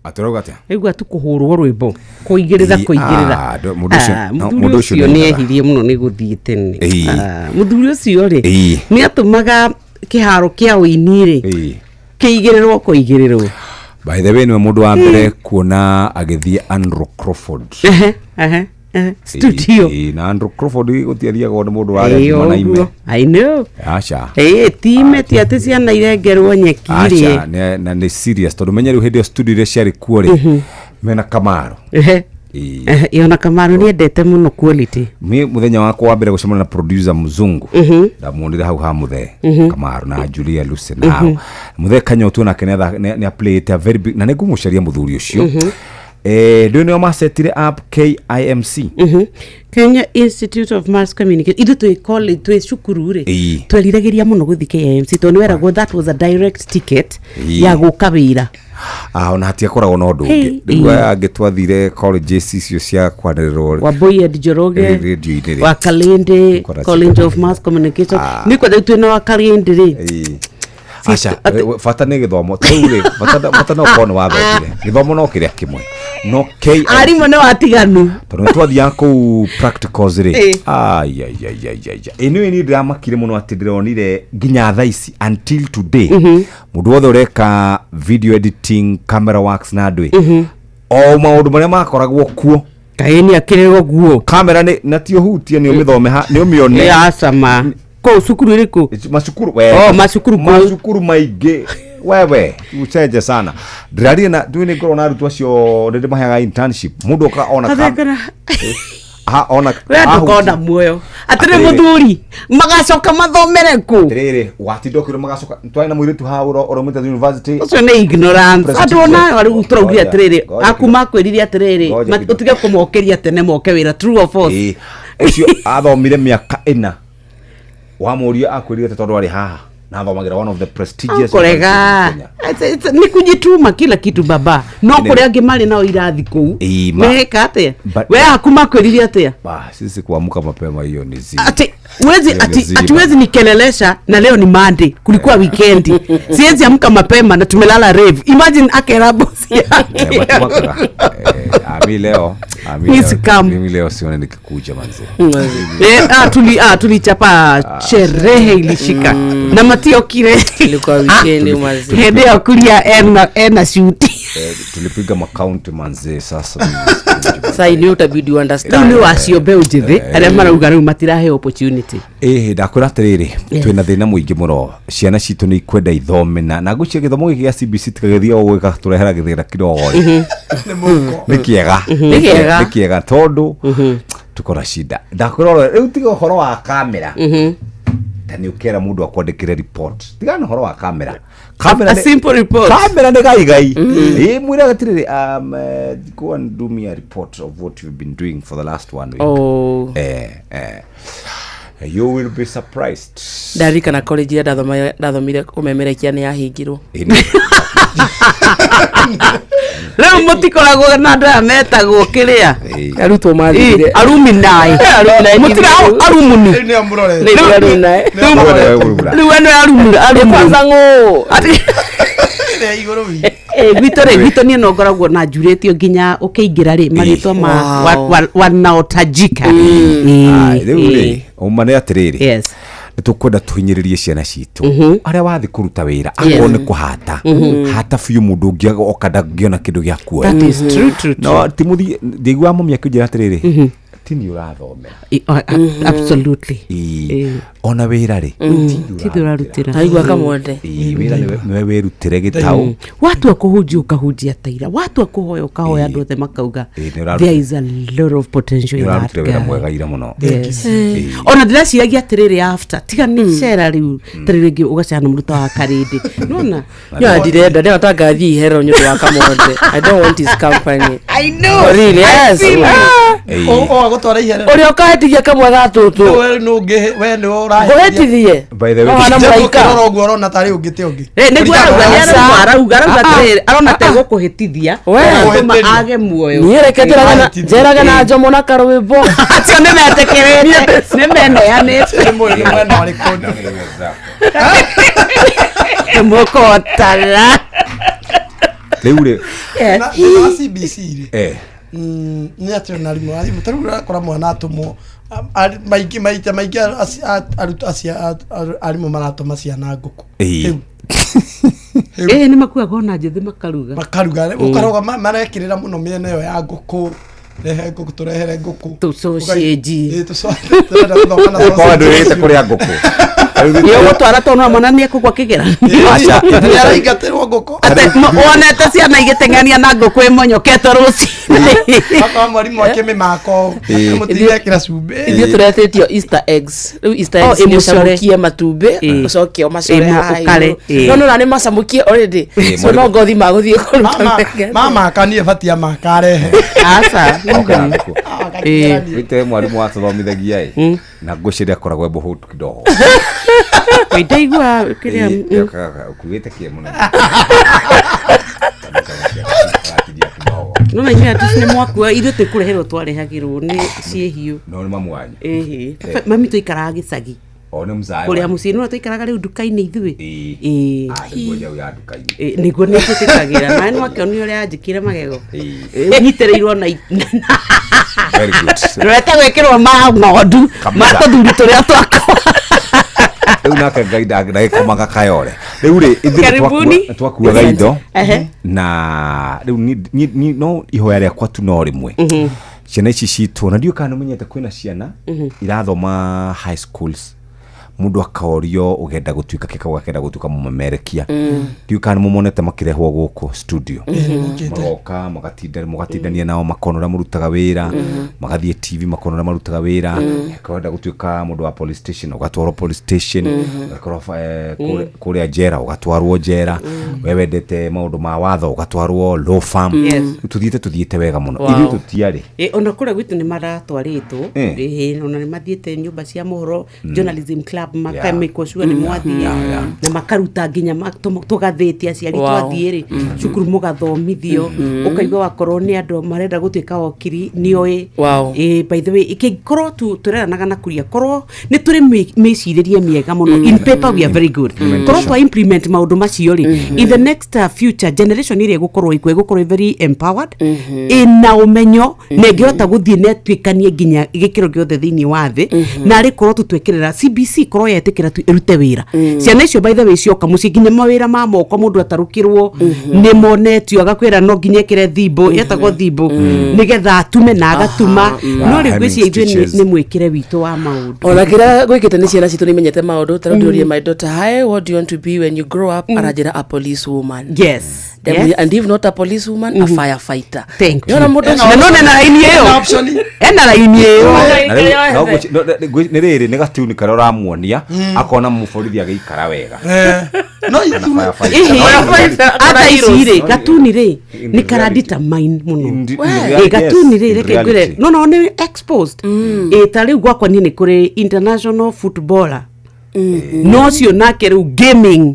Atoroga atia igua tukuhurwo rwimbo kuigirira mundu ucio ni ehirie muno ni guthii tene muthuri ucio ri ni atumaga kiharo kia uini ri kiigirirwo kuigirirwo. By the way, ni mundu wa mbere kuona agithia Andrew Crawford studio na Andrew Crawford gutiaria gonde mundu wale mana ime I know acha time ti ati ciana irengerwo nyekiri acha na ni serious tondu menya riu hindi studio ire ciari kuo ri mena Kamaro Yona Kamaro ni endete muno quality muthenya wakwa wa mbere gucemana na producer mzungu ndamuonire hau ha muthe Kamaro na Julia Lucy nao muthe kanyotu na kenetha ni play a very big na ne gumucaria muthuri ucio do no masetire up KIMC Kenya Institute of Mass Communication idu to call it to shukurure tweliragiria muno guthi KIMC to nweragwo that was a direct ticket ya gukabira ona hatia koragwo no ndungi ndigwa angitwathire colleges icio cia kwanirwo wa Boyd Joroge wa Kalende College of Mass Communication ni kwa thatu na wa Kalende ri acha fata ne githomo tule fata no kono wa thotire githomo no kiria kimwe no KI ari mo no atiganu tondu twathia ku practicals ri ai eno ni drama kire muno atidironire ginya tha ici until today mundu wothe ureka video editing camera works na ndwi o maundu maria makoragwo kuo kaini akirego guo camera ni natio hutie ni umithome ha ni umione ya sama ko sukuru iriku masukuru masukuru maige wewe ucheje sana ndirarie na ndwini ngoro na arutu acio ndinde maheaga internship mundu ka ona ona wewe muoyo atire muthuri magacoka mathomere ku riri watindokire magacoka twaina mwiritu ha uromite university ucio ni ignorance adona ari utrogia atiriri akuma kwiriri atiriri utige kumokeria tene moke wira true or false ucio athomire miaka 4 wamuria akwirire tondu ari haha na thomagira one of the prestigious kolega ni kujituma kila kitu baba no kuri angi mari nao irathi ku meka ate we akuma kwirire ate sisi kuamka mapema hiyo ni zi ati wezi nikelelesha na leo ni Monday kulikuwa weekend siwezi amka mapema na tumelala rave imagine akera boss yake mimi leo sione nikikuja manze tulichapa sherehe ilishika na matio kile ilikuwa weekend manze hede akulia ena shoot tulipiga account manze sasa ni utabidi understand ni wasiobe ujithe aria marauga riu matirahe opportunity ndakwira atiriri twina thina muingi muno ciana citu ni ikwenda ithome na gucia githomo giki ya CBC tikagethia gwika turehera githira kidogo ni kiega tondu tukora shida ndakwira riu tiga horo wa kamera tani ukera mundu akwandikire report tigana horo wa kamera a simple report kamera ni gai mwira gatiriri go and do me a report of what you've been doing for the last 1 week you will be surprised ndarika na college ya ndathomire umemerekia ni yahingirwo leo mutikoragwo na nda metagwo kiria arutwo mathire alumni mutira alumni ni amurore ni alumni ni wenu alumni kwanza ngo gwito ni nongoragwo na njuretio nginya ukiingira ri maritwa ma wanaotajika rĩu umane atiriri tukwenda tuhinyiririe ciana citu aria wathi kuruta wira akone kuhata hata fiu mundu ungi okada ngiona kindu gya kuoya that is true no timuthi ndigwa mumia kujira atiriri tini urathomera absolutely ona wira ri tidura rutira aigwa kamwende wira ni werutire gitau watu akuhuji ukahujia taira watu akuhoya ukahoya andu othe makauga there is a lot of potential in that guy mwega ira muno ona ndiraciagia atiriri after tiga ni cera riu tiririgi ugacana muruta wa karindi nona ya ndirenda ndio tangathi hero nyundo wa kamwende I don't want his company I know really yes gutwara ihere uri okahetigia kamwe gatutu we nungi we ni urahitithie by the way na muika ro urona tari ungite ungi niguo arauga arona tego kuhitithia tuma age muoyo niereketeraga njeraga na njomo na karwimbo acio ni metekerete ni meneanite mwena wali kona mukotara riu ri na CBC ri ni atio na rimu ari mutarura kora mwana atumwo maiki arutu acia arimu maratuma ciana nguku ni makuaga ona njethi makaruga ukaroga marekirira muno miene yo ya nguku rehe ngũkũ tũrehere ngũkũ tucocinji turenda gũthoma na kwa ndũrĩte kũrĩa ngũkũ yo gũtwara tondũ monania kũgwa kĩgera acha araingatĩrwo ngũkũ wonete ciana igĩteng'ania na ngũkũ ĩmonyokete rũcinĩ akwa mwarimũ akĩmĩmako mũtirekĩra cumbĩ ithuĩ tũretĩtio Easter eggs rĩu Easter eggs nĩ ũcamũkie matumbĩ ũcoke ũmacore haha no no nĩ macamũkie already so no ngothi magũthiĩ kũruta mama akanie batia makarehe aca wite mwarimu wathomithagia na ngũciria koragwo mũhũtu kidogo ndaigua kĩrĩa ukuĩte kie mũno no na inya tũcine mwakua ithuĩ tũkũreherwo twarehagĩrwo nĩ ciĩhiũ no nĩ mamu wanyu mami tũikaraga gĩcagi one mzai kũrĩa mũciĩ no tũikaraga rĩu nduka-inĩ ithuĩ nĩguo ya nduka-inĩ nĩguo nĩtũtĩkagĩra na nĩ wakĩonio ũrĩa yanjĩkire magego nyitĩrĩirwo na very good rwete gwĩkĩrwo ma ng'ondu ma tũthuri tũrĩa twakwa rĩu nake Ngai ndagĩkomaga kayore rĩu rĩ ithuĩ twakuaga indo na rĩu no ihoya rĩakwa tu no rĩmwe ciana ici citũ na ndiũ kana menyete kwĩna ciana irathoma high schools mundu akaorio ugenda gutuika keka gakenda gutuika mumemerekia ndiũ kana mumonete makirehwo guku studio magoka magatindania nao makonora murutaga wira magathie TV makonora marutaga wira akaenda gutuika mundu wa police station ugatwarwo police station akorofa kuria jera ugatwarwo jera wewe ndete maundu ma watho ugatwarwo law firm tuthiite wega muno ithu tutiari ona kura gwitu ni maratwarĩtwo ona ni mathiete nyumba cia mohoro journalism club makamiko shua ni mwathie na makaruta nginya tugathĩtia aciari twathiĩ cukuru mugathomithio ukaigua wakorwo ni andu marenda gutuika okiri nioi by the way ikikorwo tureranaga na kuria korwo ni turi meciririe miega muno in paper we are very good korwo twa implement maundu macio ri in the next future generation iria gukorwo very empowered ina umenyo negihota guthie netwikanie nginya igikiro giothe thiini wa thi na ri korwo tutwekerera CBC korwo yetikira tu irute wira ciana icio by the way cioka muci nginya mawira ma moko mundu atarukirwo ni monetio agakwira no nginya kire thibo yetagwo thibo nigetha atume na agatuma no ri gwiciria ithuĩ ni mwikire witu wa maundu ona kira gwikite ni ciana citu nimenyete maundu tarudirie my daughter hi what do you want to be when you grow up arajira a police woman yes and if not a police woman a firefighter thank you yona mudo na na line iyo option ena line iyo ni riri ni gatuni kara ramuonia akona muborithi agikara wega no ithu ata icire gatuni ri ni kara determine muno gatuni ri reke ngire no ni exposed tari gwakwa ni kuri international footballer no cio nake riu gaming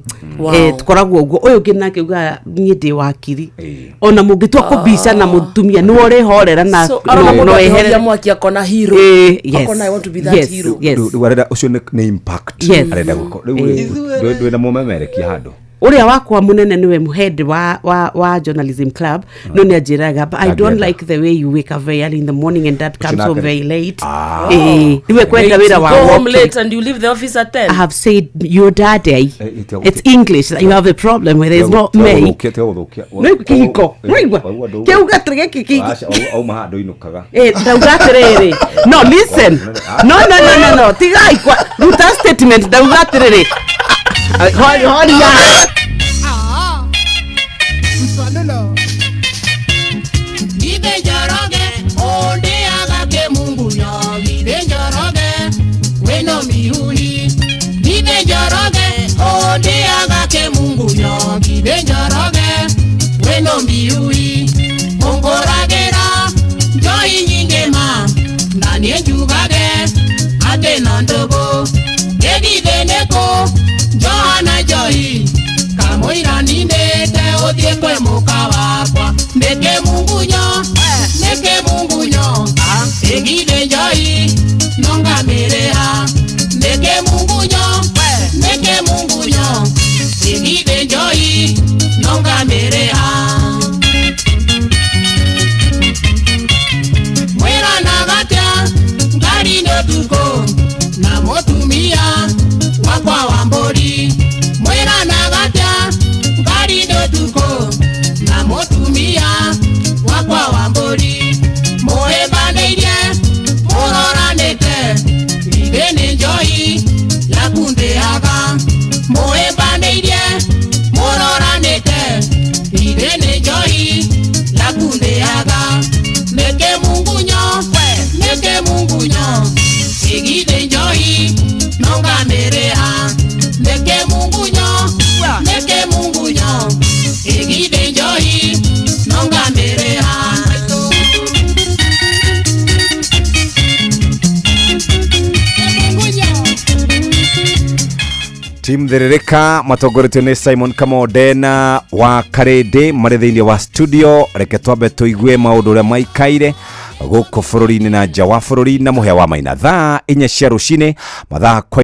tukoragwo uguo uyu nginake uga nyindi wakiri ona mungitwa kubisha na mutumia ni wore horera na no eheria mwaki akona hero akona I want to be that hero wareda ucio ni impact arenda guko riu na mumemerekia handu uria wakwa munene niwe head wa journalism club no ni ajiraga but I don't like the way you wake up very early in the morning and that comes home very late niwe kwenda wira wa home late and you leave the office at 10 I have said your daddy it's English you have a problem with it's not me no kiko no keuga trege kiki au mahado inukaga dauga terere no listen no tigai kwa ruta statement dauga terere hori ya msalelo Gibe joroge onde agake Mungu nyo gibe joroge weno miuni Gibe joroge onde agake Mungu nyo gibe joroge weno miuni Mongoragera joy nyingema nani njugage ate nandogo Gedi deneko Johanna Joy Kamoira ninde te otiekwe muka wakwa Neke Mungu nyo Egide Joy Nonga mereha Neke Mungu nyo Egide Joy Nonga mereha Mwera nagatia Ngari notuko Na motumia Wakwa wambori Mwera nagatia Ngari notuko Na motumia Wakwa wambori Moe njohi nongamerea neke mungu nyo igide njohi nongamerea Team Therereka matogoretio ni Simon Kamodena wa Karede mari thiini wa studio reke twambe tuigue maundu uria maikaire guku bururi-ini na nja wa bururi na muhea wa maina thaa 4 cia rucini mathaa